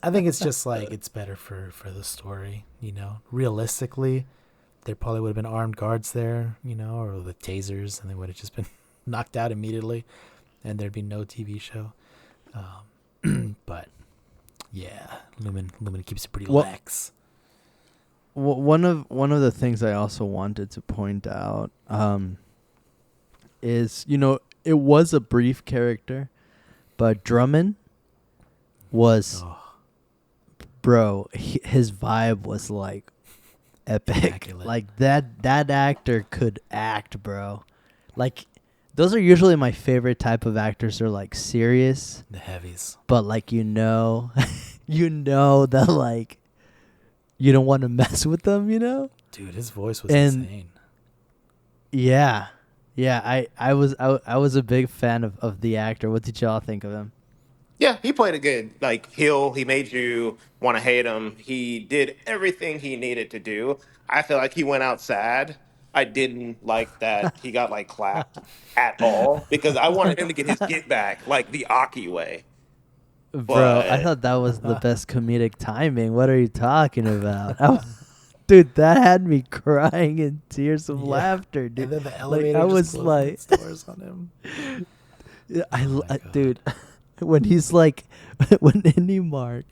Speaker 2: I think it's just like it's better for the story. You know, realistically, there probably would have been armed guards there, you know, or the tasers, and they would have just been knocked out immediately, and there'd be no TV show. But yeah, Lumen keeps it pretty lax.
Speaker 1: One of the things I also wanted to point out is, you know, it was a brief character, but Drummond was, bro, his vibe was like epic. Immaculate. Like that actor could act, bro. Like, those are usually my favorite type of actors. They're like serious,
Speaker 2: the heavies, but like you know that like you don't want to mess with them. You know, dude, his voice was insane.
Speaker 1: Yeah, I was a big fan of the actor. What did y'all think of him?
Speaker 3: Yeah, he played it good. Like, he made you want to hate him. He did everything he needed to do. I feel like he went out sad. I didn't like that he got like clapped at all because I wanted him to get his get back like the Aki way.
Speaker 1: Bro, I thought that was the best comedic timing. What are you talking about? Dude, that had me crying in tears of laughter,
Speaker 2: And
Speaker 1: dude.
Speaker 2: then the elevator
Speaker 1: I
Speaker 2: just
Speaker 1: was
Speaker 2: closing
Speaker 1: like,
Speaker 2: its doors on him.
Speaker 1: Yeah,
Speaker 2: Oh my God.
Speaker 1: dude, when he's like, when Indy Mark,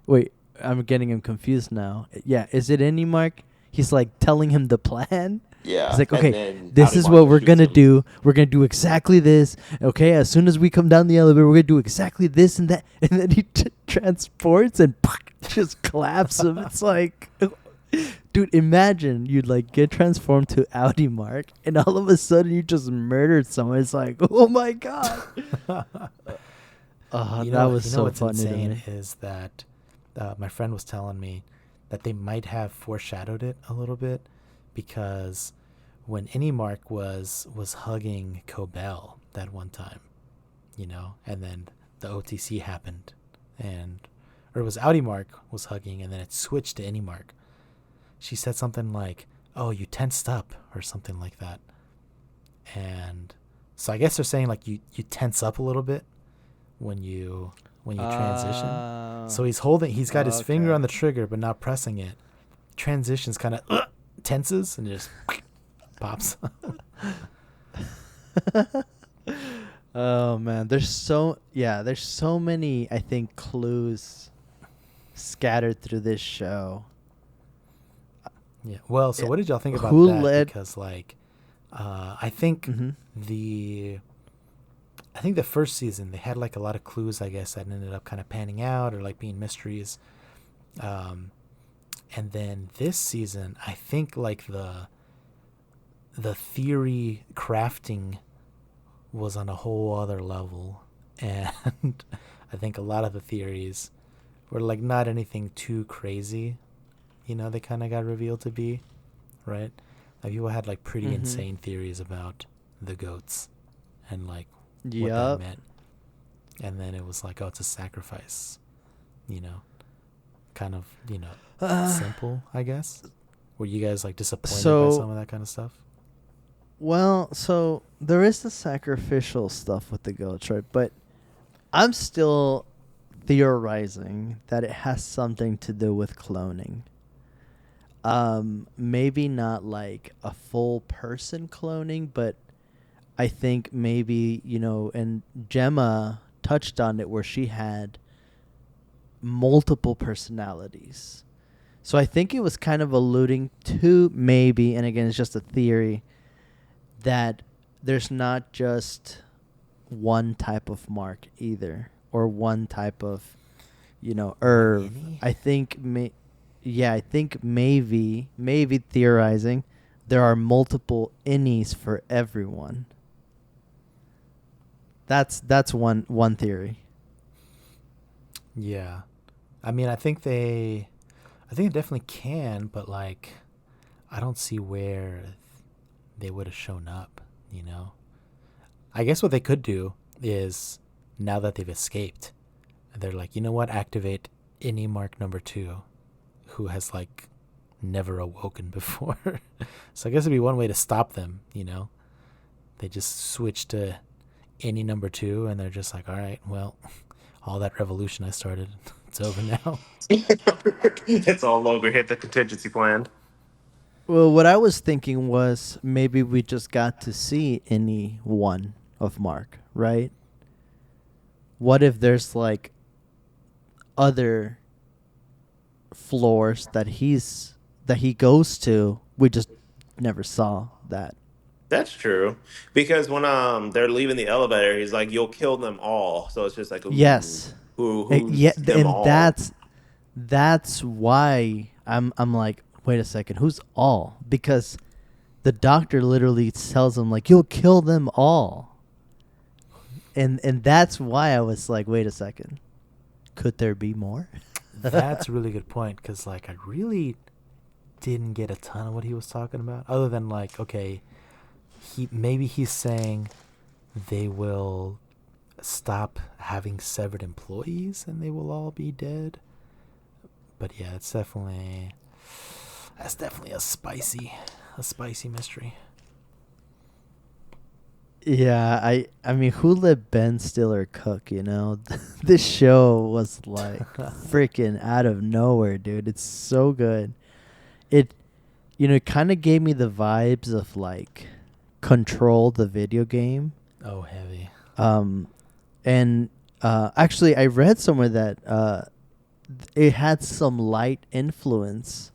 Speaker 1: wait, I'm getting him confused now. Yeah, is it Indy Mark? He's like telling him the plan.
Speaker 3: Yeah.
Speaker 1: He's like,
Speaker 3: and
Speaker 1: okay,
Speaker 3: then
Speaker 1: this
Speaker 3: Howdy
Speaker 1: is
Speaker 3: Mark
Speaker 1: what we're
Speaker 3: shoots
Speaker 1: gonna
Speaker 3: him.
Speaker 1: do. We're gonna do exactly this. Okay, as soon as we come down the elevator, we're gonna do exactly this and that. And then he transports and just claps him. It's like, dude, imagine you'd like get transformed to Audi Mark, and all of a sudden you just murdered someone. It's like, oh my God. That was so
Speaker 2: what's
Speaker 1: funny to
Speaker 2: insane
Speaker 1: me.
Speaker 2: is that my friend was telling me that they might have foreshadowed it a little bit, because when Anymark was hugging Cobell that one time, and then the OTC happened, or it was Audi Mark was hugging, and then it switched to Anymark. She said something like, "Oh, you tensed up," or something like that. And so I guess they're saying like you tense up a little bit when you transition. So he's got his finger on the trigger but not pressing it. Transitions kind of tenses and just pops.
Speaker 1: Oh man, there's so many, I think, clues scattered through this show.
Speaker 2: Yeah. Well, so what did y'all think about
Speaker 1: Who
Speaker 2: that?
Speaker 1: led-
Speaker 2: Because I think the first season they had like a lot of clues, I guess, that ended up kind of panning out or like being mysteries. And then this season, I think like the theory crafting was on a whole other level, and I think a lot of the theories were like not anything too crazy. They kind of got revealed to be, right? Like people had like pretty insane theories about the goats and like what that meant. And then it was like, oh, it's a sacrifice, kind of, simple, I guess. Were you guys like disappointed by some of that kind of stuff?
Speaker 1: Well, so there is the sacrificial stuff with the goats, right? But I'm still theorizing that it has something to do with cloning. Maybe not like a full person cloning, but I think maybe, and Gemma touched on it where she had multiple personalities. So I think it was kind of alluding to maybe, and again, it's just a theory, that there's not just one type of mark either, or one type of, herb. I think maybe theorizing there are multiple innies for everyone. That's one theory.
Speaker 2: Yeah. I mean, I think they definitely can, but like I don't see where they would have shown up, I guess what they could do is, now that they've escaped, they're like, you know what, activate any mark number 2 who has like never awoken before. So I guess it'd be one way to stop them, They just switch to any number 2 and they're just like, all right, well, all that revolution I started, it's over now.
Speaker 3: It's all over. Hit the contingency plan.
Speaker 1: Well, what I was thinking was maybe we just got to see any one of Mark, right? What if there's like other floors that he goes to? We just never saw that.
Speaker 3: That's true. Because when they're leaving the elevator, he's like, "You'll kill them all." So it's just like, ooh,
Speaker 1: Yes.
Speaker 3: who's them
Speaker 1: And
Speaker 3: all?
Speaker 1: that's why I'm like, wait a second, who's all? Because the doctor literally tells him like, you'll kill them all. And that's why I was like, wait a second, could there be more?
Speaker 2: That's a really good point, because like I really didn't get a ton of what he was talking about, other than like, okay, he's saying they will stop having severed employees and they will all be dead. But yeah, that's definitely a spicy mystery.
Speaker 1: Yeah, I mean, who let Ben Stiller cook, This show was like freaking out of nowhere, dude. It's so good. it kind of gave me the vibes of like Control, the video game.
Speaker 2: Oh, heavy.
Speaker 1: And actually, I read somewhere that it had some light influence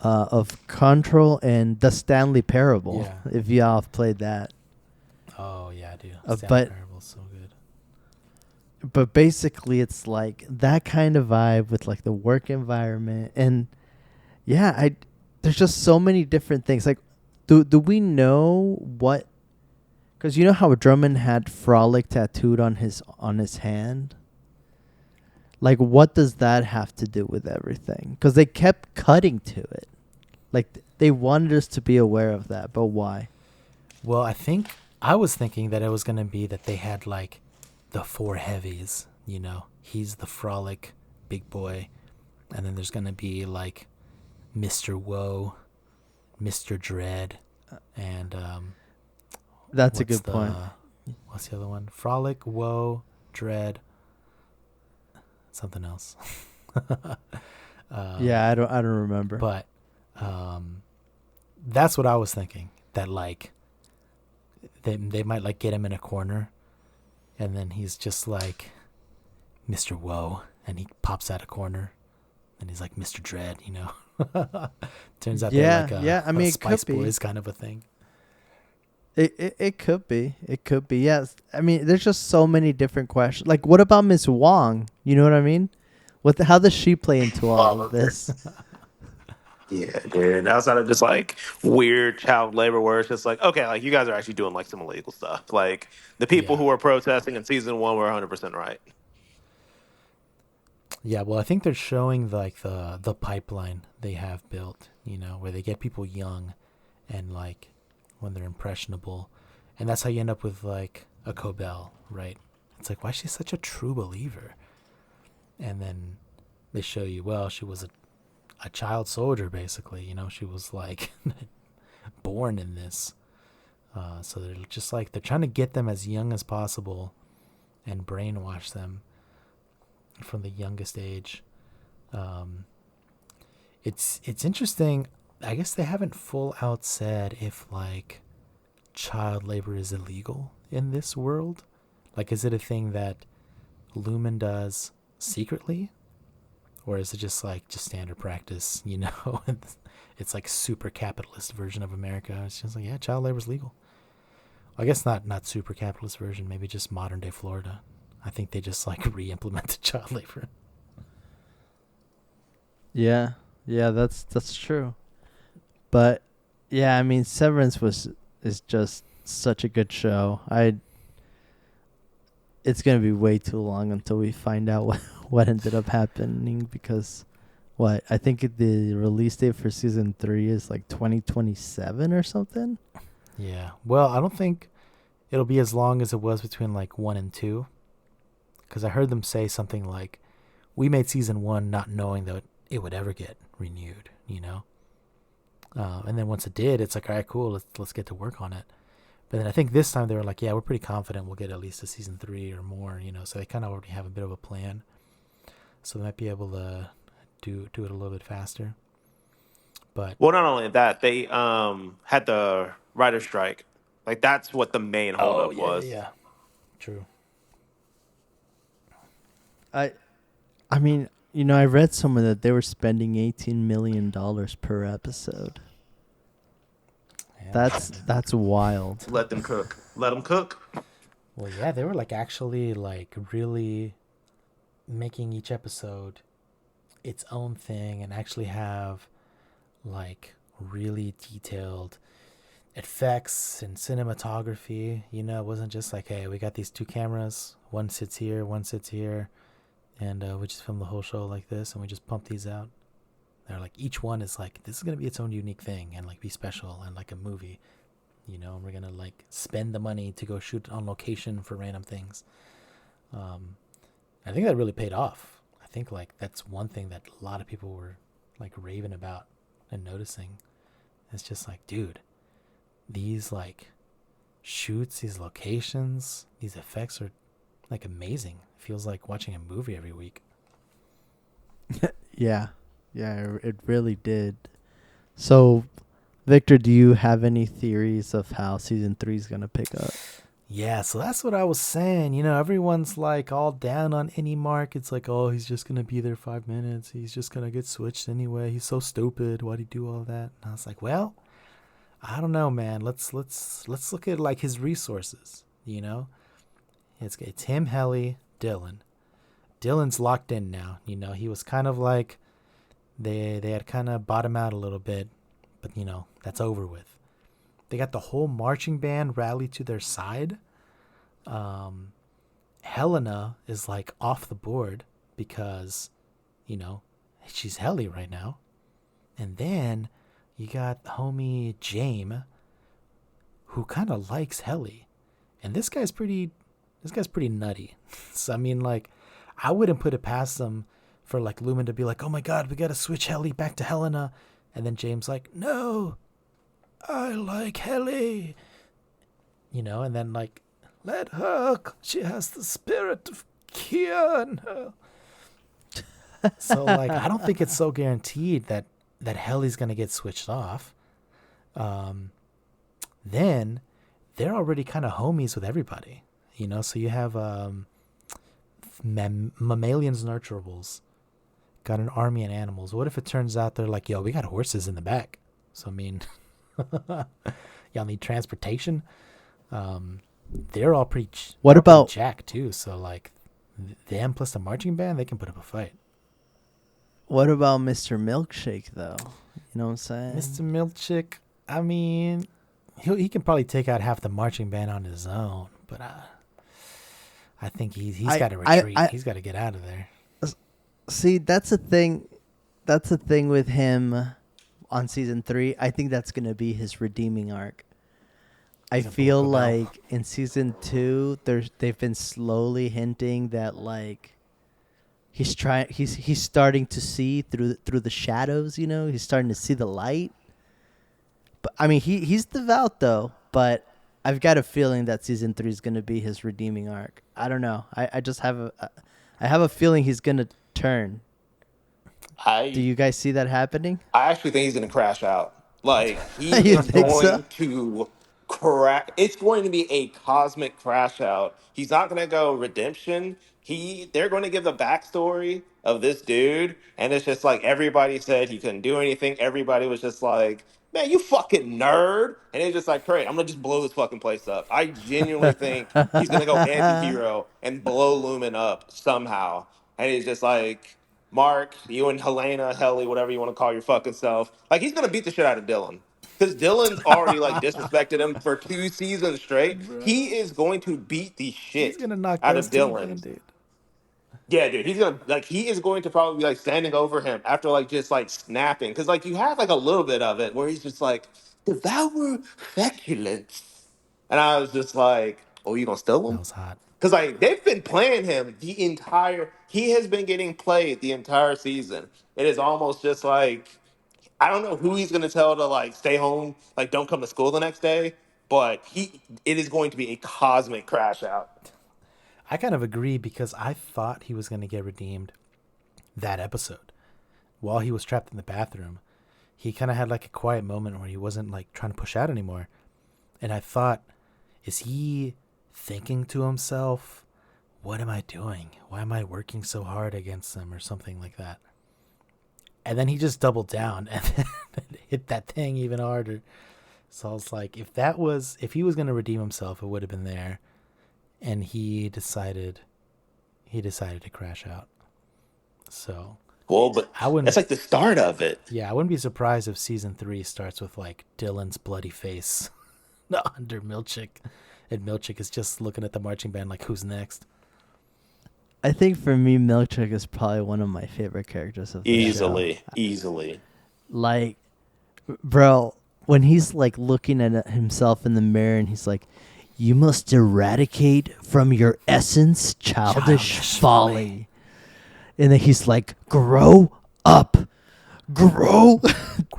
Speaker 1: of Control and the Stanley Parable.
Speaker 2: Yeah.
Speaker 1: If y'all have played that.
Speaker 2: Oh yeah, I do.
Speaker 1: But-
Speaker 2: Stanley Parable's so good.
Speaker 1: But basically, it's like that kind of vibe with like the work environment, and yeah, there's just so many different things. Like, do we know what? Because you know how Drummond had Frolic tattooed on his hand. Like, what does that have to do with everything? Because they kept cutting to it. Like, they wanted us to be aware of that, but why?
Speaker 2: Well, I was thinking that it was gonna be that they had like the four heavies. He's the Frolic big boy, and then there's gonna be like Mr. Woe, Mr. Dread, and
Speaker 1: That's a good point.
Speaker 2: What's the other one? Frolic, Woe, Dread, something else.
Speaker 1: Yeah, I don't remember.
Speaker 2: But that's what I was thinking. That like they might like get him in a corner, and then he's just like Mr. Woe, and he pops out a corner, and he's like Mr. Dread. Turns out they're like
Speaker 1: I mean,
Speaker 2: a
Speaker 1: it
Speaker 2: Spice
Speaker 1: could be.
Speaker 2: Boys kind of a thing.
Speaker 1: It could be. It could be. Yes. I mean, there's just so many different questions. Like, what about Miss Wong? You know what I mean? How does she play into all of this?
Speaker 3: Yeah, dude. Outside of just like weird child labor where it's just like, okay, like you guys are actually doing like some illegal stuff. Like the people
Speaker 2: Yeah.
Speaker 3: who were protesting in season 1 were 100% right.
Speaker 2: Yeah, well, I think they're showing like the pipeline they have built, where they get people young and like when they're impressionable. And that's how you end up with like a Cobell, right? It's like, why is she such a true believer? And then they show you, well, she was a child soldier, basically. She was like born in this. So they're just like, they're trying to get them as young as possible and brainwash them from the youngest age. It's interesting. I guess they haven't full out said if like child labor is illegal in this world. Like, is it a thing that Lumen does secretly, or is it just standard practice? It's like super capitalist version of America. It's just like, yeah, child labor is legal. I guess not super capitalist version. Maybe just modern day Florida. I think they just like re-implemented child labor.
Speaker 1: Yeah, that's true. But yeah, I mean, Severance is just such a good show. It's gonna be way too long until we find out what ended up happening, because I think the release date for season 3 is like 2027 or something.
Speaker 2: Yeah. Well, I don't think it'll be as long as it was between like 1 and 2. Because I heard them say something like, we made season 1 not knowing that it would ever get renewed, and then once it did, it's like, all right, cool, let's get to work on it. But then I think this time they were like, yeah, we're pretty confident we'll get at least a season 3 or more, so they kind of already have a bit of a plan. So they might be able to do it a little bit faster. But
Speaker 3: Well, not only that, they had the writer's strike. Like that's what the main holdup was.
Speaker 2: yeah. True.
Speaker 1: I mean, I read somewhere that they were spending $18 million per episode.
Speaker 2: Yeah.
Speaker 1: That's wild.
Speaker 3: Let them cook. Let them cook.
Speaker 2: Well, yeah, they were like actually like really making each episode its own thing and actually have like really detailed effects and cinematography. It wasn't just like, hey, we got these 2 cameras, one sits here, and we just film the whole show like this and we just pump these out. They're like, each one is like, this is going to be its own unique thing and like be special and like a movie, and we're going to like spend the money to go shoot on location for random things. I think that really paid off. I think like that's one thing that a lot of people were like raving about and noticing. It's just like, dude, these like shoots, these locations, these effects are like amazing. It feels like watching a movie every week.
Speaker 1: Yeah, it really did. So Victor, do you have any theories of how season 3 is gonna pick up?
Speaker 2: Yeah, so that's what I was saying. You know, everyone's like all down on any mark. It's like, oh, he's just gonna be there 5 minutes. He's just gonna get switched anyway. He's so stupid. Why'd he do all that? And I was like, well, I don't know, man. Let's look at like his resources. You know, it's him, Helly, Dylan. Dylan's locked in now. You know, he was kind of like they had kind of bottomed out a little bit, but you know that's over with. They got the whole marching band rally to their side. Helena is like off the board because, you know, she's Helly right now. And then you got homie James, who kind of likes Helly, and this guy's pretty nutty. So I mean, like, I wouldn't put it past them for like Lumen to be like, oh my god, we gotta switch Helly back to Helena, and then James like, no, I like Helly, you know, and then like, let her, she has the spirit of Kia in her. So like, I don't think it's so guaranteed that Helly's gonna get switched off. Then they're already kind of homies with everybody, you know. So you have mammalians and nurturables, got an army of animals. What if it turns out they're like, yo, we got horses in the back? So I mean, y'all need transportation. They're all pretty.
Speaker 1: What about
Speaker 2: Jack too? So like, them plus the marching band, they can put up a fight.
Speaker 1: what about Mr. Milkshake though? You know what I'm saying?
Speaker 2: Mr. Milkshake, I mean, he can probably take out half the marching band on his own, but I think he's got to retreat. He's got to get out of there.
Speaker 1: See, that's a thing. That's the thing with him on season 3. I think that's gonna be his redeeming arc. I feel like in season 2, they've been slowly hinting that like he's starting to see through the shadows. You know, he's starting to see the light. But I mean, he's devout though. But I've got a feeling that season 3 is gonna be his redeeming arc. I don't know. I just have a feeling he's gonna turn. Do you guys see that happening?
Speaker 3: I actually think he's going to crash out. Like, he
Speaker 1: You
Speaker 3: is
Speaker 1: think so?
Speaker 3: going to crash. It's going to be a cosmic crash out. He's not going to go redemption. They're going to give the backstory of this dude, and it's just like everybody said he couldn't do anything. Everybody was just like, man, you fucking nerd. And it's just like, great, I'm going to just blow this fucking place up. I genuinely think he's going to go anti-hero and blow Lumen up somehow. And he's just like, Mark, you and Helena, Helly, whatever you want to call your fucking self. Like, he's gonna beat the shit out of Dylan. Because Dylan's already like disrespected him for 2 seasons straight.
Speaker 2: Bro,
Speaker 3: He is going to beat the
Speaker 2: he's
Speaker 3: shit
Speaker 2: gonna knock
Speaker 3: out
Speaker 2: those
Speaker 3: of
Speaker 2: two down,
Speaker 3: Dylan.
Speaker 2: dude.
Speaker 3: Yeah, dude. He is going to probably be like standing over him after like just like snapping. Cause like you have like a little bit of it where he's just like, devour feculence. And I was just like, oh, you gonna steal
Speaker 2: That
Speaker 3: him?
Speaker 2: was hot.
Speaker 3: Because like they've been playing him the entire. He has been getting played the entire season. It is almost just like I don't know who he's gonna tell to like stay home, like don't come to school the next day. But it is going to be a cosmic crash out.
Speaker 2: I kind of agree because I thought he was gonna get redeemed that episode while he was trapped in the bathroom. He kind of had like a quiet moment where he wasn't like trying to push out anymore, and I thought, is he thinking to himself, what am I doing? Why am I working so hard against them or something like that? And then he just doubled down and then hit that thing even harder. So I was like, if he was going to redeem himself, it would have been there. And he decided to crash out. So
Speaker 3: Well, but
Speaker 2: I wouldn't,
Speaker 3: that's like the start of it.
Speaker 2: yeah, I wouldn't be surprised if season 3 starts with like Dylan's bloody face under Milchick. And Milchick is just looking at the marching band like, who's next?
Speaker 1: I think for me, Milkshake is probably one of my favorite characters of the show.
Speaker 3: Easily.
Speaker 1: Like, bro, when he's like looking at himself in the mirror and he's like, "You must eradicate from your essence childish folly," and then he's like, "Grow up, grow."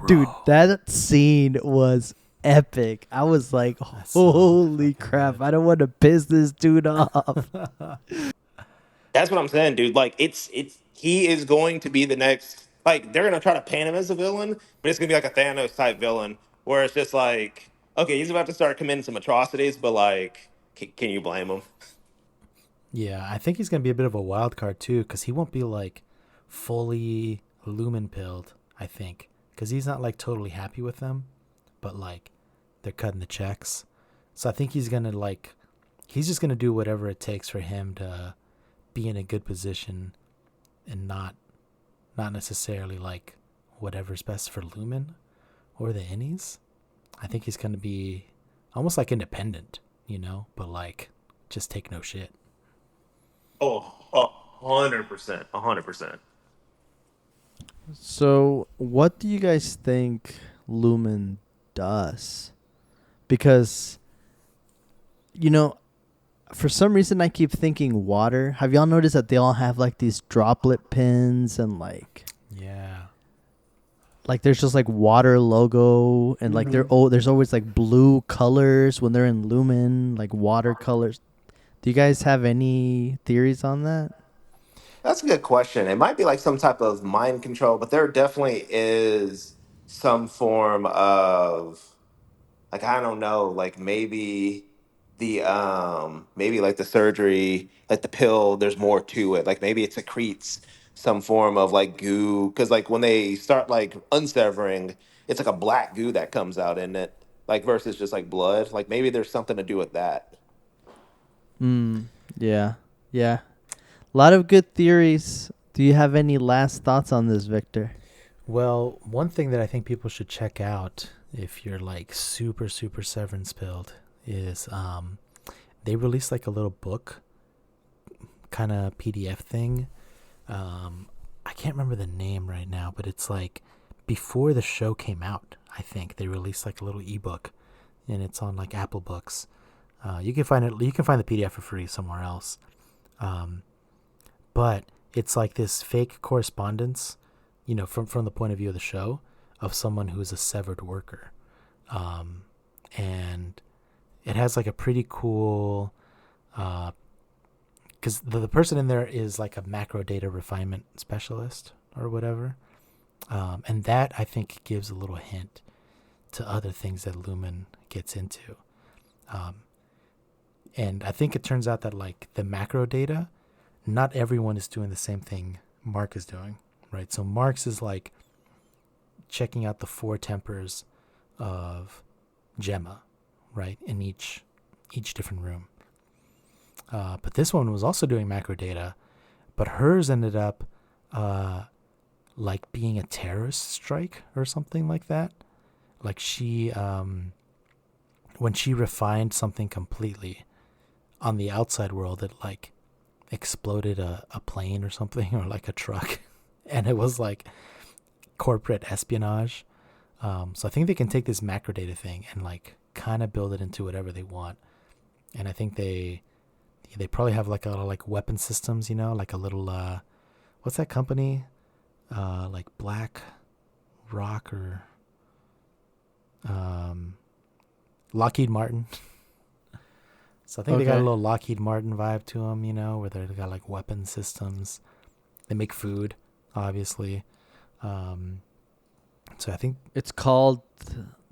Speaker 1: Dude, that scene was epic. I was like, holy crap, I don't want to piss this dude off.
Speaker 3: That's what I'm saying, dude. Like he is going to be the next. Like they're gonna try to paint him as a villain, but it's gonna be like a Thanos type villain where it's just like, okay, he's about to start committing some atrocities, but like, can you blame him?
Speaker 2: Yeah, I think he's gonna be a bit of a wild card too, because he won't be like fully lumen pilled. I think because he's not like totally happy with them, but like they're cutting the checks. So I think he's just gonna do whatever it takes for him to be in a good position and not necessarily like whatever's best for lumen or the innies. I think he's gonna be almost like independent, but like just take no shit.
Speaker 3: Oh, 100%, 100%.
Speaker 1: So, what do you guys think Lumen does? Because, you know, for some reason I keep thinking water. Have y'all noticed that they all have like these droplet pins and
Speaker 2: Yeah.
Speaker 1: like there's just like water logo and like there's always like blue colors when they're in Lumen, like water colors. Do you guys have any theories on that?
Speaker 3: That's a good question. It might be like some type of mind control, but there definitely is some form of, like, I don't know, like maybe like the surgery, like the pill, there's more to it. Like maybe it secretes some form of like goo, because like when they start like unsevering, it's like a black goo that comes out in it, like versus just like blood. Like maybe there's something to do with that.
Speaker 1: Yeah. Yeah. A lot of good theories. Do you have any last thoughts on this, Victor?
Speaker 2: Well, one thing that I think people should check out if you're like super, super Severance pilled is they released like a little book kind of PDF thing. I can't remember the name right now, but it's like before the show came out, I think they released like a little ebook and it's on like Apple Books. You can find the PDF for free somewhere else. But it's like this fake correspondence, from the point of view of the show, of someone who's a severed worker. And it has like a pretty cool, because the person in there is like a macro data refinement specialist or whatever. And that I think gives a little hint to other things that Lumen gets into. And I think it turns out that like the macro data, not everyone is doing the same thing Mark is doing, right? So Mark's is like checking out the 4 tempers of Gemma, right, in each different room. But this one was also doing macro data, but hers ended up like being a terrorist strike or something like that. Like she, when she refined something completely on the outside world, it like exploded a plane or something, or like a truck, and it was like corporate espionage. So I think they can take this macro data thing and like kind of build it into whatever they want. And I think they probably have like a lot of like weapon systems, like a little what's that company, like Black Rock or Lockheed Martin. So I think they got a little Lockheed Martin vibe to them, where they got like weapon systems. They make food, obviously. So I think
Speaker 1: It's called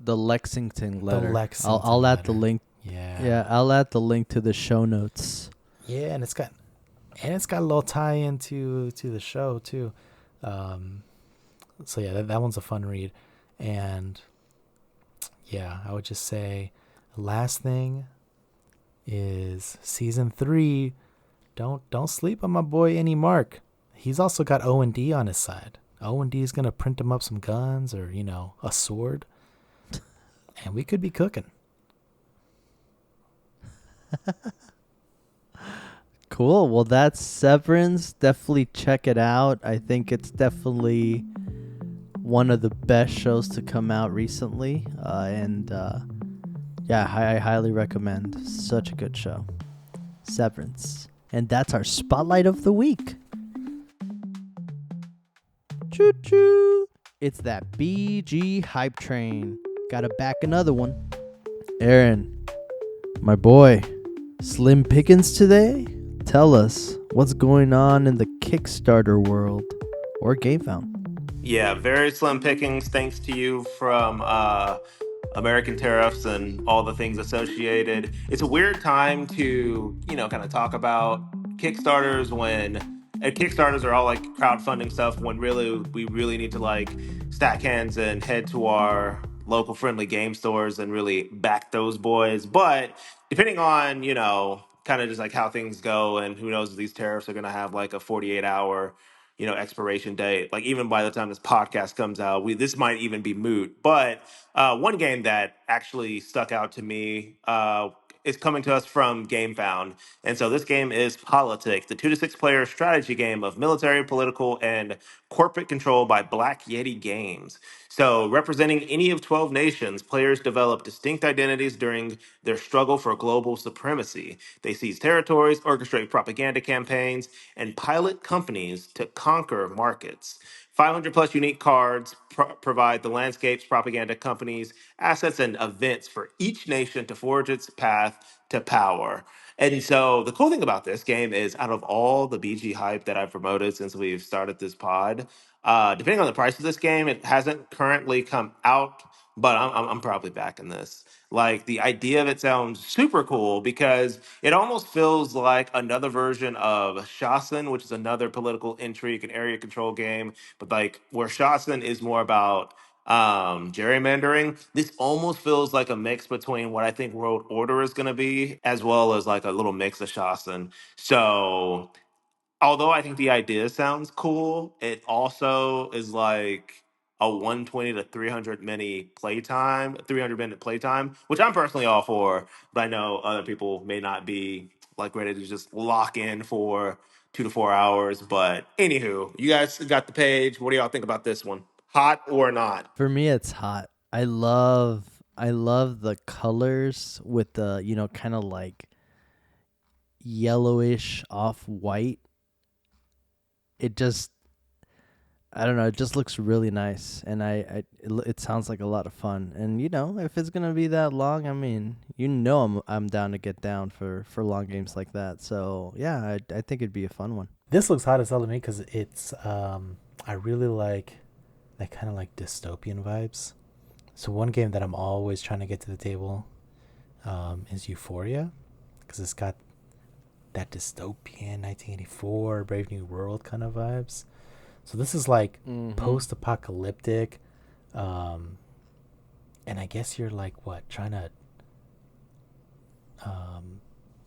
Speaker 1: the Lexington letter. I'll add the link.
Speaker 2: Yeah,
Speaker 1: I'll add the link to the show notes.
Speaker 2: Yeah, and it's got a little tie into the show too. So yeah, that one's a fun read. And yeah, I would just say last thing is season 3. Don't sleep on my boy Any Mark. He's also got O&D on his side. O&D is gonna print him up some guns or a sword, and we could be cooking.
Speaker 1: Cool. Well, that's Severance. Definitely check it out. I think it's definitely one of the best shows to come out recently. Yeah, I highly recommend. Such a good show. Severance. And that's our spotlight of the week. Choo choo. It's that BG hype train. Gotta back another one. Aaron, my boy, Slim Pickens today? Tell us what's going on in the Kickstarter world or GameFound.
Speaker 3: Yeah, very slim pickings. Thanks to you from American tariffs and all the things associated. It's a weird time to, kind of talk about Kickstarters when and Kickstarters are all like crowdfunding stuff when really we really need to like stack hands and head to our local friendly game stores and really back those boys. But depending on, kind of just like how things go and who knows if these tariffs are going to have like a 48-hour expiration date. Like even by the time this podcast comes out, this might even be moot. But one game that actually stuck out to me is coming to us from GameFound, and so this game is Politics, the 2 to 6 player strategy game of military, political, and corporate control by Black Yeti Games. So, representing any of 12 nations, players develop distinct identities during their struggle for global supremacy. They seize territories, orchestrate propaganda campaigns, and pilot companies to conquer markets. 500 plus unique cards provide the landscapes, propaganda companies, assets, and events for each nation to forge its path to power. And so the cool thing about this game is out of all the BG hype that I've promoted since we've started this pod, depending on the price of this game, it hasn't currently come out, but I'm probably backing this. Like the idea of it sounds super cool because it almost feels like another version of Shasen, which is another political intrigue and area control game, but like where Shasen is more about gerrymandering. This almost feels like a mix between what I think World Order is going to be, as well as like a little mix of Shasen. So although I think the idea sounds cool, it also is like a 120 to 300 minute playtime, which I'm personally all for, but I know other people may not be like ready to just lock in for 2 to 4 hours. But anywho, you guys got the page. What do y'all think about this one? Hot or not?
Speaker 1: For me, it's hot. I love the colors with the, kind of like yellowish off white. It just, I don't know, it just looks really nice, and it sounds like a lot of fun. And if it's gonna be that long, I mean, I'm down to get down for long games like that. So yeah, I think it'd be a fun one.
Speaker 2: This looks hot as hell to me because it's I really like that kind of like dystopian vibes. So one game that I'm always trying to get to the table is Euphoria, because it's got that dystopian 1984 Brave New World kind of vibes. So this is like post-apocalyptic, and I guess you're like what, trying to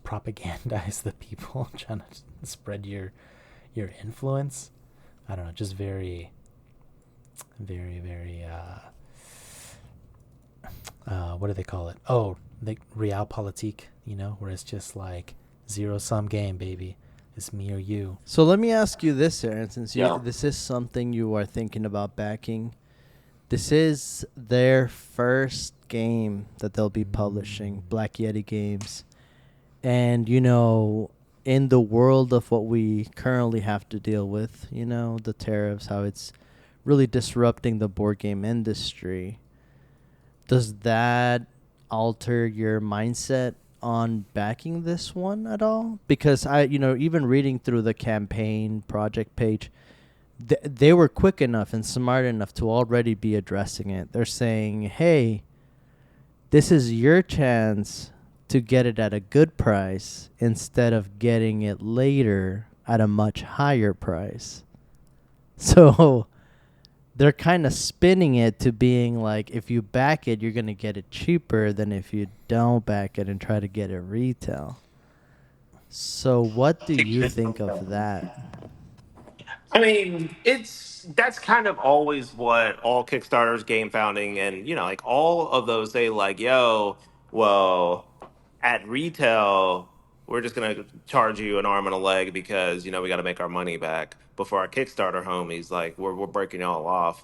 Speaker 2: propagandize the people, trying to spread your influence. I don't know, just very, very, very. What do they call it? Oh, like realpolitik, where it's just like zero-sum game, baby. It's me or you.
Speaker 1: So let me ask you this, Aaron, since
Speaker 3: Yeah.
Speaker 1: this is something you are thinking about backing. This is their first game that they'll be publishing, Black Yeti Games. And, in the world of what we currently have to deal with, the tariffs, how it's really disrupting the board game industry, does that alter your mindset on backing this one at all? Because even reading through the campaign project page, they were quick enough and smart enough to already be addressing it. They're saying, hey, this is your chance to get it at a good price instead of getting it later at a much higher price. So they're kind of spinning it to being like, if you back it, you're going to get it cheaper than if you don't back it and try to get it retail. So what do you think of that?
Speaker 3: I mean, that's kind of always what all Kickstarters, game founding, and like all of those say, like, yo, well, at retail, we're just gonna charge you an arm and a leg because we got to make our money back. But for our Kickstarter homies, like we're breaking y'all off.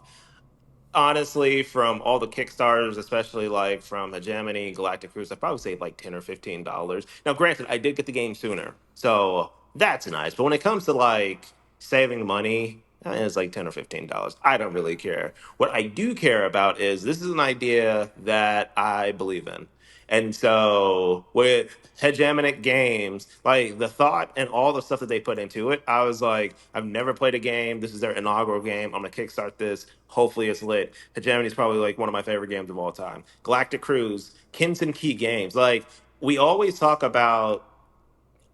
Speaker 3: Honestly, from all the Kickstarters, especially like from Hegemony, Galactic Cruise, I probably saved like $10 or $15. Now, granted, I did get the game sooner, so that's nice. But when it comes to like saving money, it's like $10 or $15. I don't really care. What I do care about is this is an idea that I believe in. And so with hegemonic games, like the thought and all the stuff that they put into it, I was like, I've never played a game. This is their inaugural game. I'm gonna kickstart this. Hopefully it's lit. Hegemony is probably like one of my favorite games of all time. Galactic Cruise, Kinson Key Games. Like we always talk about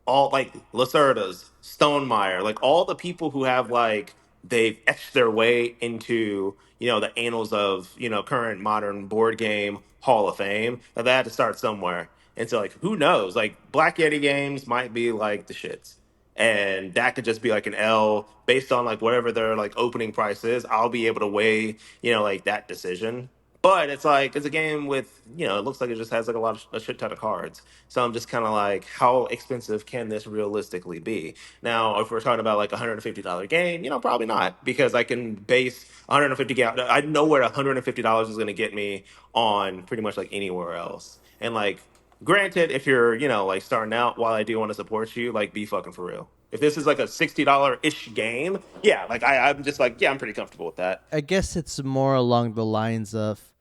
Speaker 3: all like Lacerda's, Stonemeyer, like all the people who have like they've etched their way into the annals of current modern board game Hall of Fame. That they had to start somewhere, and so like who knows? Like Black Yeti Games might be like the shits, and that could just be like an L based on like whatever their like opening price is. I'll be able to weigh like that decision. But it's like it's a game with it looks like it just has like a shit ton of cards. So I'm just kind of like, how expensive can this realistically be? Now, if we're talking about like a $150 game, probably not, because I can base 150 I know where $150 is going to get me on pretty much like anywhere else. And like, granted, if you're like starting out, while I do want to support you, like be fucking for real. If this is like a $60 ish game, yeah, like I'm just like, yeah, I'm pretty comfortable with that.
Speaker 1: I guess it's more along the lines of,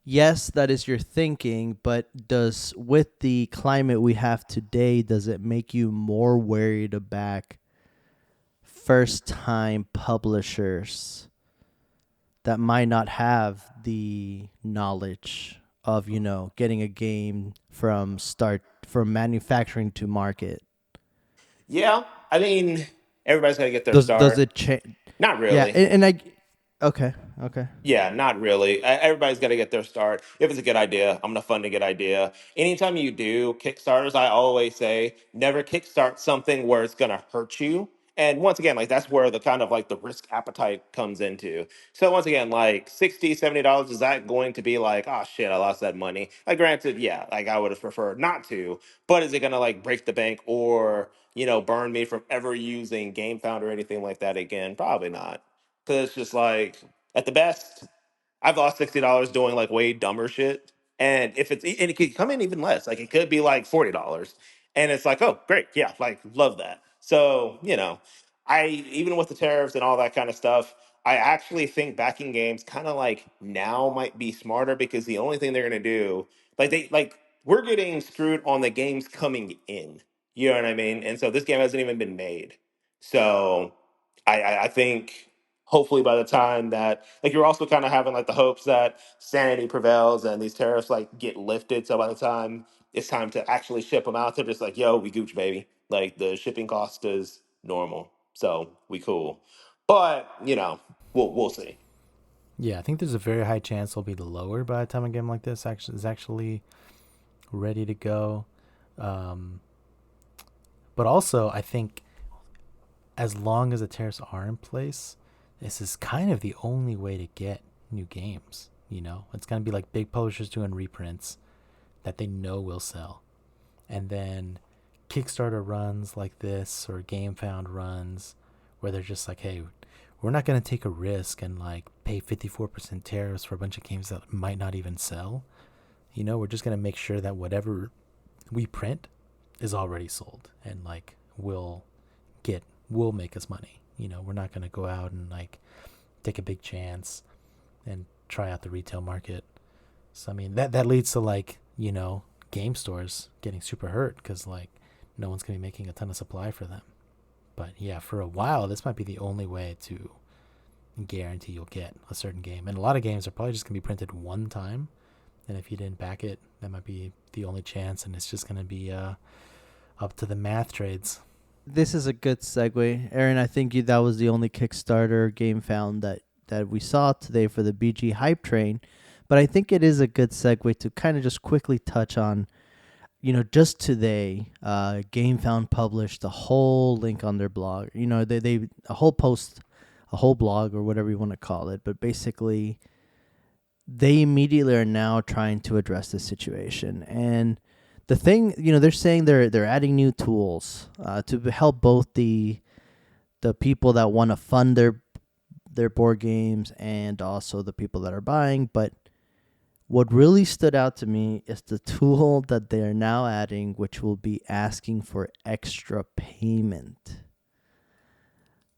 Speaker 1: yes, that is your thinking, but does, with the climate we have today, does it make you more wary to back first-time publishers that might not have the knowledge of, getting a game from manufacturing to market?
Speaker 3: Yeah, I mean, everybody's got to get their
Speaker 1: Does
Speaker 3: start.
Speaker 1: it change?
Speaker 3: Not
Speaker 1: Yeah,
Speaker 3: really.
Speaker 1: and I okay, okay.
Speaker 3: Yeah, not really. Everybody's got to get their start. If it's a good idea, I'm gonna fund a good idea. Anytime you do Kickstarters, I always say never kickstart something where it's gonna hurt you. And once again, like that's where the kind of like the risk appetite comes into. So once again, like $60, $70, is that going to be like, oh shit, I lost that money? Like granted, yeah, like I would have preferred not to, but is it gonna like break the bank or, burn me from ever using GameFound or anything like that again? Probably not. Cause it's just like at the best, I've lost $60 doing like way dumber shit. And and it could come in even less. Like it could be like $40. And it's like, oh, great. Yeah, like love that. So, I even with the tariffs and all that kind of stuff, I actually think backing games kind of like now might be smarter because the only thing they're gonna do, we're getting screwed on the games coming in. You know what I mean? And so this game hasn't even been made. So I think hopefully by the time that like you're also kind of having like the hopes that sanity prevails and these tariffs like get lifted, so by the time it's time to actually ship them out, they're just like, yo, we gooch, baby, like the shipping cost is normal, so we cool. But we'll see.
Speaker 2: Yeah, I think there's a very high chance it'll be lower by the time a game like this is actually ready to go. Um, but also, I think as long as the tariffs are in place, this is kind of the only way to get new games. It's gonna be like big publishers doing reprints that they know will sell, and then Kickstarter runs like this or GameFound runs where they're just like, hey, we're not gonna take a risk and like pay 54% tariffs for a bunch of games that might not even sell. We're just gonna make sure that whatever we print is already sold and like will make us money. We're not gonna go out and like take a big chance and try out the retail market. So I mean that leads to like game stores getting super hurt because like no one's gonna be making a ton of supply for them. But yeah, for a while this might be the only way to guarantee you'll get a certain game. And a lot of games are probably just gonna be printed one time, and if you didn't back it, that might be the only chance, and it's just gonna be up to the math trades.
Speaker 1: This is a good segue, Aaron. I think that was the only Kickstarter game found that we saw today for the BG hype train. But I think it is a good segue to kind of just quickly touch on, just today, GameFound published a whole link on their blog. They a whole post, a whole blog or whatever you want to call it. But basically, they immediately are now trying to address this situation. And the thing, they're saying they're adding new tools to help both the people that want to fund their board games and also the people that are buying. But what really stood out to me is the tool that they are now adding, which will be asking for extra payment.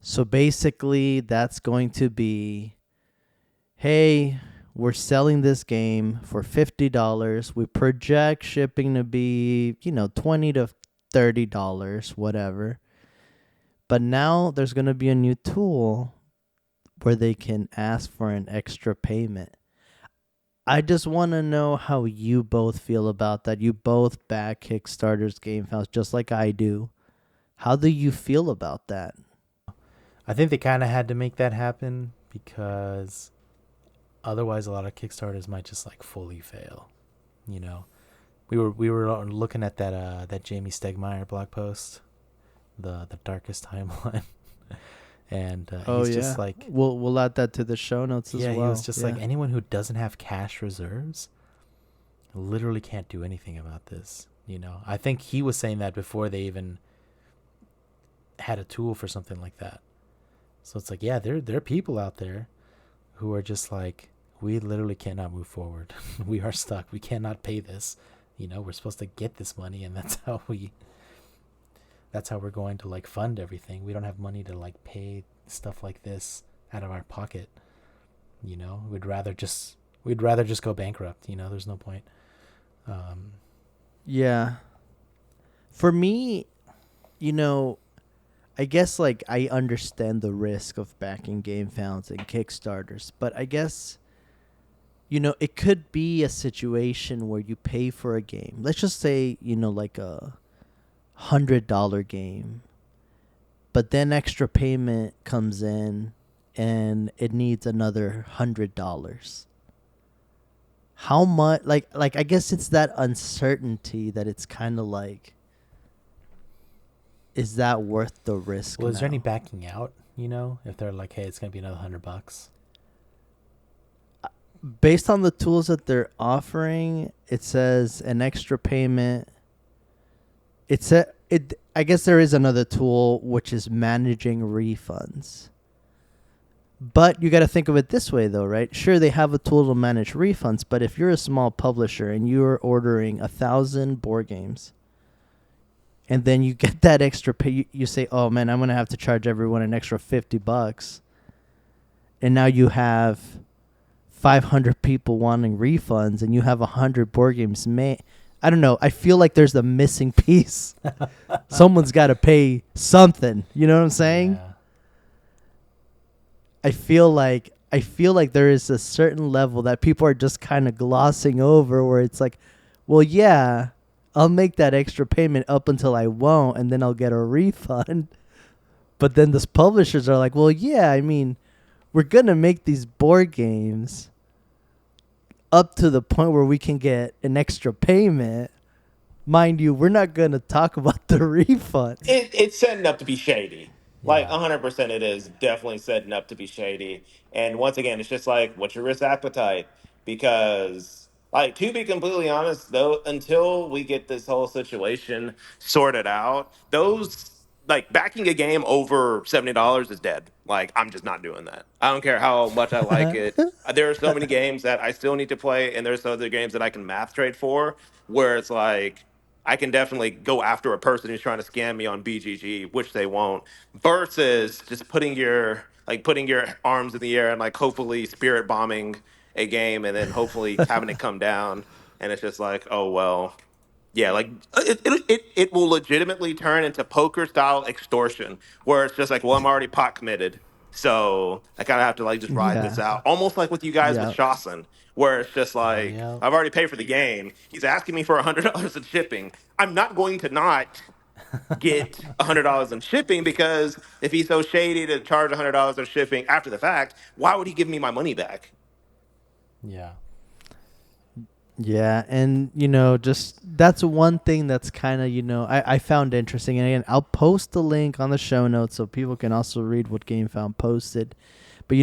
Speaker 1: So basically, that's going to be, hey, we're selling this game for $50. We project shipping to be, $20 to $30, whatever. But now there's going to be a new tool where they can ask for an extra payment. I just want to know how you both feel about that. You both back Kickstarter's Game Files just like I do. How do you feel about that?
Speaker 2: I think they kind of had to make that happen because otherwise a lot of Kickstarters might just like fully fail. You know, we were looking at that Jamie Stegmaier blog post, the darkest timeline. And he's just like,
Speaker 1: we'll add that to the show notes as well.
Speaker 2: Yeah, he was just like, anyone who doesn't have cash reserves literally can't do anything about this. I think he was saying that before they even had a tool for something like that. So it's like, yeah, there are people out there who are just like, we literally cannot move forward. We are stuck. We cannot pay this. We're supposed to get this money, and that's how we're going to like fund everything. We don't have money to like pay stuff like this out of our pocket. We'd rather just go bankrupt. There's no point.
Speaker 1: Yeah. For me, I guess like I understand the risk of backing game founds and Kickstarters, but I guess it could be a situation where you pay for a game. Let's just say, like a $100 game, but then extra payment comes in and it needs another $100. How much, like I guess it's that uncertainty that it's kind of like, is that worth the risk?
Speaker 2: Well, is there any backing out, if they're like, hey, it's going to be another $100?
Speaker 1: Based on the tools that they're offering, it says an extra payment. I guess there is another tool which is managing refunds. But you got to think of it this way, though, right? Sure, they have a tool to manage refunds, but if you're a small publisher and you're ordering 1,000 board games, and then you get that extra pay, you say, "Oh man, I'm gonna have to charge everyone an extra $50," and now you have 500 people wanting refunds, and you have 100 board games made. I don't know. I feel like there's a missing piece. Someone's got to pay something. You know what I'm saying?
Speaker 2: Yeah.
Speaker 1: I feel like there is a certain level that people are just kind of glossing over, where it's like, well, yeah, I'll make that extra payment up until I won't, and then I'll get a refund. But then the publishers are like, well, yeah, I mean, we're going to make these board games up to the point where we can get an extra payment. Mind you, we're not going to talk about the refund.
Speaker 3: It's setting up to be shady. Like
Speaker 2: Yeah.
Speaker 3: 100% it is definitely setting up to be shady. And once again, it's just like, what's your risk appetite? Because, like, to be completely honest, though, until we get this whole situation sorted out, like, backing a game over $70 is dead. Like, I'm just not doing that. I don't care how much I like it. There are so many games that I still need to play, and there's other games that I can math trade for, where it's like, I can definitely go after a person who's trying to scam me on BGG, which they won't, versus just putting your arms in the air and like hopefully spirit bombing a game and then hopefully having it come down. And it's just like, oh well, yeah, like it will legitimately turn into poker style extortion, where it's just like, well, I'm already pot committed, so I kind of have to like just ride this
Speaker 1: Yeah.
Speaker 3: out, almost like with you guys with
Speaker 1: Yeah.
Speaker 3: Shawson, where it's just like,
Speaker 2: Yep.
Speaker 3: I've already paid for the game. He's asking me for $100 in shipping. I'm not going to not get $100 in shipping, because if he's so shady to charge $100 in shipping after the fact, why would he give me my money back?
Speaker 2: Yeah.
Speaker 1: Yeah, and just that's one thing that's kind of I found interesting. And again, I'll post the link on the show notes so people can also read what GameFound posted. But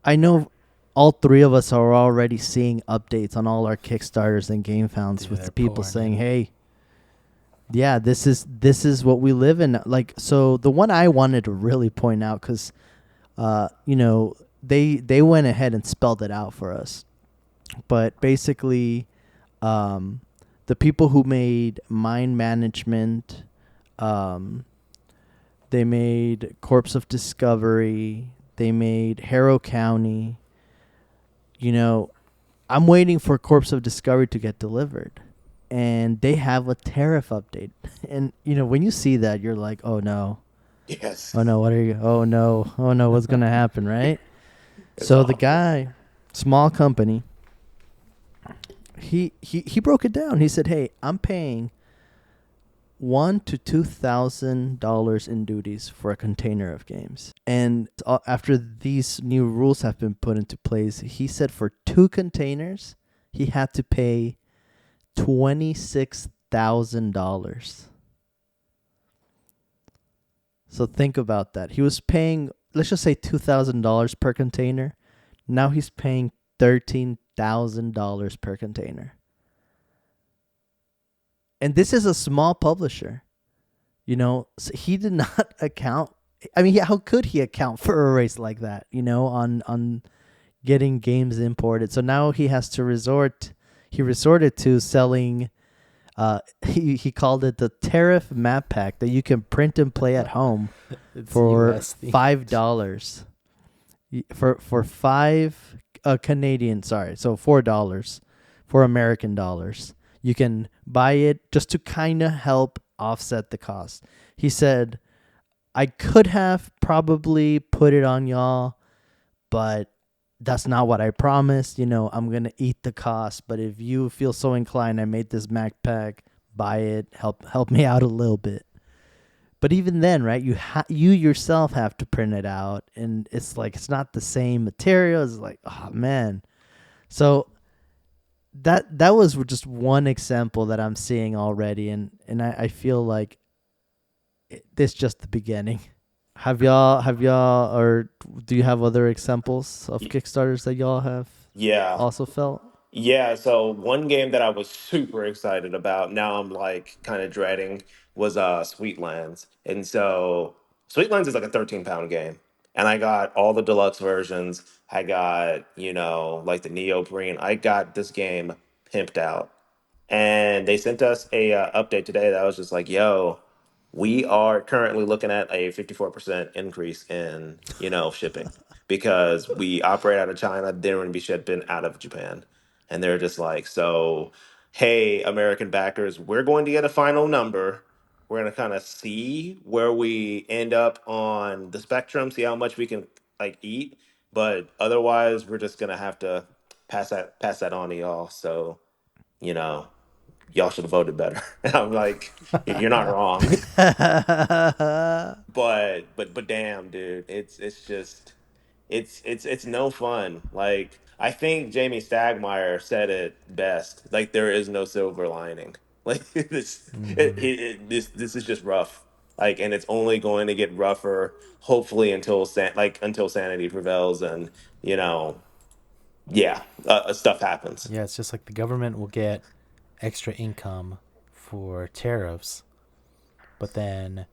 Speaker 1: I know all three of us are already seeing updates on all our Kickstarters and GameFounds
Speaker 2: Dude,
Speaker 1: with
Speaker 2: they're
Speaker 1: the people
Speaker 2: pouring
Speaker 1: saying,
Speaker 2: in.
Speaker 1: "Hey, yeah, this is what we live in." Like, so the one I wanted to really point out, because they went ahead and spelled it out for us. But basically, the people who made Mind Management, they made Corpse of Discovery, they made Harrow County, I'm waiting for Corpse of Discovery to get delivered, and they have a tariff update. And when you see that, you're like, oh no,
Speaker 3: Yes.
Speaker 1: oh no, oh no, what's gonna happen, right?
Speaker 3: It's
Speaker 1: So the
Speaker 3: awful.
Speaker 1: guy, small company, he broke it down. He said, hey, I'm paying $1,000 to $2,000 in duties for a container of games. And after these new rules have been put into place, he said for 2 containers, he had to pay $26,000. So think about that. He was paying, let's just say $2,000 per container. Now he's paying $13,000 per container. And this is a small publisher. So he did not account. I mean, how could he account for a race like that, on getting games imported? So now he has to resorted to selling, he called it the tariff map pack that you can print and play at home for $5. For 5 Canadian, so $4 for American dollars. You can buy it just to kind of help offset the cost. He said, I could have probably put it on y'all, but that's not what I promised. I'm going to eat the cost. But if you feel so inclined, I made this Mac pack, buy it, help me out a little bit. But even then, right, you yourself have to print it out. And it's like, it's not the same material. It's like, oh, man. So that was just one example that I'm seeing already, and I feel like this just the beginning. Have y'all, or do you have other examples of Kickstarters that y'all have
Speaker 3: Yeah.
Speaker 1: also felt?
Speaker 3: Yeah, so one game that I was super excited about, now I'm like kind of dreading, was Sweetlands. And so Sweetlands is like a 13-pound game. And I got all the deluxe versions. I got, like the neoprene. I got this game pimped out. And they sent us a update today that was just like, yo, we are currently looking at a 54% increase in, shipping because we operate out of China, then we're going to be shipping out of Japan. And they're just like, so, hey, American backers, we're going to get a final number. We're going to kind of see where we end up on the spectrum, see how much we can like eat. But otherwise, we're just going to have to pass that on to y'all. So, you know, y'all should have voted better. And I'm like, you're not wrong. But damn, dude, it's just it's no fun. Like I think Jamie Stagmeyer said it best. Like there is no silver lining. Like this is just rough. Like and it's only going to get rougher. Hopefully until sanity prevails and you know stuff happens.
Speaker 2: Yeah, it's just like the government will get extra income for tariffs, but then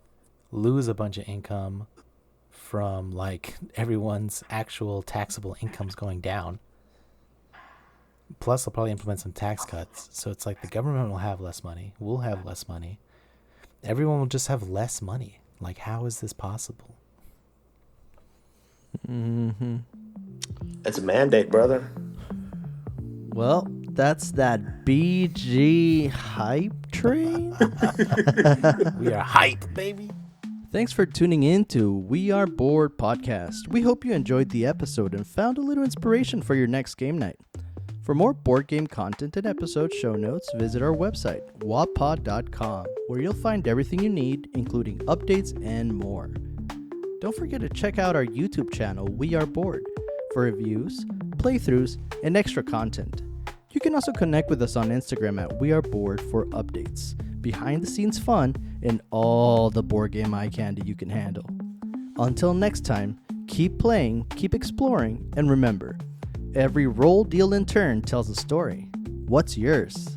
Speaker 2: lose a bunch of income from like everyone's actual taxable incomes going down. Plus, they'll probably implement some tax cuts. So it's like the government will have less money. We'll have less money. Everyone will just have less money. Like, how is this possible?
Speaker 1: Mm-hmm.
Speaker 3: It's a mandate, brother.
Speaker 1: Well, that's that BG hype train.
Speaker 2: We are hype, baby.
Speaker 1: Thanks for tuning in to We Are Bored Podcast. We hope you enjoyed the episode and found a little inspiration for your next game night. For more board game content and episode show notes, visit our website, wabpod.com, where you'll find everything you need, including updates and more. Don't forget to check out our YouTube channel, We Are Bored, for reviews, playthroughs, and extra content. You can also connect with us on Instagram at We Are Bored for updates, behind-the-scenes fun, and all the board game eye candy you can handle. Until next time, keep playing, keep exploring, and remember, every roll, deal, and turn tells a story. What's yours?